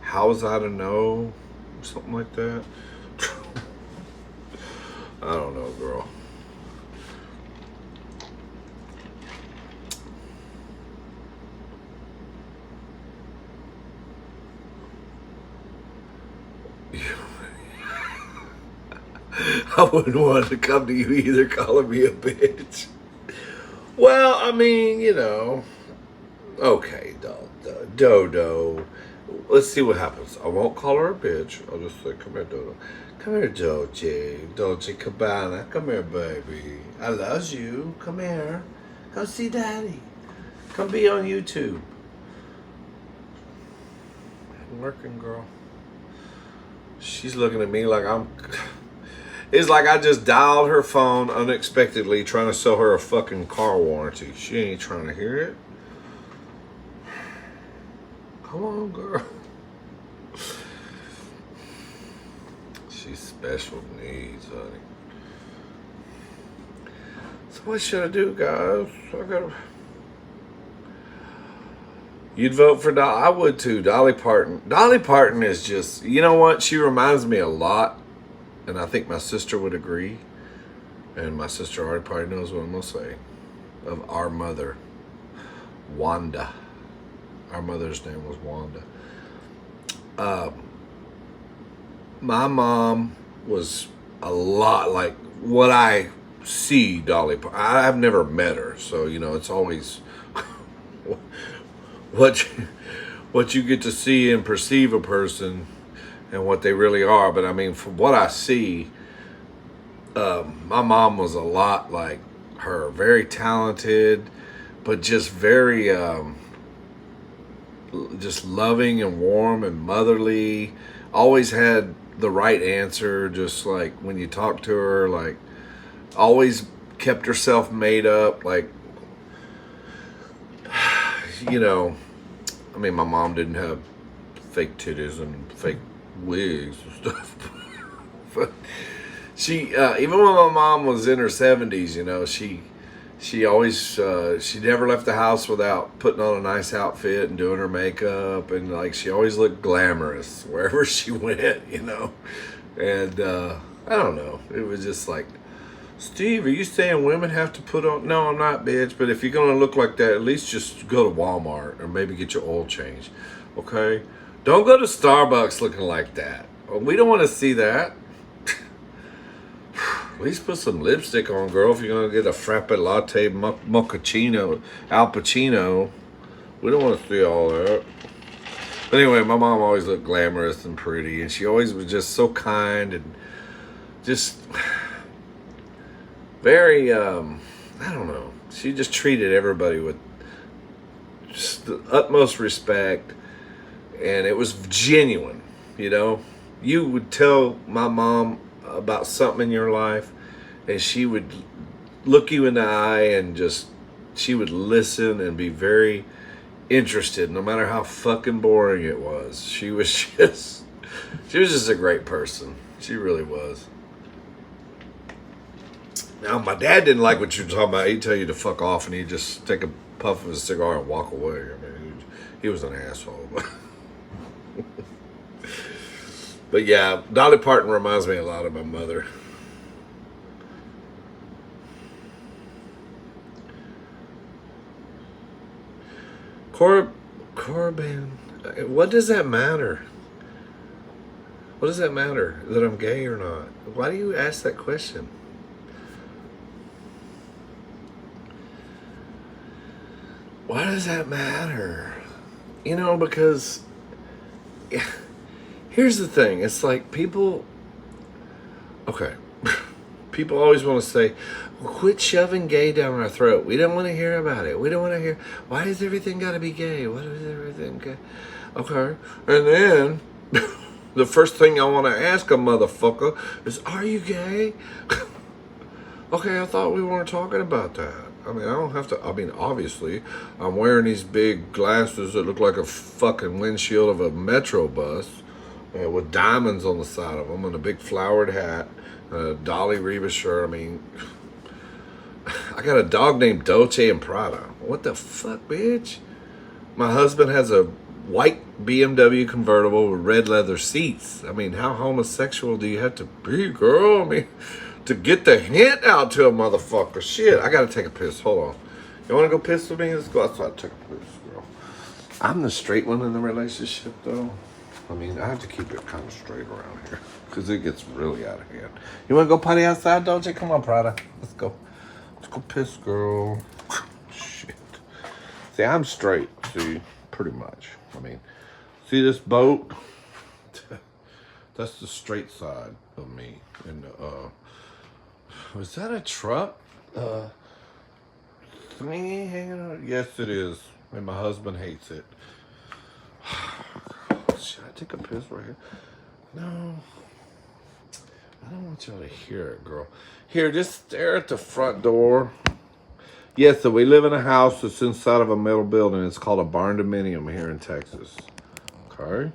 how was I to know? Something like that. I don't know, girl. I wouldn't want to come to you either calling me a bitch. Well, I mean, you know. Okay, Dodo. Let's see what happens. I won't call her a bitch. I'll just say, come here, Dodo. Come here, Dolce Cabana. Come here, baby. I love you. Come here. Come see daddy. Come be on YouTube. I'm working, girl. She's looking at me like I'm... It's like I just dialed her phone unexpectedly trying to sell her a fucking car warranty. She ain't trying to hear it. Come on, girl. She's special needs, honey. So what should I do, guys? I gotta... You'd vote for Dolly? I would too. Dolly Parton. Dolly Parton is just... You know what? She reminds me a lot. And I think my sister would agree. And my sister already probably knows what I'm going to say. Of our mother, Wanda. Our mother's name was Wanda. My mom was a lot like what I see Dolly Parton. I've never met her. So, you know, it's always what you get to see and perceive a person and what they really are. But I mean, from what I see, my mom was a lot like her. Very talented, but just very just loving and warm and motherly. Always had the right answer. Just like when you talk to her, like always kept herself made up. Like, you know, I mean, my mom didn't have fake titties and fake wigs and stuff. But she, even when my mom was in her 70s, you know, she always, she never left the house without putting on a nice outfit and doing her makeup. And like, she always looked glamorous wherever she went, you know. And I don't know. It was just like, Steve, are you saying women have to put on? No, I'm not, bitch. But if you're going to look like that, at least just go to Walmart or maybe get your oil changed. Okay? Don't go to Starbucks looking like that. We don't want to see that. At least put some lipstick on, girl, if you're going to get a frappe latte mochaccino, Al Pacino. We don't want to see all that. But anyway, my mom always looked glamorous and pretty, and she always was just so kind and just very, I don't know. She just treated everybody with just the utmost respect, and it was genuine, you know. You would tell my mom about something in your life, and she would look you in the eye and just, she would listen and be very interested, no matter how fucking boring it was. She was just a great person. She really was. Now, my dad didn't like what you were talking about. He'd tell you to fuck off, and he'd just take a puff of his cigar and walk away. I mean, he was an asshole. But yeah, Dolly Parton reminds me a lot of my mother. Corbin, what does that matter? What does that matter? That I'm gay or not? Why do you ask that question? Why does that matter? You know, because here's the thing. It's like people, okay, people always want to say, quit shoving gay down our throat. We don't want to hear about it. We don't want to hear, why does everything got to be gay? Why does everything gay? Okay. And then the first thing I want to ask a motherfucker is, are you gay? Okay, I thought we weren't talking about that. I mean, I don't have to, I mean, obviously, I'm wearing these big glasses that look like a fucking windshield of a metro bus with diamonds on the side of them and a big flowered hat, a Dolly Reba shirt. I mean, I got a dog named Dolce and Prada. What the fuck, bitch? My husband has a white BMW convertible with red leather seats. I mean, how homosexual do you have to be, girl? I mean, to get the hint out to a motherfucker. Shit, I gotta take a piss. Hold on. You wanna go piss with me? Let's go outside and take a piss, girl. I'm the straight one in the relationship, though. I mean, I have to keep it kind of straight around here because it gets really out of hand. You wanna go potty outside, Dolce? Come on, Prada. Let's go. Let's go piss, girl. Shit. See, I'm straight, see, pretty much. I mean, see this boat? That's the straight side of me. And, was that a truck? Thingy hanging out? Yes, it is. And my husband hates it. Should I take a piss right here? No. I don't want y'all to hear it, girl. Here, just stare at the front door. Yes, so we live in a house that's inside of a metal building. It's called a barn dominium here in Texas. Okay?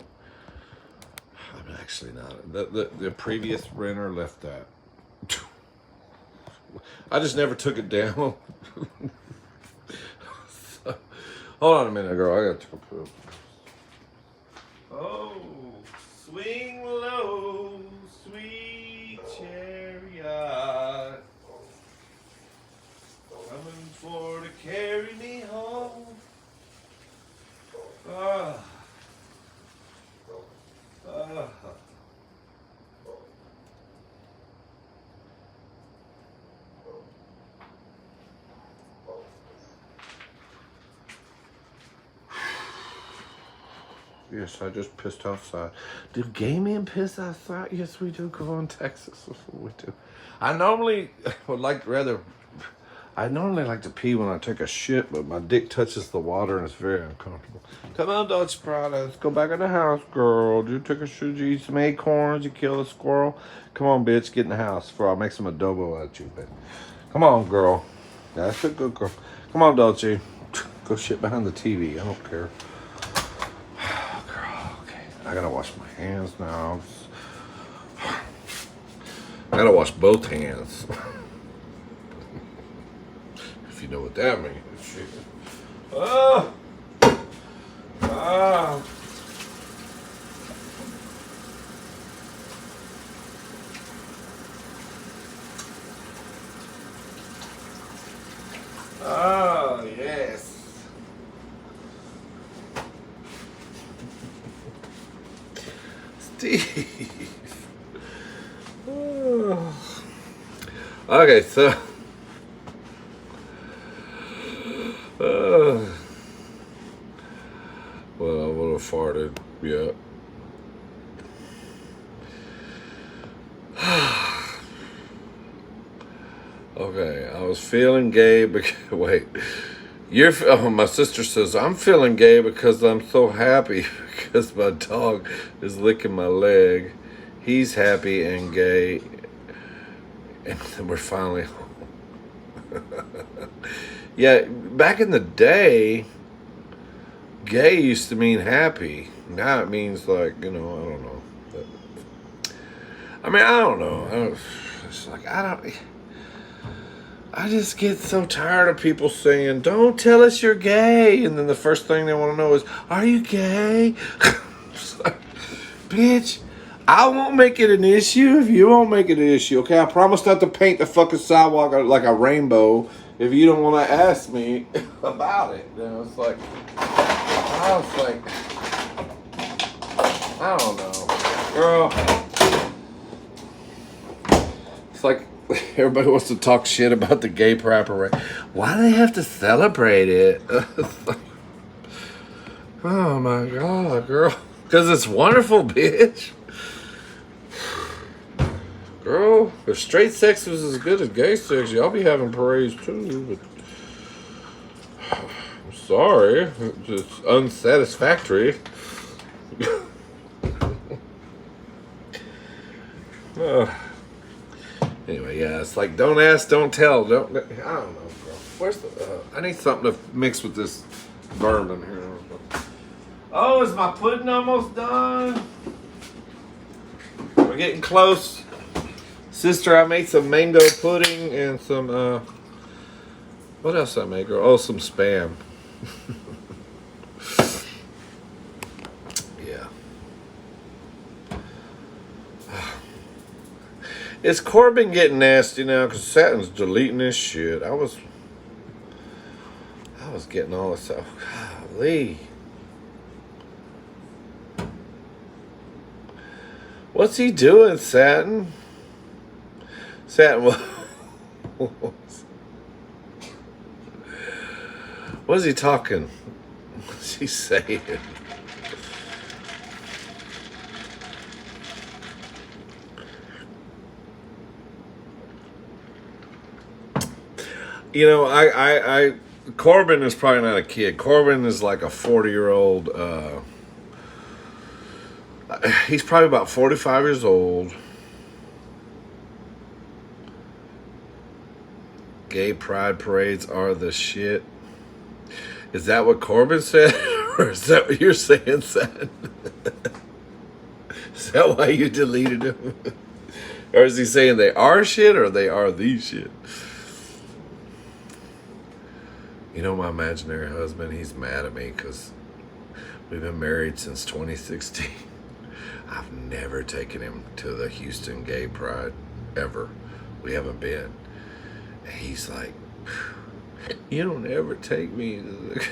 I'm actually not. The previous renter left that. I just never took it down. So, hold on a minute, girl. I gotta take a piss. Oh, swing low, sweet chariot, coming for to carry me home. Ah. Ah. Yes, I just pissed outside. Do gay men piss outside? Yes, we do. Go in Texas. That's what we do. I normally would like rather. I normally like to pee when I take a shit, but my dick touches the water and it's very uncomfortable. Come on, Dutch Prada. Let's go back in the house, girl. Did you take a shit? Did you eat some acorns? You kill a squirrel? Come on, bitch. Get in the house before I make some adobo out of you, bitch. Come on, girl. That's a good girl. Come on, Dolce. Go shit behind the TV. I don't care. Girl, okay. I gotta wash my hands now. I gotta wash both hands. If you know what that means. Shit. Ah! Ah! Oh, yes. Steve. Oh. Okay, so. Well, I would have farted. Yeah. Okay, I was feeling gay because wait, my sister says I'm feeling gay because I'm so happy because my dog is licking my leg. He's happy and gay, and then we're finally home. Yeah, back in the day, gay used to mean happy. Now it means like I don't know. I mean, I don't know. It's like I just get so tired of people saying, "Don't tell us you're gay," and then the first thing they want to know is, "Are you gay?" It's like, bitch, I won't make it an issue if you won't make it an issue. Okay, I promise not to paint the fucking sidewalk like a rainbow if you don't want to ask me about it. It's like, I don't know, girl. It's like. Everybody wants to talk shit about the gay pride parade. Why do they have to celebrate it? Oh my god, girl. Because it's wonderful, bitch. Girl, if straight sex was as good as gay sex, y'all be having parades too. But I'm sorry. It's just unsatisfactory. Anyway, yeah, it's like don't ask, don't tell. I don't know, girl. Where's the? I need something to mix with this bourbon here. Oh, is my pudding almost done? We're getting close, sister. I made some mango pudding and some. What else I made, girl? Oh, some spam. Yeah. Is Corbin getting nasty now? Because Satin's deleting this shit. I was getting all this stuff. Golly. What's he doing, Satin? Satin, what's he talking? What's he saying? I Corbin is probably not a kid. Corbin is like a 40-year-old. He's probably about 45 years old. Gay pride parades are the shit. Is that what Corbin said? Or is that what you're saying, Seth? Is that why you deleted him? Or is he saying they are shit or they are the shit? You know, my imaginary husband, he's mad at me because we've been married since 2016. I've never taken him to the Houston Gay Pride, ever. We haven't been. And he's like, you don't ever take me to the...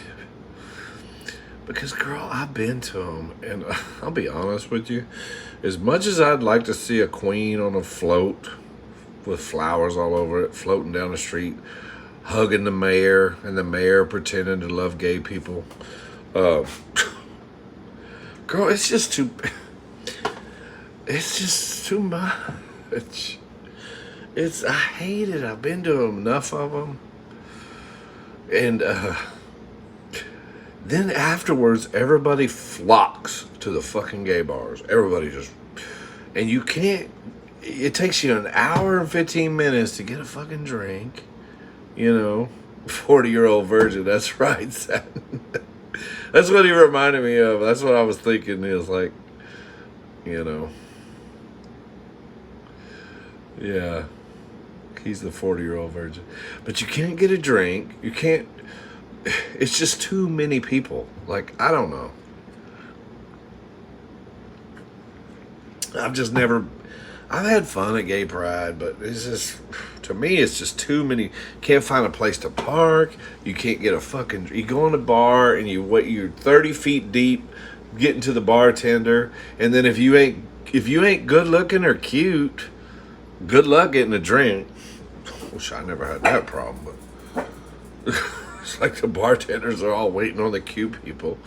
Because, girl, I've been to them, and I'll be honest with you. As much as I'd like to see a queen on a float with flowers all over it, floating down the street, hugging the mayor, and the mayor pretending to love gay people. Girl, it's just too much. I hate it. I've been to enough of them. And then afterwards, everybody flocks to the fucking gay bars. Everybody just, and you can't. It takes you an hour and 15 minutes to get a fucking drink. 40-year-old virgin. That's right. That's what he reminded me of. That's what I was thinking. Is like, yeah, he's the 40-year-old virgin. But you can't get a drink. You can't. It's just too many people. Like, I don't know. I've had fun at Gay Pride, but it's just, to me, it's just too many. Can't find a place to park. You can't get a fucking, you go in a bar and you're 30 feet deep getting to the bartender. And then if you ain't good looking or cute, good luck getting a drink. Wish I never had that problem, but it's like the bartenders are all waiting on the cute people.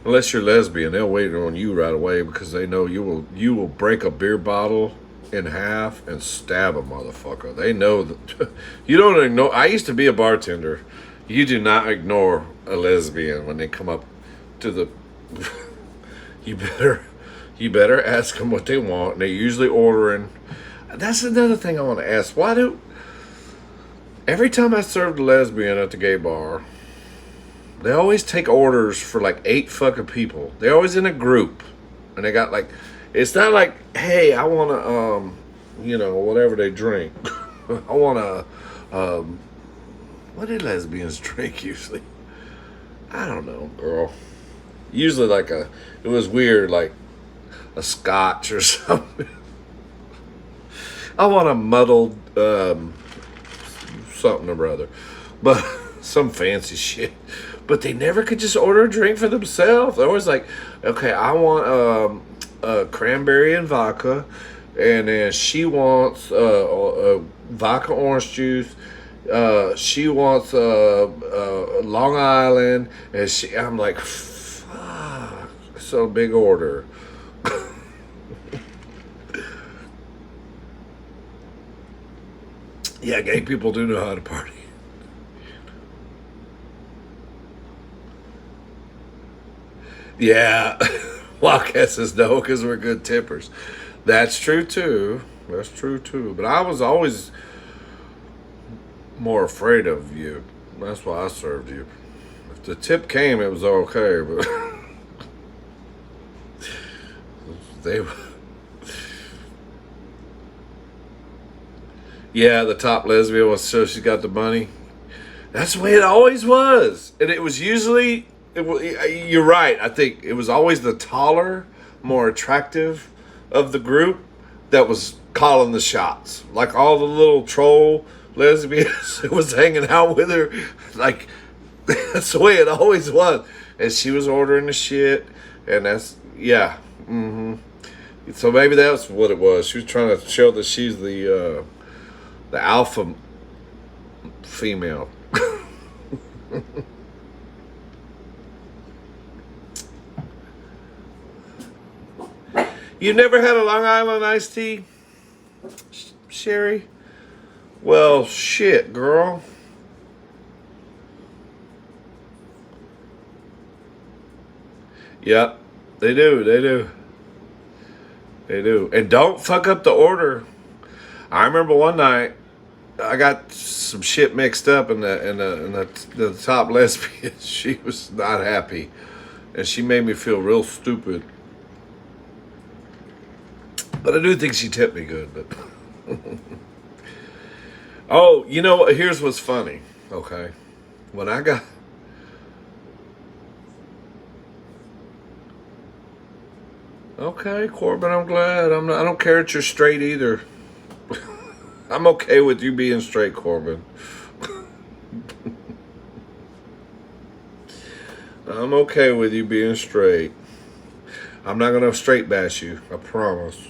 Unless you're lesbian, they'll wait on you right away because they know you will break a beer bottle in half and stab a motherfucker. They know that you don't ignore. I used to be a bartender. You do not ignore a lesbian when they come up to the. You better ask them what they want. And they're usually ordering. That's another thing I want to ask. Every time I served a lesbian at the gay bar, they always take orders for like 8 fucking people. They're always in a group. And they got like, it's not like, hey, I want to, whatever they drink. I want to, what do lesbians drink usually? I don't know, girl. Usually like it was weird, like a scotch or something. I want a muddled, something or other. But some fancy shit. But they never could just order a drink for themselves. They're always like, okay, I want cranberry and vodka. And then she wants vodka orange juice. She wants Long Island. And I'm like, fuck, it's a big order. Yeah, gay people do know how to party. Yeah, Wildcat says no because we're good tippers. That's true too. But I was always more afraid of you. That's why I served you. If the tip came, it was okay. But they. Yeah, the top lesbian was so she's got the money. That's the way it always was, and it was usually. You're right. I think it was always the taller, more attractive of the group that was calling the shots. Like all the little troll lesbians who was hanging out with her. Like, that's the way it always was. And she was ordering the shit. And that's, yeah. So maybe that's what it was. She was trying to show that she's the alpha female. You never had a Long Island iced tea, Sherry? Well, shit, girl. Yep, they do. And don't fuck up the order. I remember one night I got some shit mixed up in the top lesbian. She was not happy, and she made me feel real stupid. But I do think she tipped me good. But oh, here's what's funny. Okay, when I got okay, Corbin, I'm glad. I don't care that you're straight either. I'm okay with you being straight, Corbin. I'm okay with you being straight. I'm not gonna straight bash you. I promise.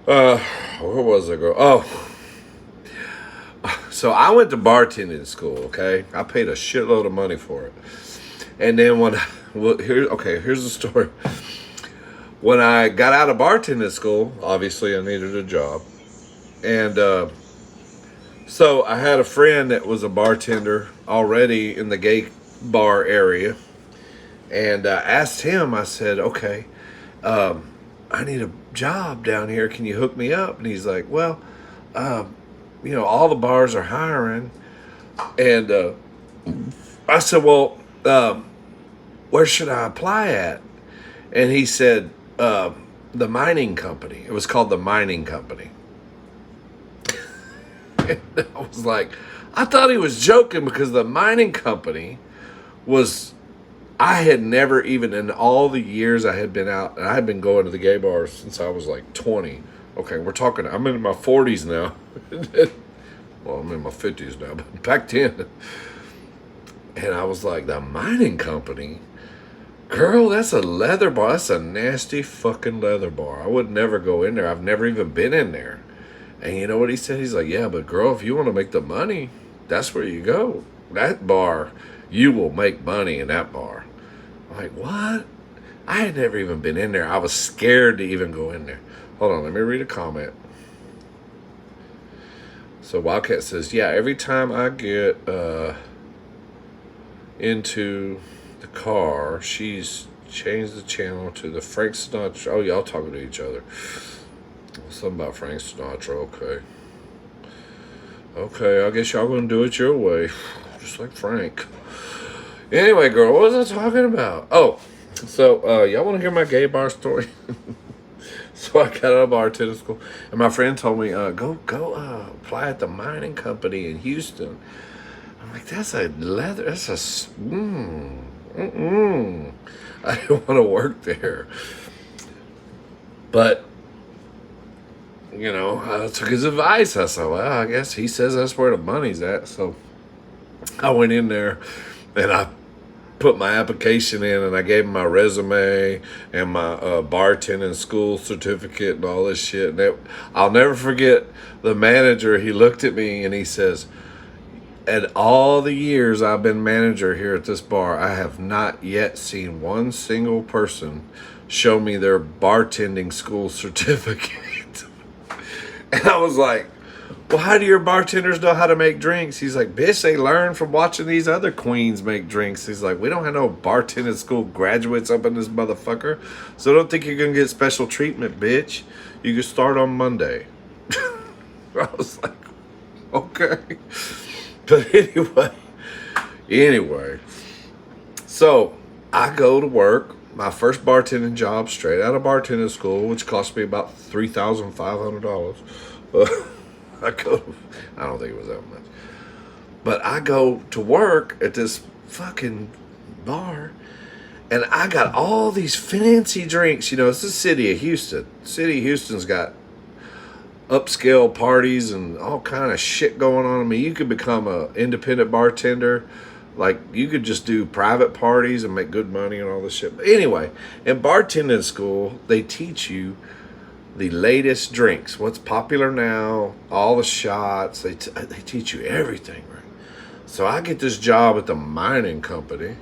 Where was I going? Oh, so I went to bartending school. Okay, I paid a shitload of money for it, and then here's the story. When I got out of bartending school, obviously I needed a job, and So I had a friend that was a bartender already in the gay bar area, and I asked him. I said, "Okay, I need a job down here. Can you hook me up?" And he's like, "Well, all the bars are hiring." And I said, "Well, where should I apply at?" And he said, "The mining company." It was called the mining company. And I was like, I thought he was joking because the mining company was. I had never even in all the years I had been out, and I had been going to the gay bars since I was like 20. Okay, we're talking. I'm in my 40s now. Well, I'm in my 50s now, but back then. And I was like, the mining company? Girl, that's a leather bar. That's a nasty fucking leather bar. I would never go in there. I've never even been in there. And you know what he said? He's like, yeah, but girl, if you want to make the money, that's where you go. That bar, you will make money in that bar. I'm like, what? I had never even been in there. I was scared to even go in there. Hold on, let me read a comment. So Wildcat says, yeah, every time I get into the car, she's changed the channel to the Frank Sinatra. Oh, y'all talking to each other. Something about Frank Sinatra, okay. Okay, I guess y'all gonna do it your way. Just like Frank. Anyway, girl, what was I talking about? Oh, so y'all wanna hear my gay bar story? So I got out of bartender school, and my friend told me, go apply at the mining company in Houston. I'm like, that's a leather, that's a, I didn't want to work there. But, I took his advice. I said, well, I guess he says that's where the money's at. So I went in there, and I put my application in, and I gave him my resume and my bartending school certificate and all this shit. And I'll never forget the manager. He looked at me and he says, at all the years I've been manager here at this bar, I have not yet seen one single person show me their bartending school certificate. And I was like, well, how do your bartenders know how to make drinks? He's like, bitch, they learn from watching these other queens make drinks. He's like, we don't have no bartending school graduates up in this motherfucker. So don't think you're going to get special treatment, bitch. You can start on Monday. I was like, okay. But anyway. So I go to work. My first bartending job straight out of bartending school, which cost me about $3,500. I don't think it was that much. But I go to work at this fucking bar, and I got all these fancy drinks. It's the city of Houston. City of Houston's got upscale parties and all kind of shit going on. I mean, you could become an independent bartender. Like, you could just do private parties and make good money and all this shit. But anyway, in bartending school, they teach you the latest drinks, what's popular now, all the shots. They teach you everything, right? So I get this job at the mining company,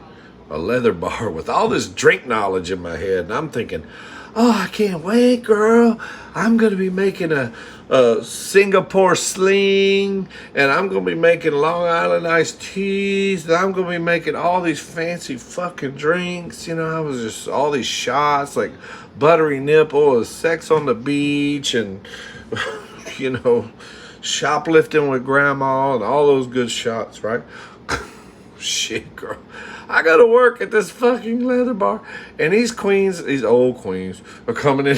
a leather bar, with all this drink knowledge in my head. And I'm thinking, oh, I can't wait, girl. I'm going to be making a Singapore sling, and I'm going to be making Long Island iced teas, and I'm going to be making all these fancy fucking drinks. I was just all these shots, like buttery nipple and sex on the beach, and, shoplifting with grandma and all those good shots, right? Shit, girl. I go to work at this fucking leather bar, and these old queens, are coming in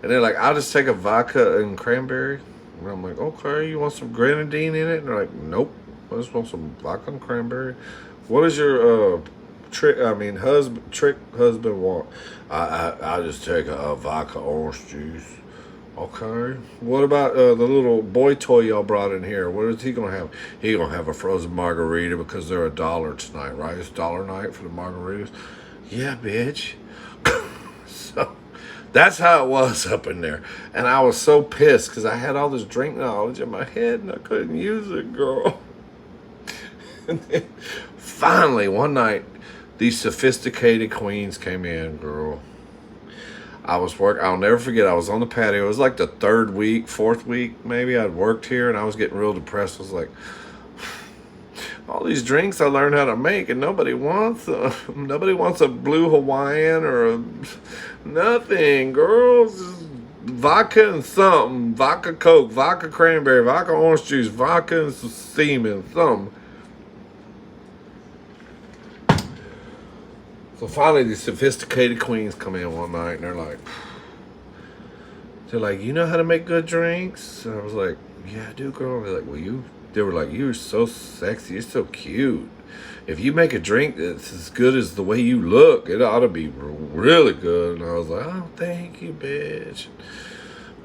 and they're like, I'll just take a vodka and cranberry. And I'm like, okay, you want some grenadine in it? And they're like, nope, I just want some vodka and cranberry. What is your trick husband want? I'll just take a vodka orange juice. Okay. What about the little boy toy y'all brought in here? What is he gonna have? He gonna have a frozen margarita because they're $1 tonight, right? It's $1 night for the margaritas. Yeah, bitch. So that's how it was up in there, and I was so pissed because I had all this drink knowledge in my head and I couldn't use it, girl. And then finally one night, these sophisticated queens came in, girl. I'll never forget, I was on the patio. It was like the third week, fourth week, maybe I'd worked here, and I was getting real depressed. I was like, all these drinks I learned how to make, and nobody wants them. Nobody wants a blue Hawaiian or nothing, girls. Just vodka and something. Vodka Coke, vodka cranberry, vodka orange juice, vodka and some semen, something. So finally, these sophisticated queens come in one night, and they're like, you know how to make good drinks? And I was like, yeah, I do, girl. They're like, they were like, you're so sexy, you're so cute. If you make a drink that's as good as the way you look, it ought to be really good. And I was like, oh, thank you, bitch.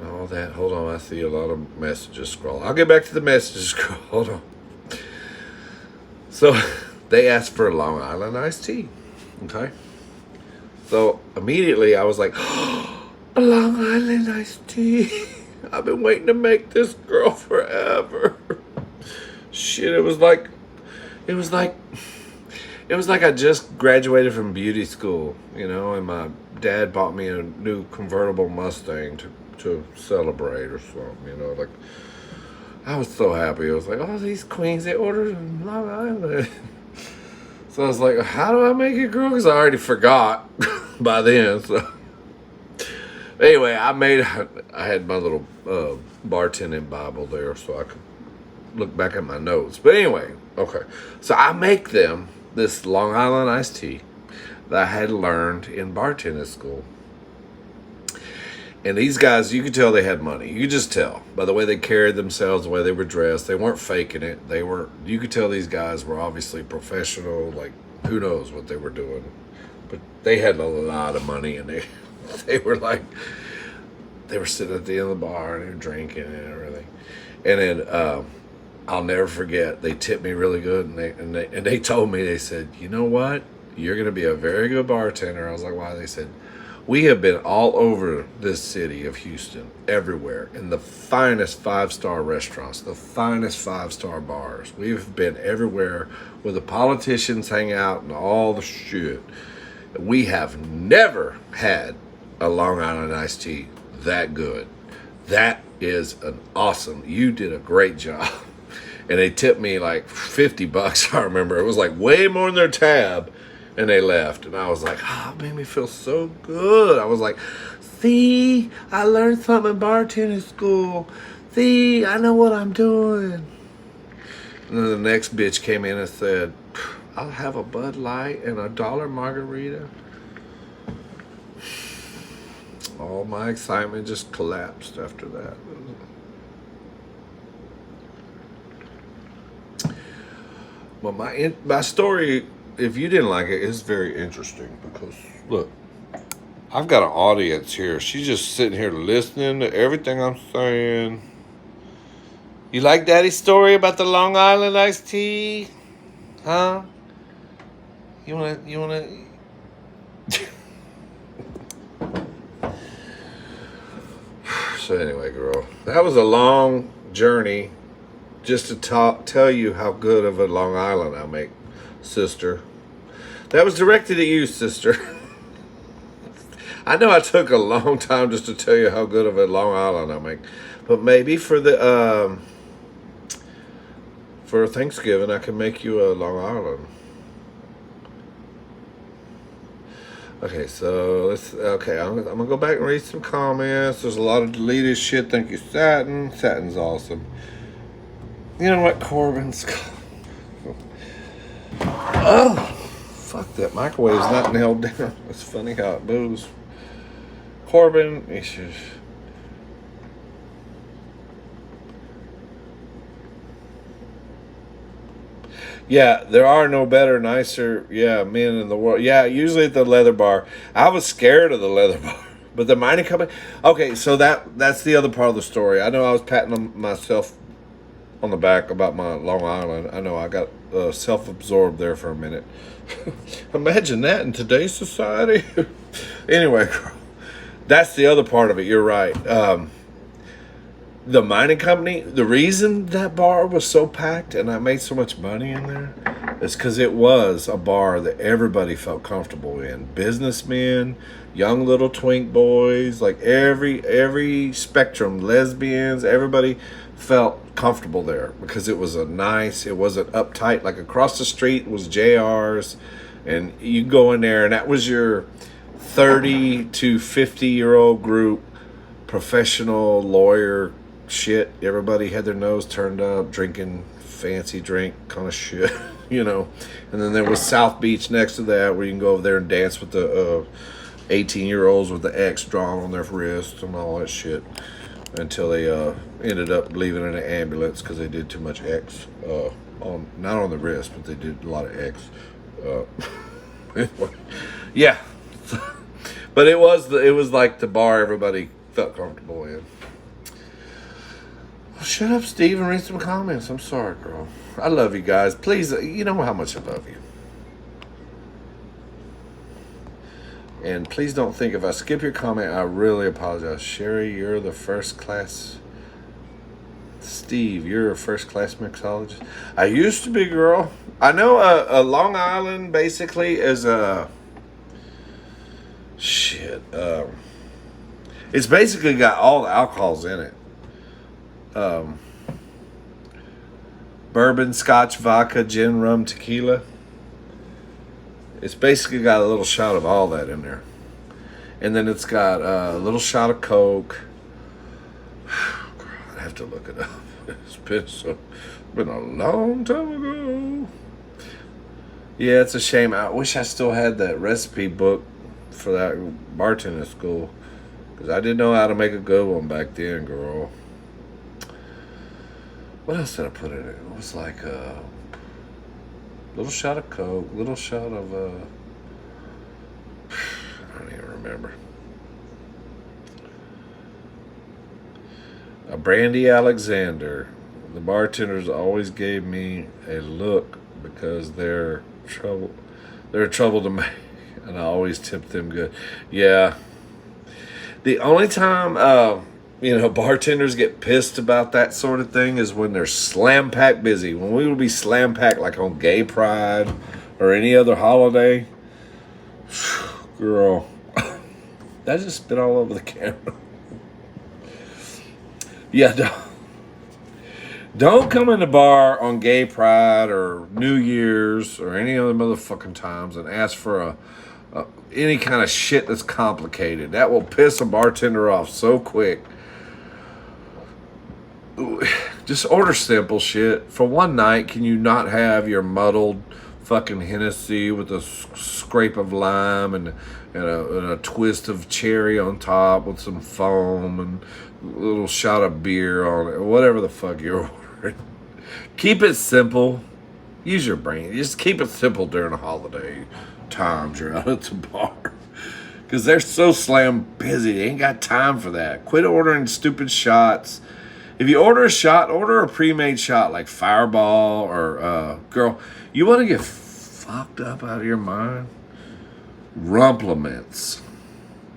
And all that. Hold on, I see a lot of messages scroll. I'll get back to the messages scroll. Hold on. So they asked for a Long Island iced tea. Okay. So immediately I was like, oh, a Long Island iced tea. I've been waiting to make this, girl, forever. Shit, it was like I just graduated from beauty school, and my dad bought me a new convertible Mustang to celebrate or something, like I was so happy. I was like, oh, these queens, they ordered in Long Island. So I was like, how do I make it, girl? Because I already forgot by then. So anyway, I had my little bartending Bible there so I could look back at my notes. But anyway, okay. So I make them this Long Island iced tea that I had learned in bartending school. And these guys, you could tell they had money. You could just tell by the way they carried themselves, the way they were dressed. They weren't faking it. You could tell these guys were obviously professional. Like, who knows what they were doing. But they had a lot of money, and they were sitting at the end of the bar, and they were drinking and everything. And then I'll never forget, they tipped me really good, and they told me, they said, you know what? You're going to be a very good bartender. I was like, why? They said, we have been all over this city of Houston, everywhere, in the finest 5-star restaurants, the finest 5-star bars. We've been everywhere where the politicians hang out and all the shit. We have never had a Long Island iced tea that good. That is an awesome. You did a great job. And they tipped me like $50, I remember. It was like way more than their tab. And they left. And I was like, oh, it made me feel so good. I was like, see, I learned something in bartending school. See, I know what I'm doing. And then the next bitch came in and said, I'll have a Bud Light and a $1 margarita. All my excitement just collapsed after that. Well, my story, if you didn't like it, is very interesting because, look, I've got an audience here. She's just sitting here listening to everything I'm saying. You like Daddy's story about the Long Island iced tea? Huh? You wanna... So anyway, girl, that was a long journey just to tell you how good of a Long Island I make, sister. That was directed at you, sister. I know I took a long time just to tell you how good of a Long Island I make, but maybe for Thanksgiving I can make you a Long Island. Okay, so I'm gonna go back and read some comments. There's a lot of deleted shit. Thank you, Satin. Satin's awesome. You know what, Corbin's... Oh, fuck, that microwave's not nailed down. It's funny how it moves. Corbin, yeah, there are no better, nicer, men in the world. Yeah, usually at the leather bar. I was scared of the leather bar, but the mining company... Okay, so that's the other part of the story. I know I was patting myself on the back about my Long Island. I know I got self-absorbed there for a minute. Imagine that in today's society. Anyway, girl, that's the other part of it. You're right. the mining company, the reason that bar was so packed and I made so much money in there is because it was a bar that everybody felt comfortable in. Businessmen, young little twink boys, like every spectrum, lesbians, everybody felt comfortable there because it was it wasn't uptight. Like across the street was JR's, and you go in there and that was your 30 to 50-year-old group, professional lawyer shit. Everybody had their nose turned up, drinking fancy drink kind of shit, you know. And then there was South Beach next to that, where you can go over there and dance with the 18-year-olds with the X drawn on their wrist and all that shit, until they ended up leaving in an ambulance because they did too much X on, not on the wrist, but they did a lot of X. Anyway, yeah. But it was like the bar everybody felt comfortable in. Well, shut up, Steve, and read some comments. I'm sorry, girl. I love you guys. Please, you know how much I love you. And please don't think if I skip your comment, I really apologize. Sherry, you're the first class. Steve, you're a first class mixologist. I used to be, girl. I know a Long Island basically is a shit. It's basically got all the alcohols in it. Bourbon, scotch, vodka, gin, rum, tequila. It's basically got a little shot of all that in there. And then it's got a little shot of Coke. I have to look it up. It's been a long time ago. Yeah, it's a shame. I wish I still had that recipe book for that bartending school, because I didn't know how to make a good one back then, girl. What else did I put in it? It was like a little shot of Coke, little shot of I don't even remember. A Brandy Alexander. The bartenders always gave me a look because they're trouble to make, and I always tipped them good. Yeah. The only time bartenders get pissed about that sort of thing is when they're slam packed busy. When we would be slam packed, like on Gay Pride or any other holiday, girl, that just spit all over the camera. Yeah, don't come in the bar on Gay Pride or New Year's or any other motherfucking times and ask for any kind of shit that's complicated. That will piss a bartender off so quick. Just order simple shit. For one night, can you not have your muddled fucking Hennessy with a scrape of lime and a twist of cherry on top with some foam and a little shot of beer on it, whatever the fuck you're ordering. Keep it simple. Use your brain. Just keep it simple during the holiday times you're out at the bar. Because they're so slam busy. They ain't got time for that. Quit ordering stupid shots. If you order a shot, order a pre-made shot like Fireball or, girl, you want to get fucked up out of your mind? Rumplements.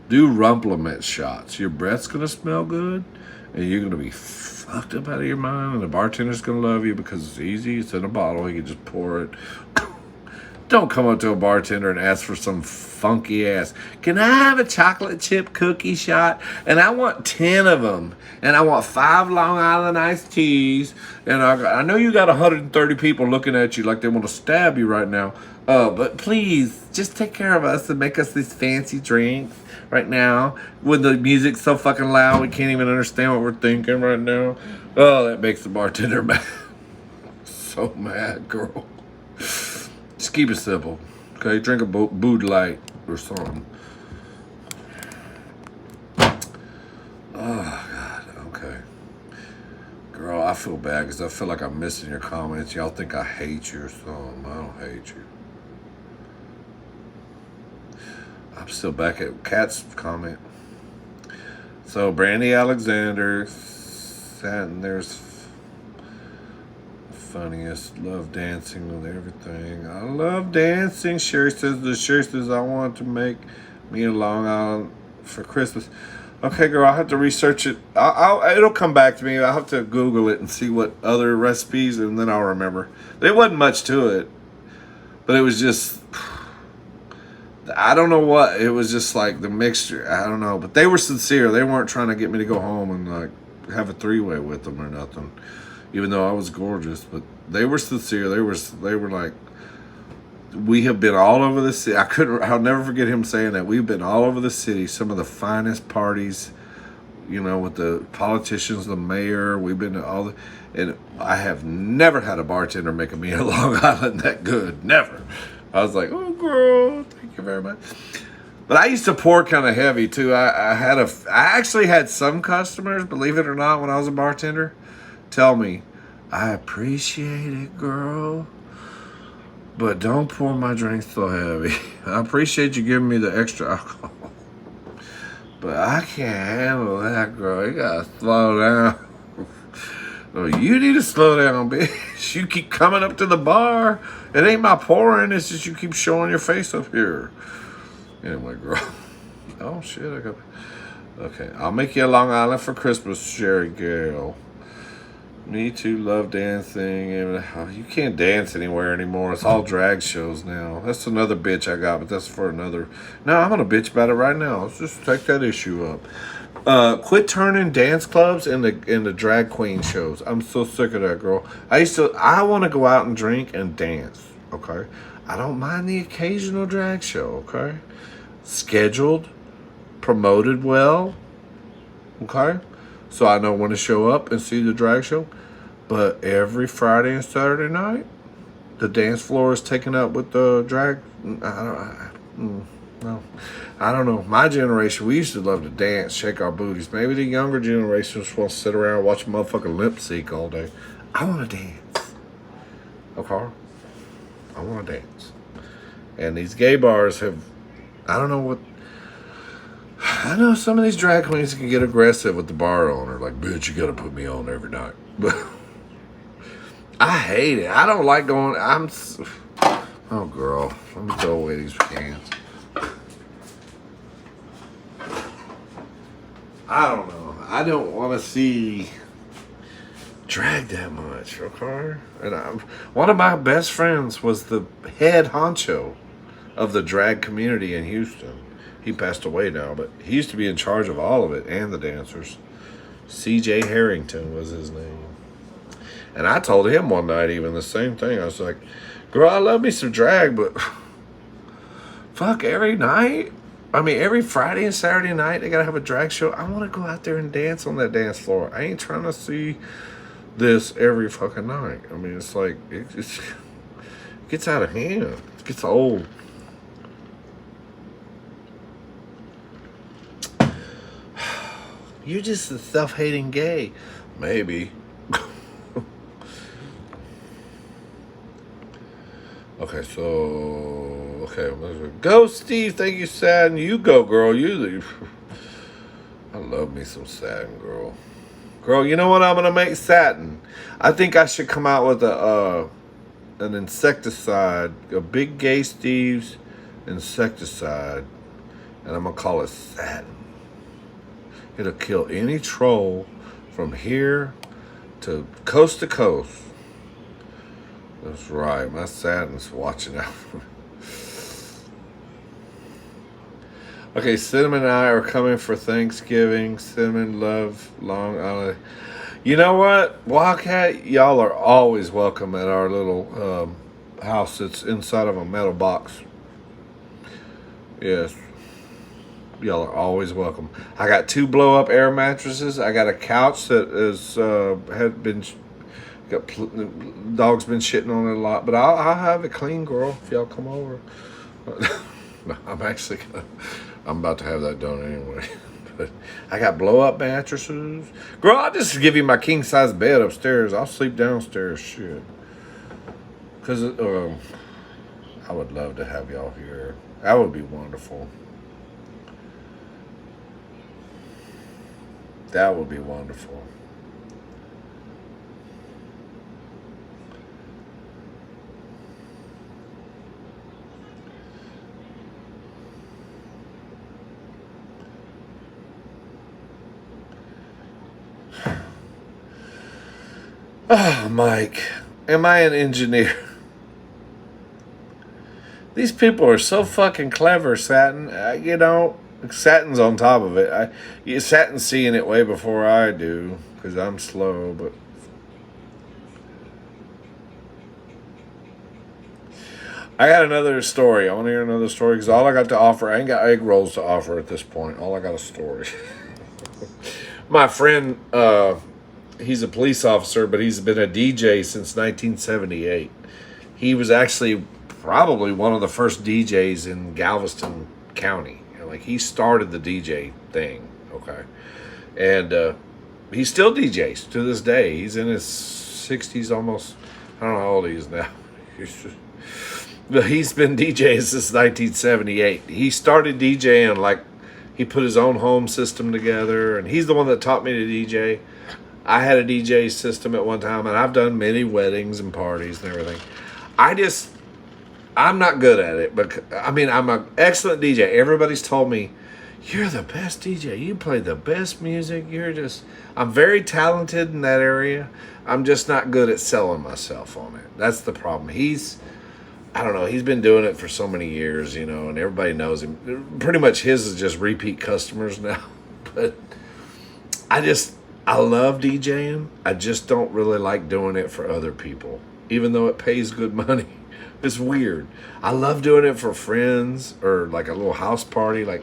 Do Rumplement shots. Your breath's going to smell good, and you're going to be fucked up out of your mind, and the bartender's going to love you because it's easy. It's in a bottle. You can just pour it. Don't come up to a bartender and ask for some funky ass. Can I have a chocolate chip cookie shot? And I want 10 of them. And I want 5 Long Island iced teas. And I know you got 130 people looking at you like they want to stab you right now. But please, just take care of us and make us these fancy drinks right now. With the music so fucking loud, we can't even understand what we're thinking right now. Oh, that makes the bartender mad. So mad, girl. Just keep it simple, okay? Drink a Bud Light or something. Oh, God, okay. Girl, I feel bad because I feel like I'm missing your comments. Y'all think I hate you or something. I don't hate you. I'm still back at Kat's comment. So, Brandy Alexander, Satin, there's funniest. Love dancing with everything. I love dancing. Sherry says I want to make me a Long Island for Christmas. Okay, girl, I'll have to research it. It'll come back to me. I'll have to Google it and see what other recipes, and then I'll remember. There wasn't much to it, but it was just, I don't know what. It was just like the mixture. I don't know. But they were sincere. They weren't trying to get me to go home and like have a three-way with them or nothing, even though I was gorgeous. But they were sincere. They were like, we have been all over the city. I'll never forget him saying that. We've been all over the city. Some of the finest parties, you know, with the politicians, the mayor. We've been to all the, and I have never had a bartender make me a Long Island that good. Never. I was like, oh, girl, thank you very much. But I used to pour kind of heavy too. I actually had some customers, believe it or not, when I was a bartender, tell me, I appreciate it, girl, but don't pour my drinks so heavy. I appreciate you giving me the extra alcohol, but I can't handle that, girl. You gotta slow down. Oh, you need to slow down, bitch. You keep coming up to the bar. It ain't my pouring. It's just you keep showing your face up here. Anyway, girl. Oh, shit. Okay. I'll make you a Long Island for Christmas, Sherry Gale. Me too. Love dancing. You can't dance anywhere anymore. It's all drag shows now. That's another bitch I got, but that's for another. No, I'm going to bitch about it right now. Let's just take that issue up. Quit turning dance clubs into drag queen shows. I'm so sick of that, girl. I want to go out and drink and dance, okay? I don't mind the occasional drag show, okay? Scheduled, promoted well, okay? So I know when to show up and see the drag show. But every Friday and Saturday night, the dance floor is taken up with the drag. No, I don't know. My generation, we used to love to dance, shake our booties. Maybe the younger generation just wants to sit around and watch a motherfucking lip sync all day. I want to dance. Okay? I want to dance. And these gay bars have, I don't know what, I know some of these drag queens can get aggressive with the bar owner. Like, bitch, you got to put me on every night. But I hate it. I don't like going, oh, girl. Let me throw away these cans. I don't know. I don't want to see drag that much, okay? And one of my best friends was the head honcho of the drag community in Houston. He passed away now, but he used to be in charge of all of it and the dancers. C.J. Harrington was his name. And I told him one night even the same thing. I was like, girl, I love me some drag, but fuck, every night? I mean, every Friday and Saturday night, they gotta have a drag show. I want to go out there and dance on that dance floor. I ain't trying to see this every fucking night. I mean, it's like, it gets out of hand. It gets old. You're just a self-hating gay. Maybe. Okay, go, Steve. Thank you, Satin. You go, girl. I love me some Satin, girl. Girl, you know what I'm gonna make Satin? I think I should come out with an insecticide, a Big Gay Steve's insecticide, and I'm gonna call it Satin. It'll kill any troll from here to coast. That's right. My Satin's watching out for me. Okay, Cinnamon and I are coming for Thanksgiving. Cinnamon love Long Island. You know what, Wildcat? Y'all are always welcome at our little house that's inside of a metal box. Yes. Y'all are always welcome. I got 2 blow-up air mattresses. I got a couch that is dog's been shitting on it a lot, but I'll have it clean, girl, if y'all come over. No, I'm about to have that done anyway. But I got blow-up mattresses. Girl, I'll just give you my king-size bed upstairs. I'll sleep downstairs, shit. Because I would love to have y'all here. That would be wonderful. That would be wonderful. Oh, Mike, am I an engineer? These people are so fucking clever, Satin. You know, Satin's on top of it. Satin's seeing it way before I do because I'm slow. But I got another story. I want to hear another story because all I got to offer, I ain't got egg rolls to offer at this point. All I got is story. My friend, he's a police officer, but he's been a DJ since 1978. He was actually probably one of the first DJs in Galveston County. You know, like he started the DJ thing, okay, and he still DJs to this day. He's in his 60s almost. I don't know how old he is now. But he's been DJing since 1978. He started DJing like he put his own home system together, and he's the one that taught me to DJ. I had a DJ system at one time, and I've done many weddings and parties and everything. I'm not good at it, but I mean, I'm an excellent DJ. Everybody's told me, you're the best DJ. You play the best music. I'm very talented in that area. I'm just not good at selling myself on it. That's the problem. I don't know, he's been doing it for so many years, you know, and everybody knows him. Pretty much his is just repeat customers now. But I love DJing. I just don't really like doing it for other people, even though it pays good money. It's weird. I love doing it for friends or like a little house party, but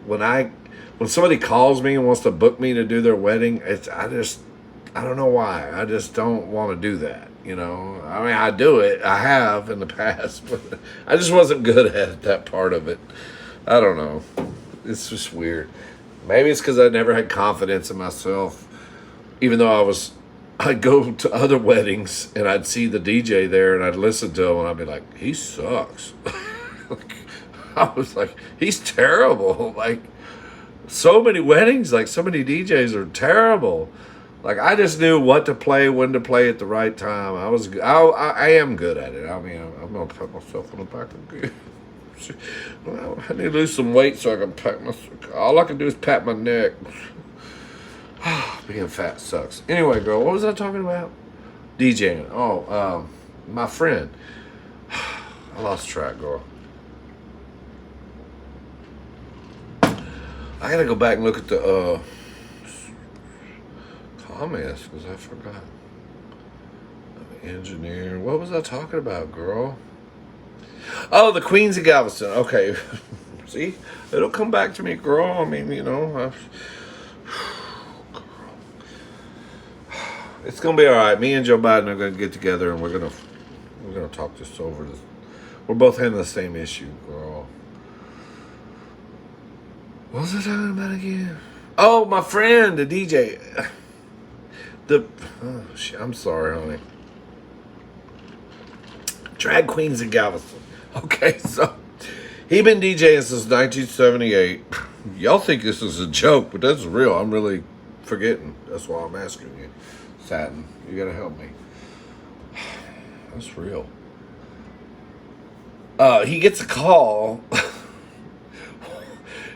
when somebody calls me and wants to book me to do their wedding, I don't know why. I just don't want to do that. You know, I mean, I do it. I have in the past, but I just wasn't good at that part of it. I don't know. It's just weird. Maybe it's because I never had confidence in myself. Even though I'd go to other weddings and I'd see the DJ there and I'd listen to him and I'd be like, he sucks. I was like, he's terrible. Like, so many weddings, like so many DJs are terrible. Like, I just knew what to play, when to play at the right time. I am good at it. I mean, I'm going to pat myself on the back again. Well, I need to lose some weight so I can pat myself. All I can do is pat my neck. Being fat sucks. Anyway, girl, what was I talking about? DJing. Oh, my friend. I lost track, girl. I got to go back and look at the comments because I forgot. I'm an engineer. What was I talking about, girl? Oh, the Queens of Galveston. Okay. See? It'll come back to me, girl. I mean, you know. It's going to be all right. Me and Joe Biden are going to get together and we're going to talk this over. We're both having the same issue, girl. What was I talking about again? Oh, my friend, the DJ. I'm sorry, honey. Drag Queens in Galveston. Okay, so he been DJing since 1978. Y'all think this is a joke, but that's real. I'm really forgetting. That's why I'm asking you. Satin, you gotta help me. That's real. He gets a call.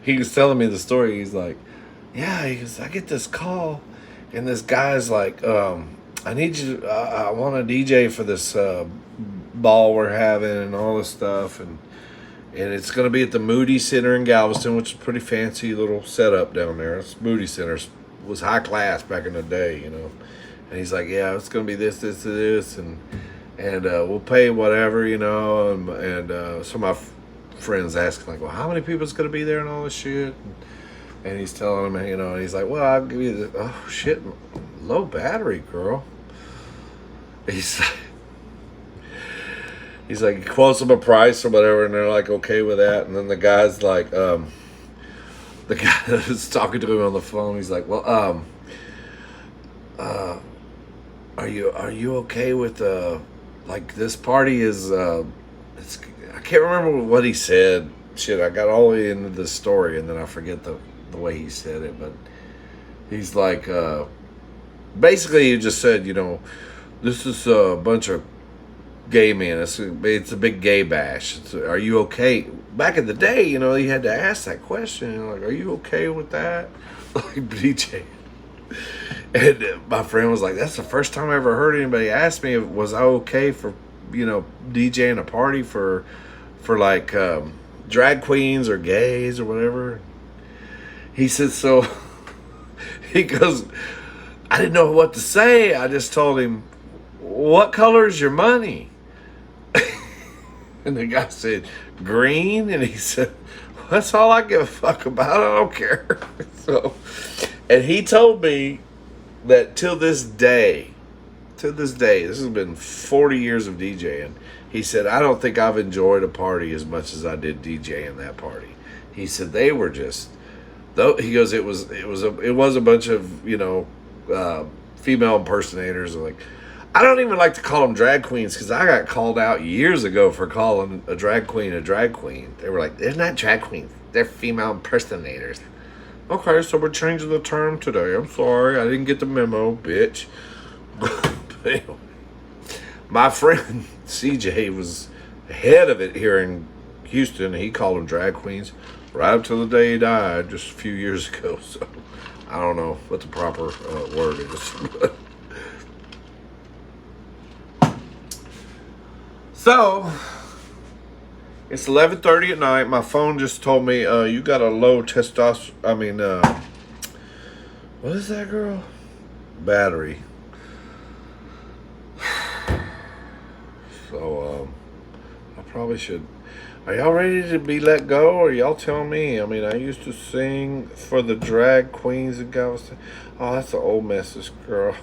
He was telling me the story. He's like, yeah, he goes, I get this call. And this guy's like, I need you, I want a DJ for this ball we're having and all this stuff. And it's going to be at the Moody Center in Galveston, which is a pretty fancy little setup down there. It's Moody Center was high class back in the day, you know. And he's like, yeah, it's going to be this, and we'll pay whatever, you know. And some of my friends asking, like, well, how many people is going to be there and all this shit? And he's telling him, you know, and he's like, well, I'll give you the, oh, shit, low battery, girl. He's like, he quotes them a price or whatever, and they're like, okay with that. And then the guy's like, the guy that was talking to him on the phone, he's like, well, are you okay with, like, this party is, I can't remember what he said. Shit, I got all the way into this story, and then I forget the way he said it, but he's like, basically he just said, you know, this is a bunch of gay men. It's a big gay bash. Are you okay? Back in the day, you know, you had to ask that question, like, are you okay with that? Like, DJ. And my friend was like, "That's the first time I ever heard anybody ask me if was I okay for, DJing a party for like drag queens or gays or whatever." He said, "So," he goes, "I didn't know what to say. I just told him, what color is your money?" And the guy said, "Green." And he said, "That's all I give a fuck about. I don't care." So, and he told me that to this day, this has been 40 years of DJing. He said, "I don't think I've enjoyed a party as much as I did DJing that party." He said they were just, though. He goes, it was a bunch of female impersonators. Like, I don't even like to call them drag queens because I got called out years ago for calling a drag queen a drag queen. They were like, "They're not drag queens. They're female impersonators." Okay, so we're changing the term today. I'm sorry, I didn't get the memo, bitch. But anyway, my friend CJ was ahead of it here in Houston. He called them drag queens right up till the day he died just a few years ago. So I don't know what the proper word is. So it's 11:30 at night. My phone just told me you got a low testosterone. I mean, what is that, girl? Battery. So I probably should. Are y'all ready to be let go, or y'all tell me? I mean, I used to sing for the drag queens and guys. Oh, that's an old message, girl.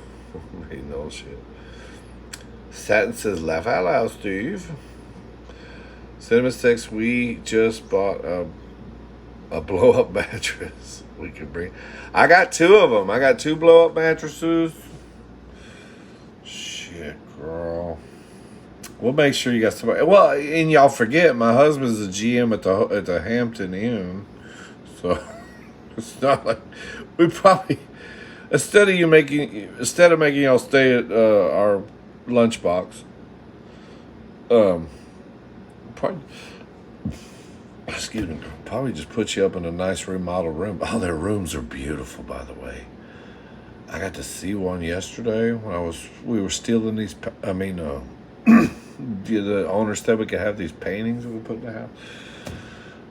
Reading old shit. Satin says, "Laugh out loud, Steve." Cinema Six, we just bought a blow up mattress. We can bring. I got two of them. I got two blow up mattresses. Shit, girl. We'll make sure you got somebody. Well, and y'all forget, my husband's the GM at the Hampton Inn, so it's not like we probably instead of making y'all stay at our lunchbox, probably, excuse me, probably just put you up in a nice remodeled room. Oh, their rooms are beautiful, by the way. I got to see one yesterday when we were stealing these. The owner said we could have these paintings that we put in the house.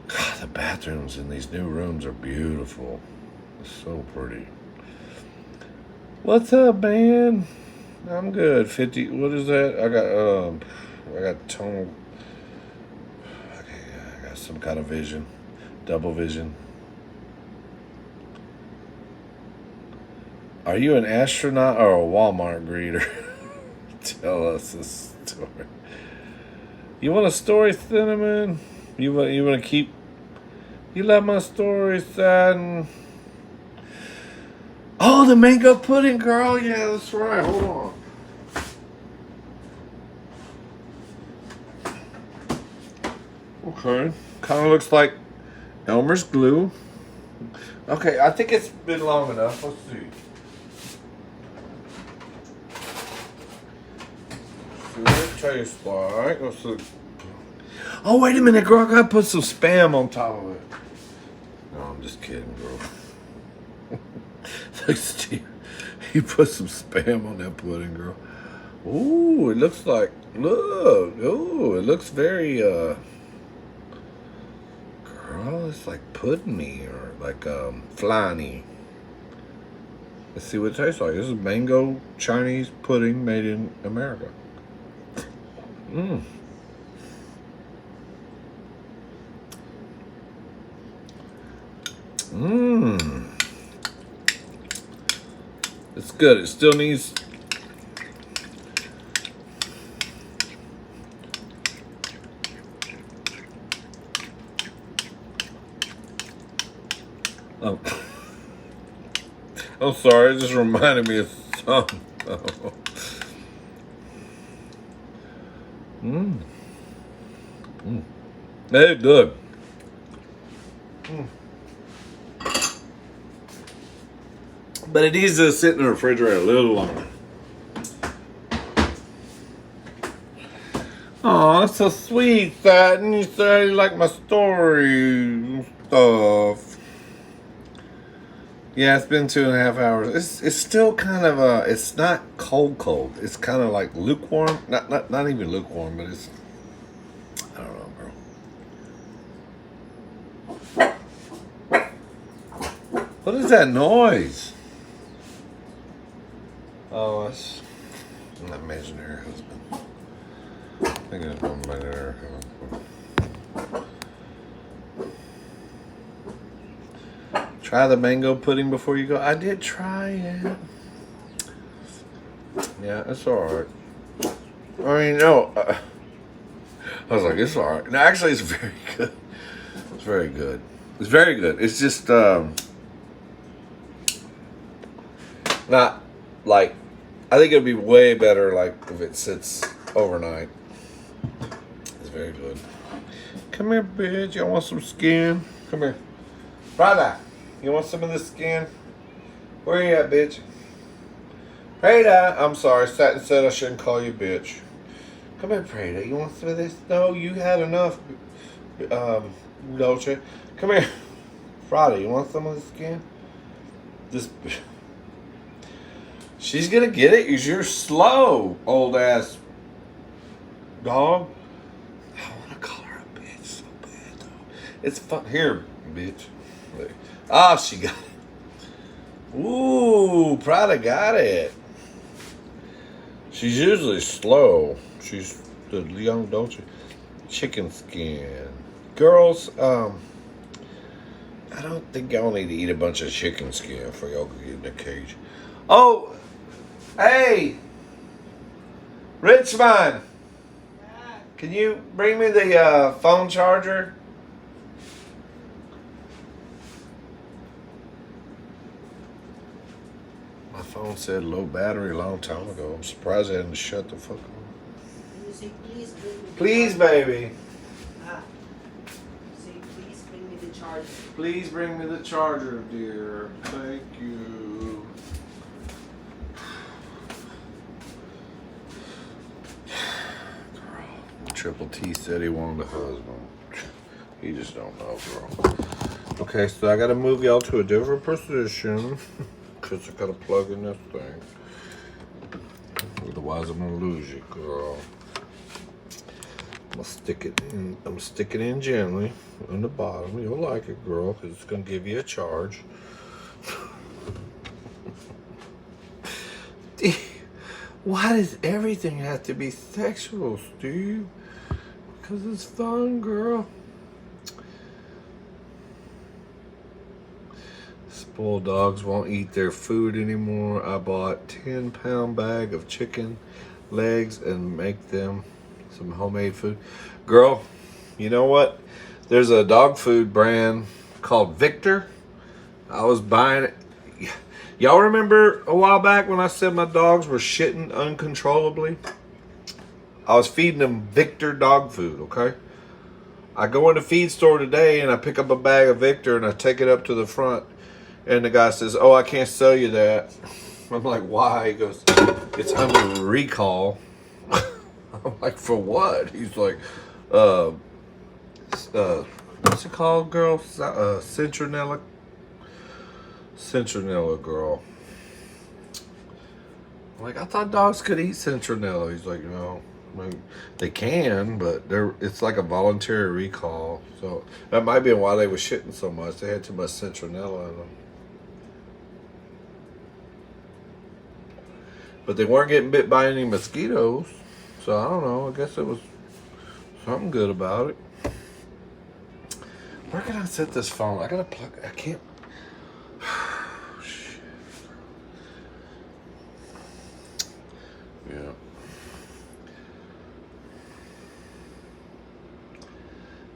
God, the bathrooms in these new rooms are beautiful. It's so pretty. What's up, man? I'm good. 50. What is that? I got tonal. Okay, I got some kind of vision, double vision. Are you an astronaut or a Walmart greeter? Tell us a story. You want a story, Cinnamon? You want to keep? You love my story, son. Oh, the mango pudding, girl. Yeah, that's right. Hold on. Okay. Kind of looks like Elmer's glue. Okay, I think it's been long enough. Let's see. What it tastes like. Let's see. Oh, wait a minute, girl. I gotta put some Spam on top of it. No, I'm just kidding, girl. Look, Steve, you put some Spam on that pudding, girl. Ooh, it looks like, look. Ooh, it looks very, girl, it's like pudding-y or like, flan-y. Let's see what it tastes like. This is mango Chinese pudding made in America. Mmm. Mmm. It's good. It still needs. Oh. I'm sorry. It just reminded me of something. Oh. Mmm. Mmm. It's good. Mm. But it needs to sit in the refrigerator a little longer. Oh, that's so sweet, Satin. You said you like my story and stuff. Yeah, it's been 2.5 hours. It's still kind of it's not cold. It's kind of like lukewarm. Not even lukewarm, but it's, I don't know, bro. What is that noise? Oh, it's an imaginary husband. I think it's my imaginary husband. Try the mango pudding before you go. I did try it. Yeah, it's alright. I mean, no. I was like, it's alright. No, actually, it's very good. It's very good. It's very good. It's just not like, I think it'd be way better like if it sits overnight. It's very good. Come here, bitch. You want some skin? Come here. Brother, you want some of this skin? Where you at, bitch? Prada. I'm sorry. Satin said I shouldn't call you bitch. Come here, Prada. You want some of this? No, you had enough. Dolce. Come here. Friday, you want some of the skin? This. She's gonna get it. You're slow, old ass dog. I want to call her a bitch so bad, though. It's fun. Here, bitch. Ah, she got it. Ooh, Prada got it. She's usually slow. She's the young Dolce. Chicken skin. Girls, I don't think y'all need to eat a bunch of chicken skin for y'all to get in the cage. Oh, hey, Richmond, can you bring me the phone charger? My phone said low battery a long time ago. I'm surprised I hadn't shut the fuck off. You say, please bring me the Please, charger. baby. Ah. Say, please bring me the charger. Please bring me the charger, dear. Thank you. Triple T said he wanted a husband. You just don't know, girl. Okay, so I gotta move y'all to a different position because I gotta plug in this thing. Otherwise, I'm gonna lose you, girl. I'm gonna stick it in. I'm sticking it in gently on the bottom. You'll like it, girl, because it's gonna give you a charge. Why does everything have to be sexual, Steve? Because it's fun, girl. Spoiled dogs won't eat their food anymore. I bought 10-pound bag of chicken legs and make them some homemade food. Girl, you know what? There's a dog food brand called Victor. I was buying it. Y'all remember a while back when I said my dogs were shitting uncontrollably? I was feeding them Victor dog food, okay? I go in the feed store today and I pick up a bag of Victor and I take it up to the front. And the guy says, "Oh, I can't sell you that." I'm like, "Why?" He goes, "It's under recall." I'm like, "For what?" He's like, what's it called, girl? Citronella. Citronella, girl. I'm like, I thought dogs could eat citronella. He's like, no. Like, they can, but it's like a voluntary recall. So that might be why they were shitting so much. They had too much citronella in them. But they weren't getting bit by any mosquitoes. So I don't know. I guess it was something good about it. Where can I set this phone? I gotta plug. I can't. Shit. Yeah.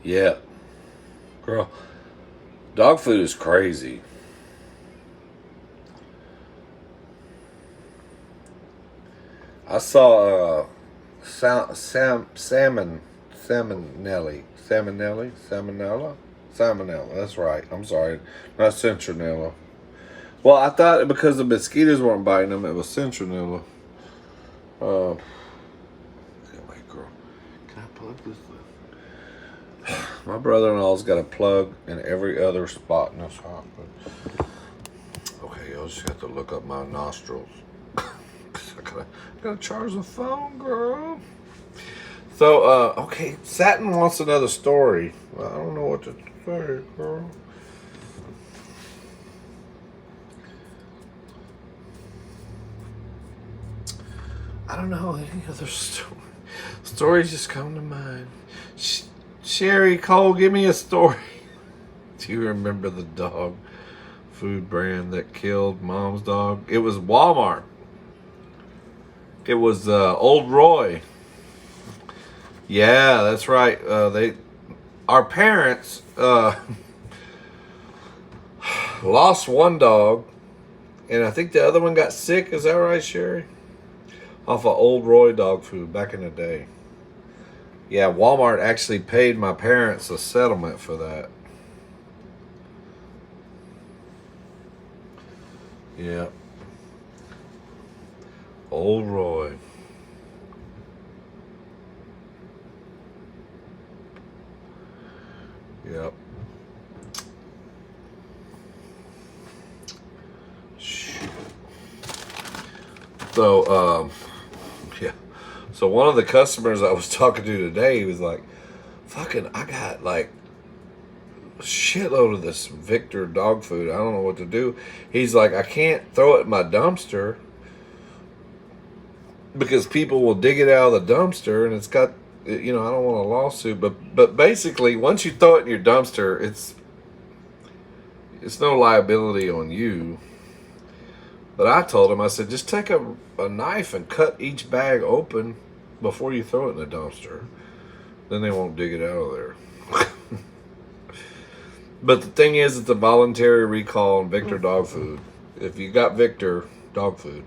Yeah. Girl, dog food is crazy. I saw salmonella. That's right. I'm sorry, not citronella. Well, I thought because the mosquitoes weren't biting them, it was citronella. Wait, girl, can I plug this thing? My brother-in-law's got a plug in every other spot in this hospital. just have to look up my nostrils. I gotta charge the phone, girl. So, okay, Satin wants another story. Well, I don't know what to say, girl. I don't know any other story. Stories just come to mind. Sherry Cole, give me a story. Do you remember the dog food brand that killed Mom's dog? It was Walmart. It was Old Roy. Yeah, that's right. Our parents lost one dog, and I think the other one got sick. Is that right, Sherry? Off of Old Roy dog food back in the day. Yeah, Walmart actually paid my parents a settlement for that. Yeah. Old Roy. Yep. So, yeah. So one of the customers I was talking to today, he was like, fucking, I got like a shitload of this Victor dog food. I don't know what to do. He's like, I can't throw it in my dumpster because people will dig it out of the dumpster, and it's got, you know, I don't want a lawsuit, but basically once you throw it in your dumpster, it's no liability on you. But I told him, I said, just take a knife and cut each bag open before you throw it in the dumpster. Then they won't dig it out of there. But the thing is, it's a voluntary recall on Victor dog food. If you got Victor dog food,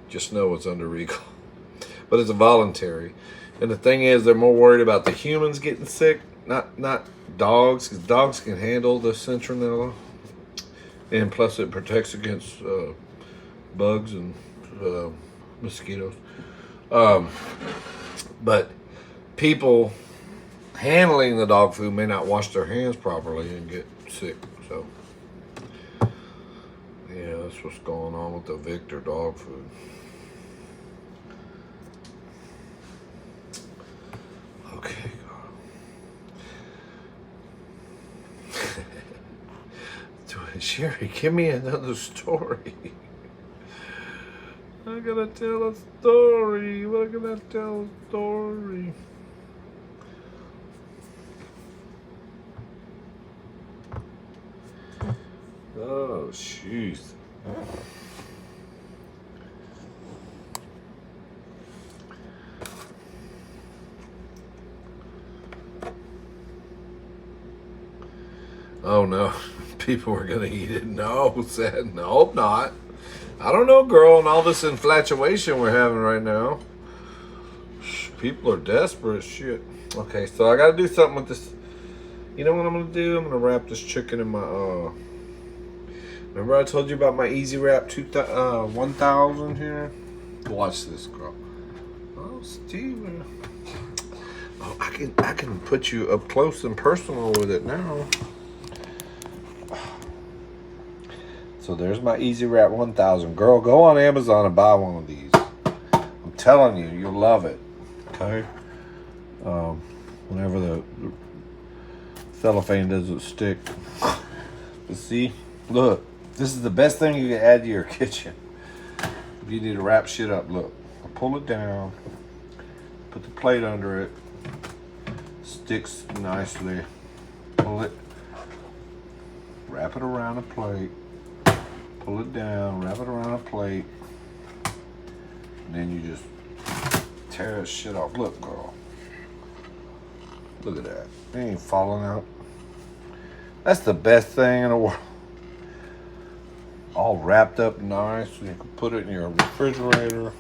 just know it's under recall. But it's a voluntary. And the thing is, they're more worried about the humans getting sick, not dogs, because dogs can handle the citronella. And plus it protects against bugs and mosquitoes. But people handling the dog food may not wash their hands properly and get sick. So, yeah, that's what's going on with the Victor dog food. Okay. Sherry, give me another story. I gotta tell a story. What can I tell a story? Oh, jeez. Oh no, people were gonna eat it. No, said no, not. I don't know, girl, and all this infatuation we're having right now. People are desperate, shit. Okay, so I gotta do something with this. You know what I'm gonna do? I'm gonna wrap this chicken in my, remember I told you about my Easy Wrap 1000 here? Watch this, girl. Oh, Steven. Oh, I can put you up close and personal with it now. So there's my Easy Wrap 1000. Girl, go on Amazon and buy one of these. I'm telling you, you'll love it. Okay? Whenever the cellophane doesn't stick. But see, look, this is the best thing you can add to your kitchen. If you need to wrap shit up, look. I pull it down, put the plate under it, sticks nicely, pull it, wrap it around a plate. Pull it down, wrap it around a plate, and then you just tear that shit off. Look, girl. Look at that. It ain't falling out. That's the best thing in the world. All wrapped up nice. You can put it in your refrigerator.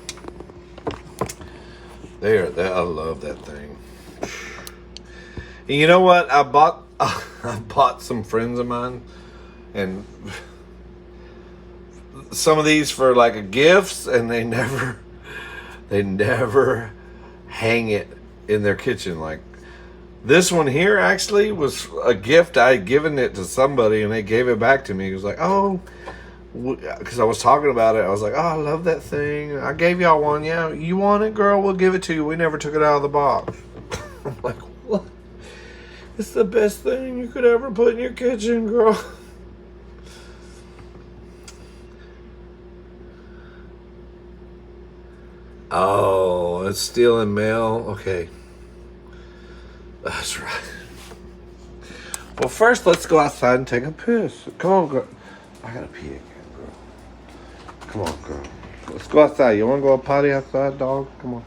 There, I love that thing. And you know what? I bought some friends of mine, and some of these for like gifts, and they never hang it in their kitchen. Like this one here actually was a gift. I had given it to somebody and they gave it back to me. It was like, oh, because I was talking about it. I was like, oh, I love that thing. I gave y'all one. Yeah, you want it, girl? We'll give it to you. We never took it out of the box. I'm like, what? It's the best thing you could ever put in your kitchen, girl. Oh, it's stealing mail? Okay. That's right. Well, first, let's go outside and take a piss. Come on, girl. I gotta pee again, girl. Come on, girl. Let's go outside. You wanna go potty outside, dog? Come on.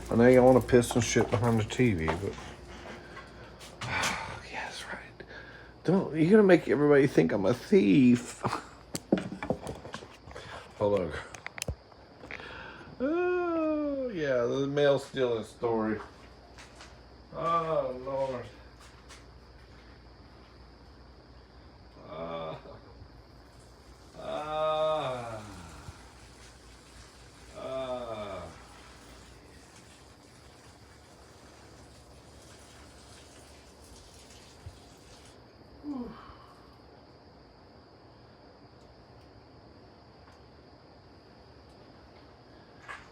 I know you wanna piss and shit behind the TV, but... yeah, that's right. Don't... You're gonna make everybody think I'm a thief. Hold on, girl. Oh, yeah, the mail stealing story. Oh, Lord. Ah. Ah. Ah.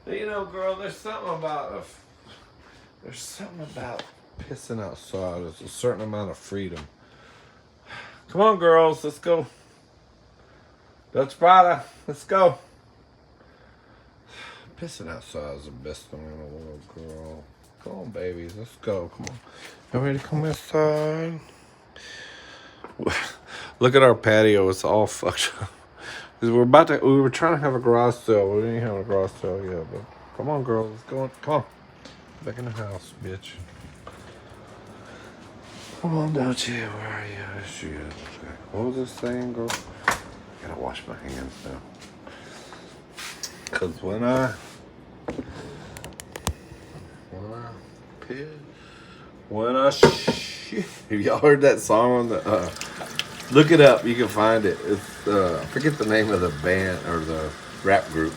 You know, girl, there's something about pissing outside. There's a certain amount of freedom. Come on, girls, let's go. Dutch Prada, let's go. Pissing outside is the best thing in the world, girl. Come on, babies, let's go. Come on. You ready to come inside? Look at our patio. It's all fucked up. Cause we were trying to have a garage sale. We didn't have a garage sale yet, but come on, girls, let's go. Come on. Back in the house, bitch. Come on, don't you? Where are you? There she is. What was this saying, girl? I gotta wash my hands now. Cause when I shit. Have y'all heard that song on the look it up, you can find it. It's I forget the name of the band or the rap group.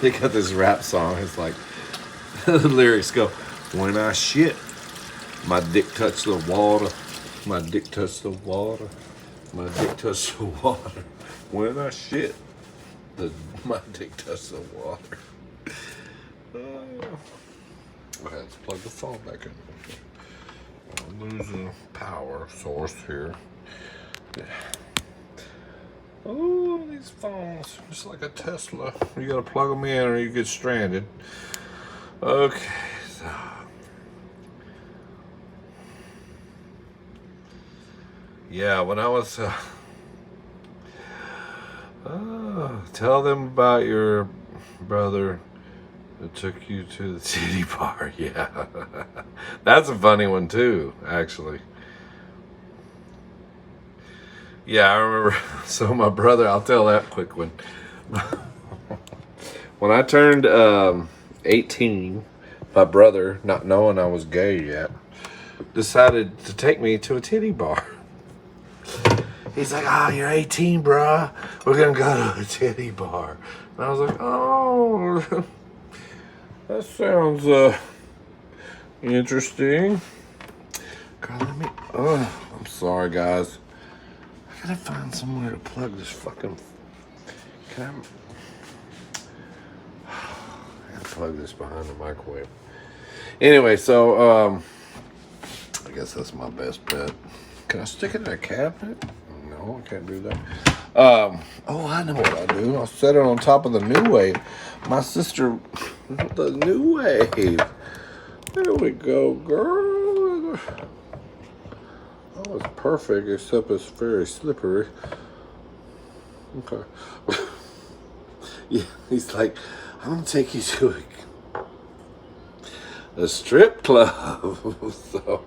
They got this rap song. It's like the lyrics go, when I shit, my dick touched the water. My dick touched the water. My dick touched the water. When I shit, my dick touched the water. Okay, let's plug the phone back in. I'm losing power source here. Yeah. Oh, these phones, just like a Tesla. You gotta plug them in or you get stranded. Okay, so. Yeah, when I was, tell them about your brother that took you to the titty bar. Yeah, that's a funny one too, actually. Yeah, I remember. So my brother, I'll tell that quick one. When I turned 18, my brother, not knowing I was gay yet, decided to take me to a titty bar. He's like, oh, you're 18, bruh. We're going to go to a titty bar. And I was like, oh, that sounds interesting. God, I'm sorry, guys. I gotta find somewhere to plug this fucking... I gotta plug this behind the microwave. Anyway, so, I guess that's my best bet. Can I stick it in a cabinet? No, I can't do that. Oh, I know what I'll do. I'll set it on top of the New Wave. My sister, the New Wave. There we go, girl. That was perfect, except it's very slippery. Okay. Yeah, he's like, I'm gonna take you to a strip club. So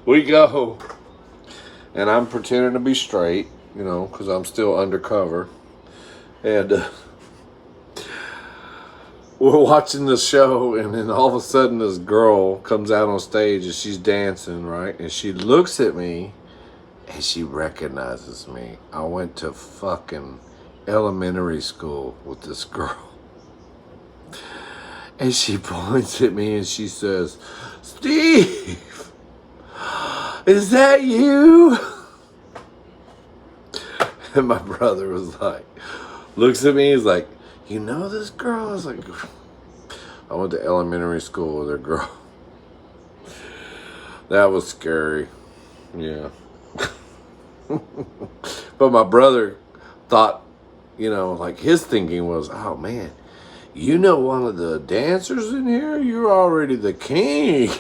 we go. And I'm pretending to be straight, you know, because I'm still undercover. And we're watching the show, and then all of a sudden this girl comes out on stage and she's dancing, right? And she looks at me and she recognizes me. I went to fucking elementary school with this girl. And she points at me and she says, Steve, is that you? And my brother was like, looks at me, he's like, you know this girl? I was like, I went to elementary school with a girl. That was scary. Yeah. But my brother thought, like his thinking was, oh man, you know one of the dancers in here? You're already the king.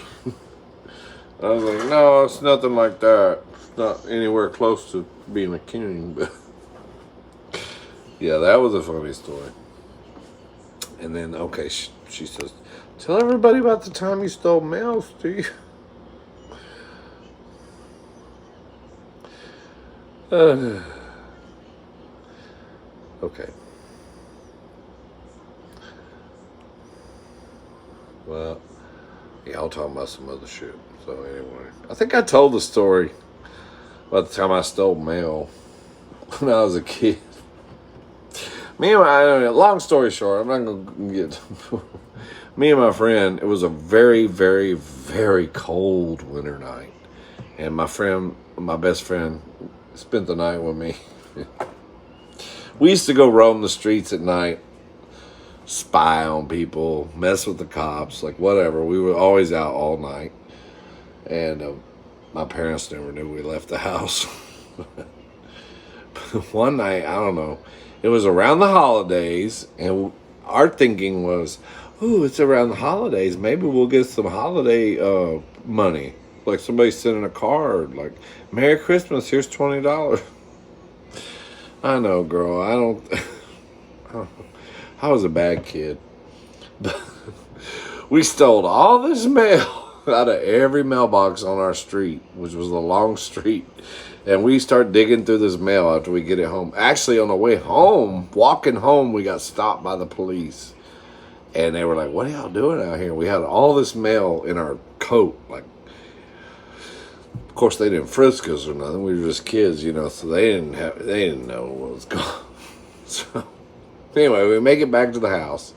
I was like, no, it's nothing like that. It's not anywhere close to being a king. But yeah, that was a funny story. And then, okay, she says, tell everybody about the time you stole mail, Steve. Okay. Well, yeah, I'll talk about some other shit. So anyway, I think I told the story about the time I stole mail when I was a kid. Long story short, I'm not gonna get. Me and my friend, it was a very, very, very cold winter night, and my best friend, spent the night with me. We used to go roam the streets at night, spy on people, mess with the cops, like whatever. We were always out all night, and my parents never knew we left the house. One night, I don't know, it was around the holidays, and our thinking was, ooh, it's around the holidays, maybe we'll get some holiday money. Like somebody sending a card, like, Merry Christmas, here's $20. I know, girl, I was a bad kid. We stole all this mail out of every mailbox on our street, which was a long street. And we start digging through this mail after we get it home. Actually, on the way home, walking home, we got stopped by the police. And they were like, what are y'all doing out here? We had all this mail in our coat. Like, of course, they didn't frisk us or nothing. We were just kids, so they didn't know what was going on. So, anyway, we make it back to the house.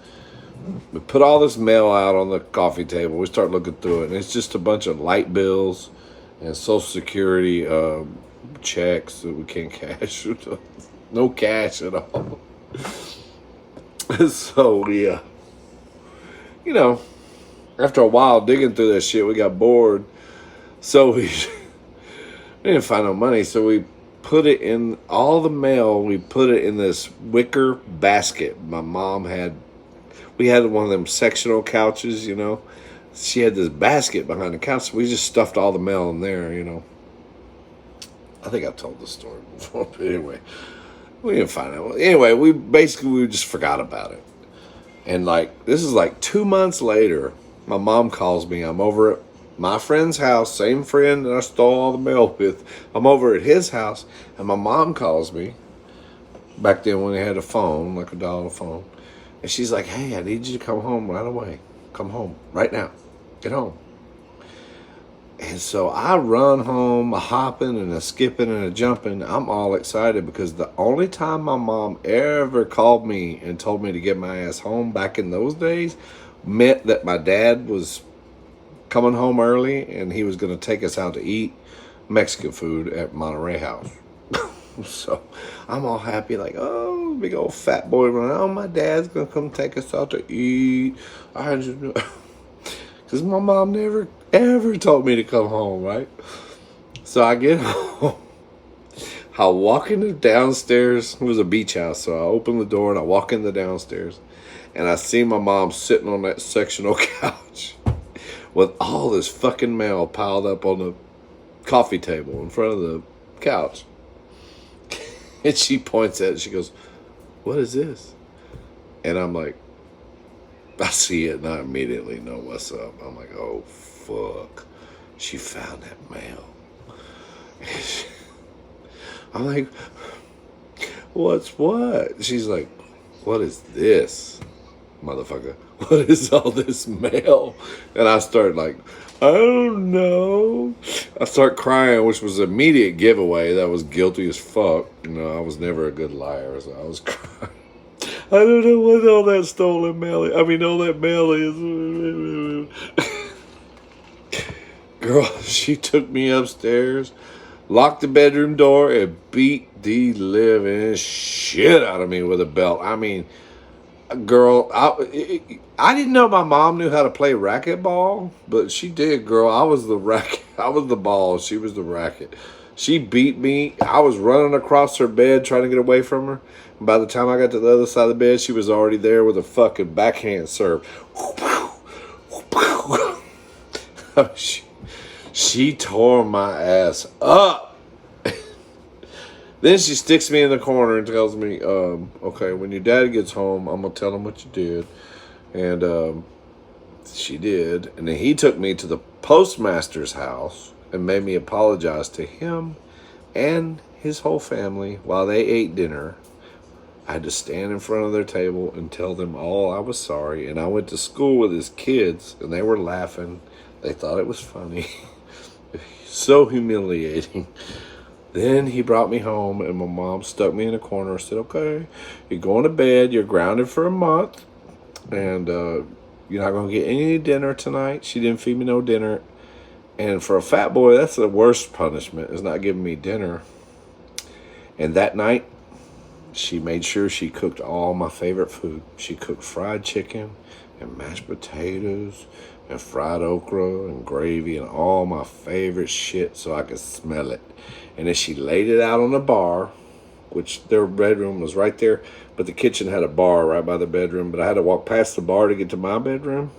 We put all this mail out on the coffee table. We start looking through it, and it's just a bunch of light bills and Social Security checks that we can't cash. No cash at all. So, yeah. After a while digging through that shit, we got bored. So we didn't find no money. So we put it in all the mail. We put it in this wicker basket. My mom we had one of them sectional couches, She had this basket behind the couch. So we just stuffed all the mail in there, I think I've told this story before, but anyway, we didn't find out. Anyway, we just forgot about it. And this is 2 months later, my mom calls me. I'm over at my friend's house, same friend that I stole all the mail with. I'm over at his house, and my mom calls me. Back then when they had a phone, like a dollar phone. And she's like, hey, I need you to come home right away. Come home right now. Get home. And so I run home, a hopping and a skipping and a jumping. I'm all excited because the only time my mom ever called me and told me to get my ass home back in those days meant that my dad was coming home early and he was going to take us out to eat Mexican food at Monterey House. So I'm all happy, like, oh, big old fat boy running. Oh, my dad's going to come take us out to eat. I just... Because my mom never, ever told me to come home, right? So I get home. I walk in the downstairs. It was a beach house. So I open the door and I walk in the downstairs. And I see my mom sitting on that sectional couch with all this fucking mail piled up on the coffee table in front of the couch. And she points at it. She goes, what is this? And I'm like, I see it and I immediately know what's up. I'm like, oh, fuck. She found that mail. I'm like, what's what? She's like, what is this, motherfucker? What is all this mail? And I start like, I don't know. I start crying, which was an immediate giveaway that I was guilty as fuck. I was never a good liar, so I was crying. I don't know what all that stolen mail is. I mean, all that mail is. Girl, she took me upstairs locked the bedroom door, and beat the living shit out of me with a belt. I mean, girl, I didn't know my mom knew how to play racquetball, but she did, girl. I was the racket. I was the ball. She was the racket. She beat me. I was running across her bed trying to get away from her. And by the time I got to the other side of the bed, she was already there with a fucking backhand serve. She tore my ass up. Then she sticks me in the corner and tells me, okay, when your dad gets home, I'm going to tell him what you did. And she did. And then he took me to the postmaster's house and made me apologize to him and his whole family while they ate dinner. I had to stand in front of their table and tell them all I was sorry. And I went to school with his kids, and they were laughing. They thought it was funny. So humiliating. Then he brought me home, and my mom stuck me in a corner and said, okay, you're going to bed. You're grounded for a month, and you're not going to get any dinner tonight. She didn't feed me no dinner. And for a fat boy, that's the worst punishment, is not giving me dinner. And that night, she made sure she cooked all my favorite food. She cooked fried chicken and mashed potatoes and fried okra and gravy and all my favorite shit so I could smell it. And then she laid it out on the bar, which their bedroom was right there, but the kitchen had a bar right by the bedroom, but I had to walk past the bar to get to my bedroom.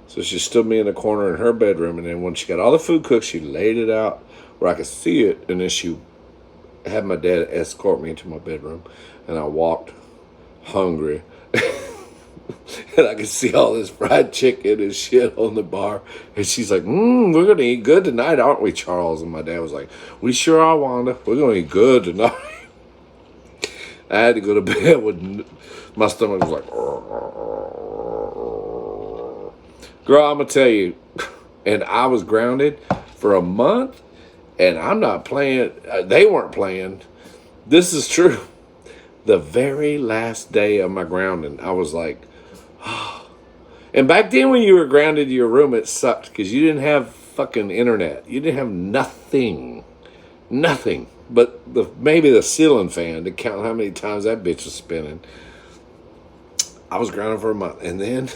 So she stood me in the corner in her bedroom, and then when she got all the food cooked, she laid it out where I could see it, and then she had my dad escort me into my bedroom, and I walked hungry. And I could see all this fried chicken and shit on the bar. And she's like, we're going to eat good tonight, aren't we, Charles? And my dad was like, we sure are, Wanda. We're going to eat good tonight. I had to go to bed with my stomach was like, girl, I'm going to tell you. And I was grounded for a month. And I'm not playing. They weren't playing. This is true. The very last day of my grounding, I was like, and back then when you were grounded to your room, it sucked because you didn't have fucking internet. You didn't have nothing but maybe the ceiling fan to count how many times that bitch was spinning. I was grounded for a month. And then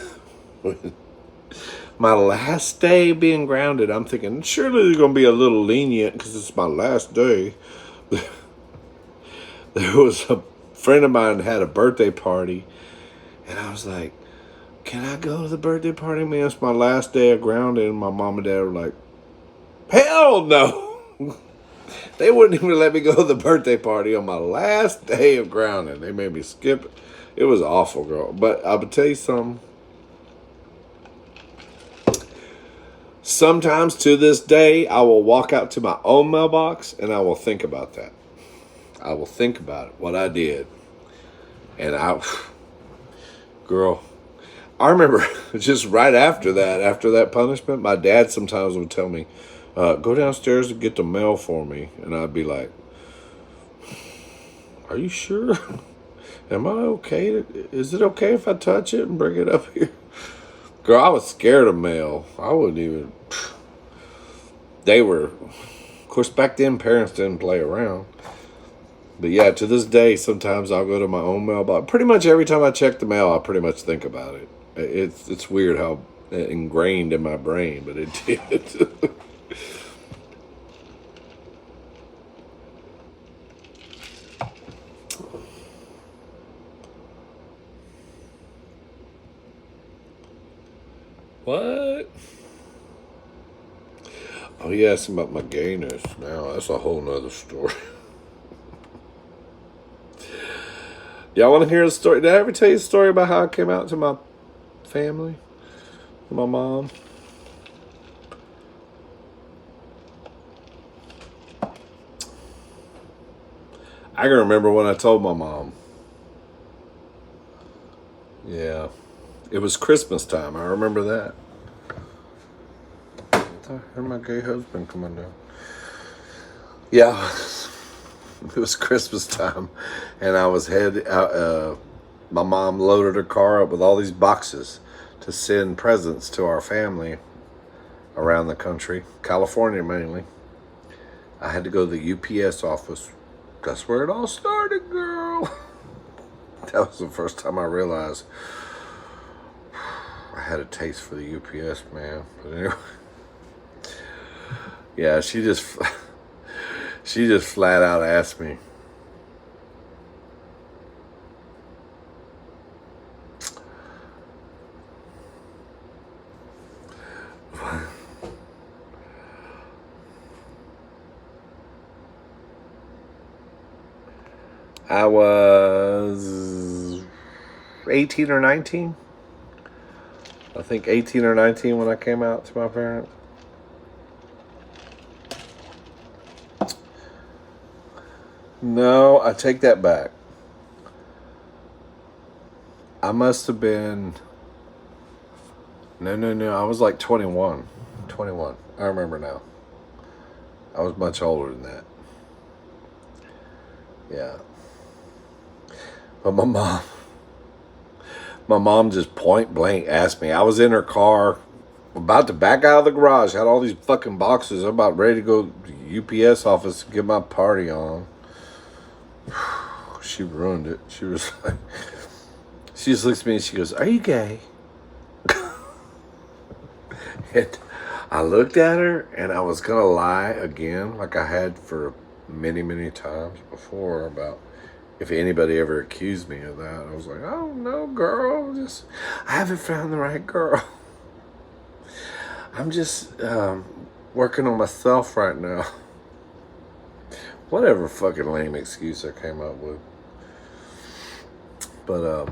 my last day being grounded, I'm thinking, surely they're going to be a little lenient because it's my last day. There was a friend of mine had a birthday party, and I was like, can I go to the birthday party, man? It's my last day of grounding. And my mom and dad were like, hell no. They wouldn't even let me go to the birthday party on my last day of grounding. They made me skip it. It was awful, girl. But I would tell you something. Sometimes to this day, I will walk out to my own mailbox and I will think about that. I will think about it, what I did. And girl, I remember just right after that punishment, my dad sometimes would tell me, go downstairs and get the mail for me. And I'd be like, are you sure? Am I okay? Is it okay if I touch it and bring it up here? Girl, I was scared of mail. I wouldn't even. They were, of course, back then parents didn't play around. But yeah, to this day, sometimes I'll go to my own mailbox. Pretty much every time I check the mail, I pretty much think about it. It's weird how ingrained in my brain, but it did. What? Oh, yeah, it's about my gayness now. That's a whole nother story. Y'all want to hear the story? Did I ever tell you the story about how I came out to my family? My mom? I can remember when I told my mom. Yeah. It was Christmas time. I remember that. I heard my gay husband coming down. Yeah. It was Christmas time. And I was my mom loaded her car up with all these boxes to send presents to our family around the country. California mainly. I had to go to the UPS office. That's where it all started, girl. That was the first time I realized I had a taste for the UPS, man. But anyway, yeah, she just flat out asked me. I was 18 or 19. I think 18 or 19 when I came out to my parents. No, I take that back. I must have been. No. I was like 21. 21. I remember now. I was much older than that. Yeah. But my mom just point blank asked me. I was in her car, about to back out of the garage, had all these fucking boxes. I'm about ready to go to the UPS office to get my party on. She ruined it. She was like, she just looks at me and she goes, "Are you gay?" And I looked at her and I was gonna lie again, like I had for many, many times before, about if anybody ever accused me of that. I was like, "Oh no, girl, I haven't found the right girl. I'm just working on myself right now." Whatever fucking lame excuse I came up with. But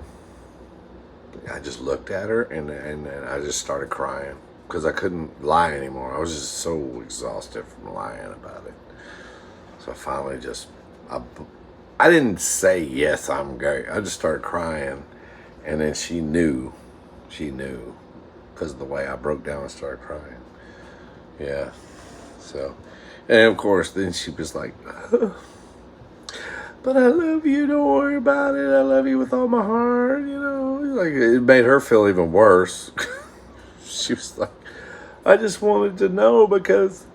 I just looked at her and I just started crying because I couldn't lie anymore. I was just so exhausted from lying about it. So I finally I didn't say, "Yes, I'm gay." I just started crying. And then she knew because of the way I broke down and started crying. Yeah. So, and of course, then she was like, "But I love you, don't worry about it. I love you with all my heart," you know. Like, it made her feel even worse. She was like, "I just wanted to know because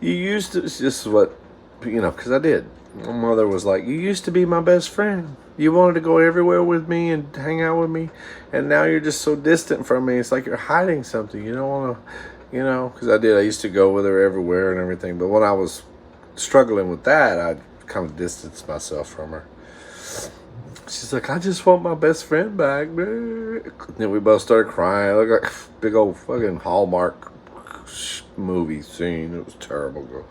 you used to," this is what, because I did. My mother was like, "You used to be my best friend. You wanted to go everywhere with me and hang out with me. And now you're just so distant from me. It's like you're hiding something. You don't want to," because I did. I used to go with her everywhere and everything. But when I was struggling with that, I kind of distanced myself from her. She's like, "I just want my best friend back." Then we both started crying. It looked like a big old fucking Hallmark movie scene. It was terrible, girl.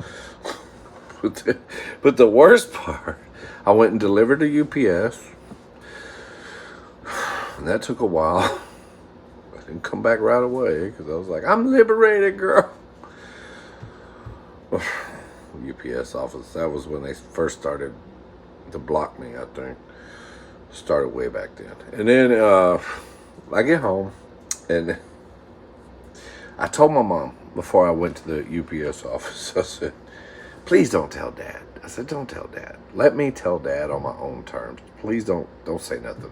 But the worst part, I went and delivered to UPS. And that took a while. I didn't come back right away because I was like, "I'm liberated, girl." UPS office, that was when they first started to block me, I think. Started way back then. And then I get home and I told my mom before I went to the UPS office, I said, "Please don't tell Dad." I said, "Don't tell Dad. Let me tell Dad on my own terms. Please don't say nothing."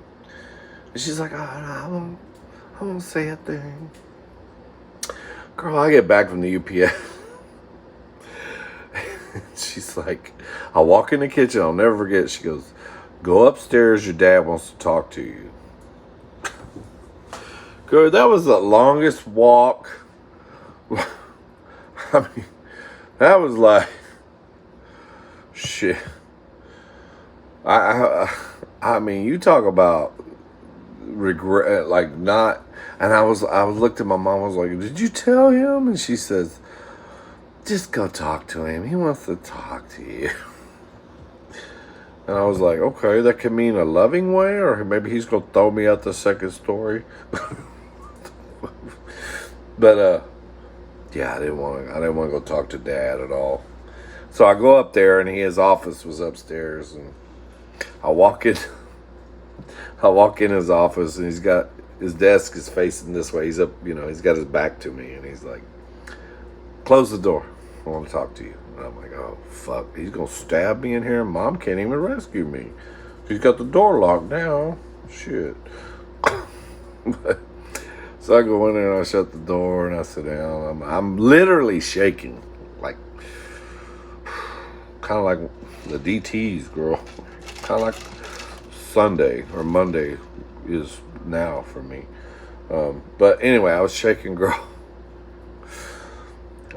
And she's like, "Oh, I won't say a thing." Girl, I get back from the UPS. She's like, I walk in the kitchen, I'll never forget. She goes, "Go upstairs, your dad wants to talk to you." Girl, that was the longest walk. I mean, that was like, shit. I mean, you talk about regret, like not. And I looked at my mom. I was like, "Did you tell him?" And she says, "Just go talk to him. He wants to talk to you." And I was like, okay, that could mean a loving way, or maybe he's gonna throw me out the second story. But yeah, I didn't want to go talk to Dad at all. So I go up there, and his office was upstairs, and I walk in his office, and he's got his desk is facing this way. He's up, he's got his back to me, and he's like, "Close the door. I want to talk to you." And I'm like, "Oh, fuck. He's going to stab me in here. Mom can't even rescue me. She's got the door locked now. Shit." So I go in there and I shut the door and I sit down. I'm literally shaking. Like, kind of like the DTs, girl. Kind of like Sunday or Monday is now for me. But anyway, I was shaking, girl.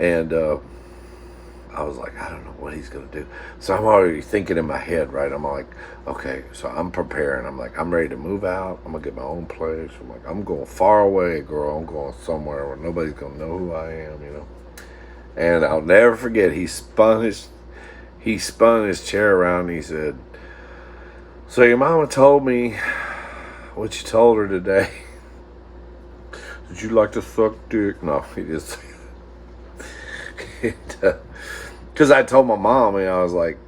And I was like, I don't know what he's going to do. So I'm already thinking in my head, right? I'm like, okay, so I'm preparing. I'm like, I'm ready to move out. I'm going to get my own place. I'm like, I'm going far away, girl. I'm going somewhere where nobody's going to know who I am, you know. And I'll never forget, he spun his chair around and he said, so your mama told me what you told her today. Did you like to suck dick? No, he just... Because I told my mom, and I was like,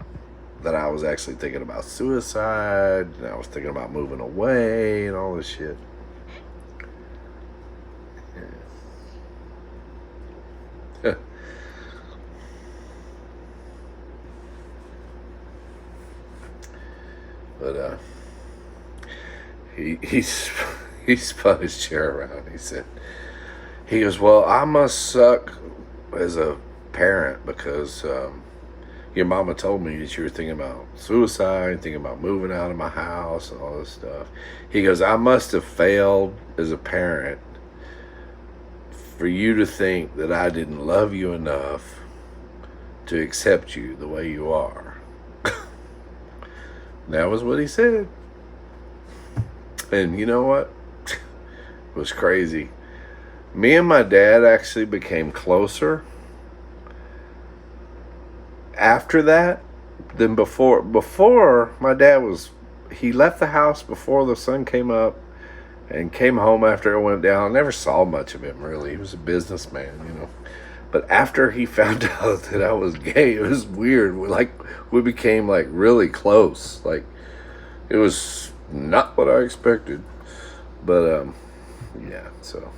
that I was actually thinking about suicide, and I was thinking about moving away, and all this shit. Yeah. But he spun his chair around. He goes, well, I must suck as a parent because your mama told me that you were thinking about suicide, thinking about moving out of my house and all this stuff. He goes, I must have failed as a parent for you to think that I didn't love you enough to accept you the way you are. That was what he said. And you know what? It was crazy. Me and my dad actually became closer after that than before. Before, my dad he left the house before the sun came up and came home after it went down. I never saw much of him, really. He was a businessman, you know. But after he found out that I was gay, it was weird. We became like really close. Like, it was not what I expected. But yeah, so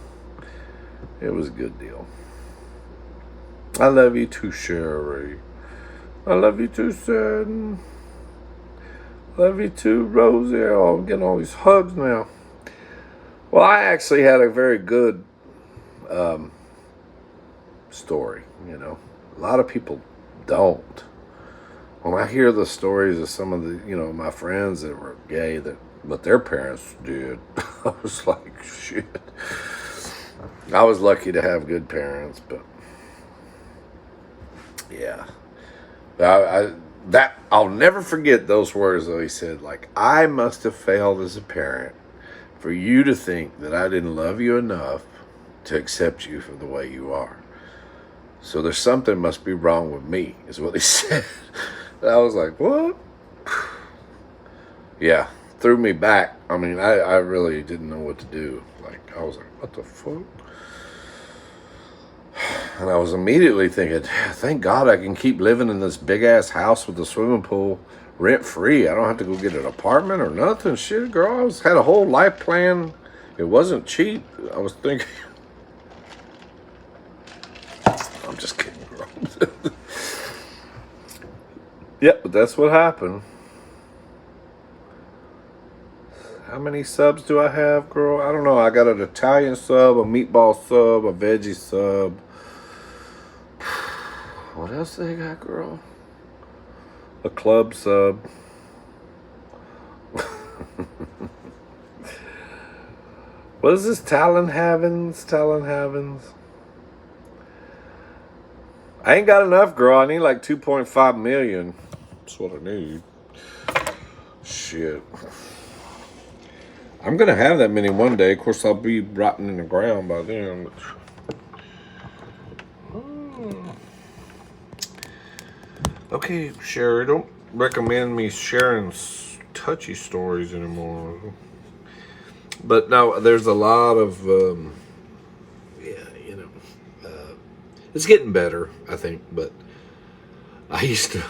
it was a good deal. I love you too, Sherry. I love you too, Satin. Love you too, Rosie. Oh, I'm getting all these hugs now. Well, I actually had a very good story, you know. A lot of people don't. When I hear the stories of some of the, you know, my friends that were gay, but their parents did, I was like, shit. I was lucky to have good parents, but yeah. I'll never forget those words though. He said, like, I must have failed as a parent for you to think that I didn't love you enough to accept you for the way you are. So there's something must be wrong with me, is what he said. I was like, what? Yeah, threw me back. I mean, I really didn't know what to do. Like, I was like, what the fuck? And I was immediately thinking, thank God I can keep living in this big-ass house with a swimming pool rent-free. I don't have to go get an apartment or nothing. Shit, girl, had a whole life plan. It wasn't cheap. I was thinking... I'm just kidding, girl. Yep, but that's what happened. How many subs do I have, girl? I don't know. I got an Italian sub, a meatball sub, a veggie sub. What else they got, girl? A club sub. What is this? Talon Havens? I ain't got enough, girl. I need like 2.5 million. That's what I need. Shit. I'm going to have that many one day. Of course, I'll be rotting in the ground by then. Okay, Sherry, don't recommend me sharing touchy stories anymore. But no, there's a lot of, it's getting better, I think. But I used to,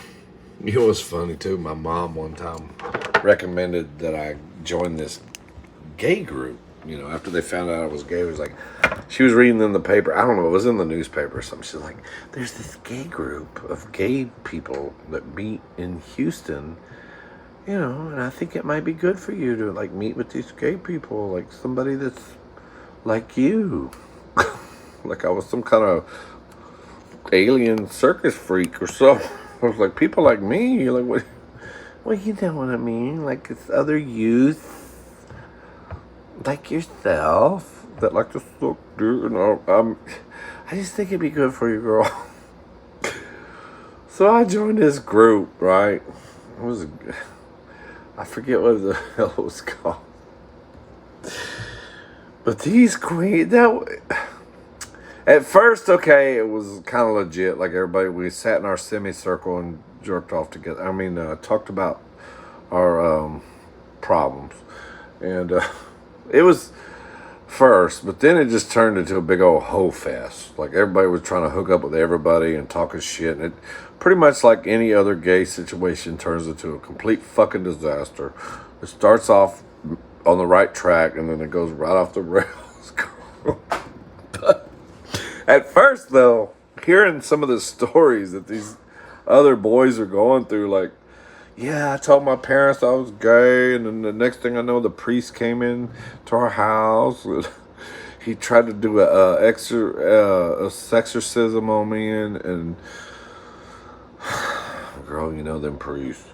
you know what's funny too? My mom one time recommended that I join this gay group. You know, after they found out I was gay, it was like, she was reading in the paper. I don't know, it was in the newspaper or something. She's like, there's this gay group of gay people that meet in Houston, you know, and I think it might be good for you to, like, meet with these gay people, like somebody that's like you. Like I was some kind of alien circus freak or so. I was like, people like me? You're like, what? Well, you know what I mean. Like, it's other youth, like yourself, that like to suck dick. You know, I just think it'd be good for you, girl. So I joined this group, right? It was, I forget what the hell it was called. But these queens, at first, okay, it was kind of legit. Like everybody, we sat in our semicircle and jerked off together. I mean, talked about our problems, and it was first. But then it just turned into a big old hoe fest. Like everybody was trying to hook up with everybody and talking shit, and it pretty much like any other gay situation turns into a complete fucking disaster. It starts off on the right track, and then it goes right off the rails. But at first, though, hearing some of the stories that these other boys are going through, like, yeah, I told my parents I was gay, and then the next thing I know, the priest came in to our house. He tried to do a exorcism on me, and girl, you know them priests.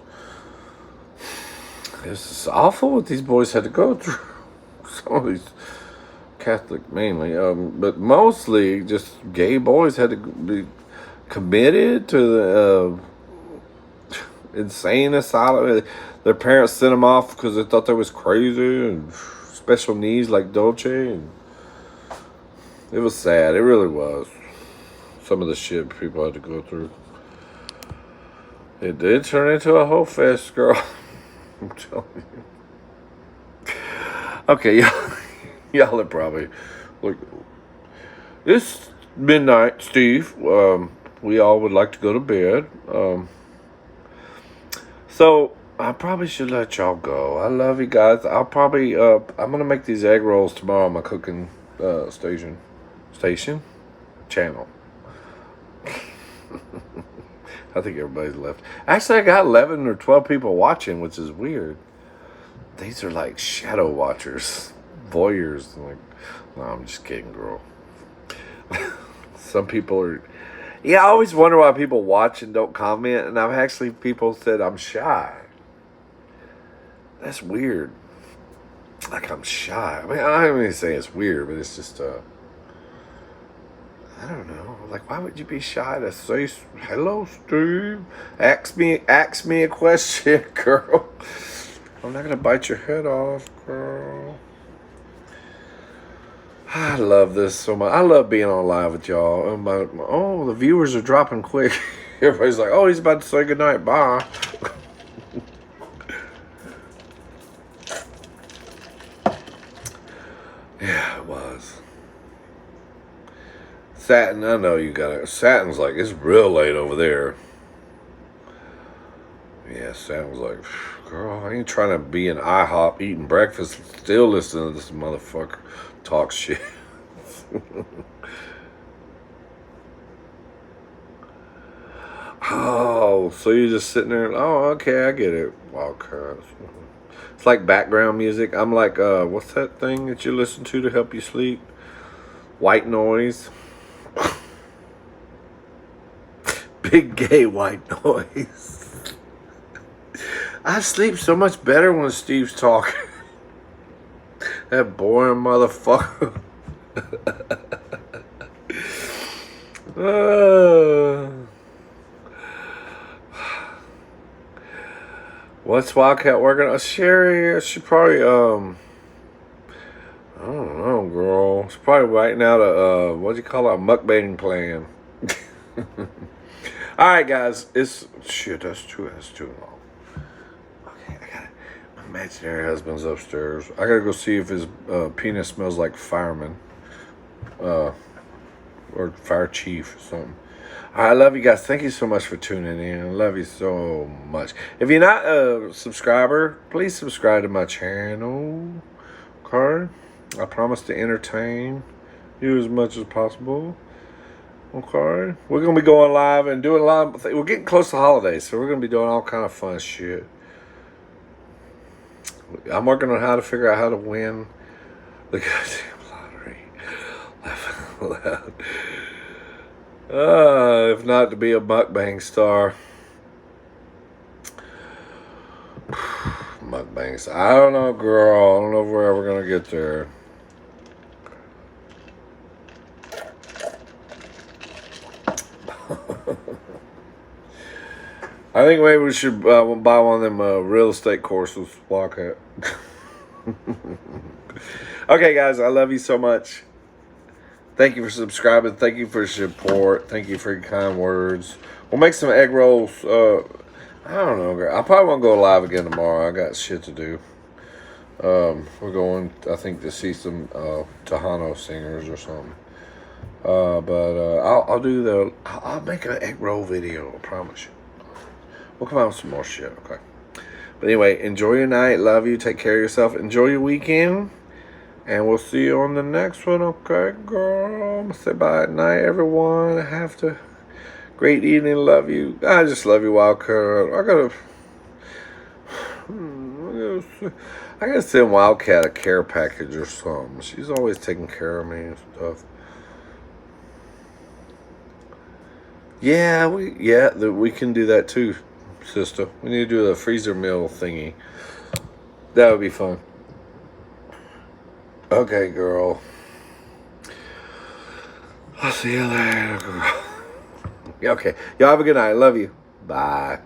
This is awful what these boys had to go through. Some of these Catholic mainly, but mostly just gay boys had to be committed to the insane asylum. Their parents sent them off because they thought they was crazy and special needs like Dolce, and it was sad. It really was. Some of the shit people had to go through. It did turn into a whole fest, girl. I'm telling you. Okay, y'all are probably like, it's midnight, Steve. We all would like to go to bed. So I probably should let y'all go. I love you guys. I'll probably I'm gonna make these egg rolls tomorrow on my cooking channel. I think everybody's left. Actually, I got 11 or 12 people watching, which is weird. These are like shadow watchers, voyeurs. I'm like, no, I'm just kidding, girl. Some people are. Yeah, I always wonder why people watch and don't comment. And I've actually people said I'm shy. That's weird. Like I'm shy. I mean, I don't even say it's weird, but it's just I don't know. Like, why would you be shy to say hello, Steve? Ask me a question, girl. I'm not gonna bite your head off, girl. I love this so much. I love being on live with y'all. Oh, the viewers are dropping quick. Everybody's like, oh, he's about to say goodnight. Bye. Yeah, it was. Satin, I know you got it. Satin's like, it's real late over there. Yeah, Satin's like, girl, I ain't trying to be in IHOP eating breakfast, still listening to this motherfucker talk shit. Oh, so you're just sitting there, oh, okay, I get it. Okay. It's like background music. I'm like, what's that thing that you listen to help you sleep? White noise. Big gay white noise. I sleep so much better when Steve's talking. That boring motherfucker. What's Wildcat working on? Sherry, she probably, I don't know, girl. She's probably writing out a, what do you call it, a mukbang plan. Alright, guys. Shit, that's too long. Okay, my imaginary husband's upstairs. I gotta go see if his penis smells like fireman. Or fire chief or something. I love you guys. Thank you so much for tuning in. I love you so much. If you're not a subscriber, please subscribe to my channel. Okay? I promise to entertain you as much as possible. Okay? We're going to be going live and doing a lot of things. We're getting close to holidays, so we're going to be doing all kind of fun shit. I'm working on how to figure out how to win the goddamn lottery. Laugh out loud. If not to be a mukbang star. banks. I don't know, girl. I don't know if we're ever gonna get there. I think maybe we should buy one of them real estate courses. Walk Okay, guys, I love you so much. Thank you for subscribing. Thank you for your support. Thank you for your kind words. We'll make some egg rolls. I don't know, girl. I probably won't go live again tomorrow. I got shit to do. We're going, I think, to see some Tejano singers or something. I'll do I'll make an egg roll video. I promise you. We'll come out with some more shit, okay? But anyway, enjoy your night. Love you. Take care of yourself. Enjoy your weekend. And we'll see you on the next one, okay, girl? Say bye at night, everyone. Have to. Great evening. Love you. I just love you, Wildcat. I gotta send Wildcat a care package or something. She's always taking care of me and stuff. Yeah, we can do that too, sister. We need to do the freezer meal thingy. That would be fun. Okay, girl. I'll see you later, girl. Okay. Y'all have a good night. Love you. Bye.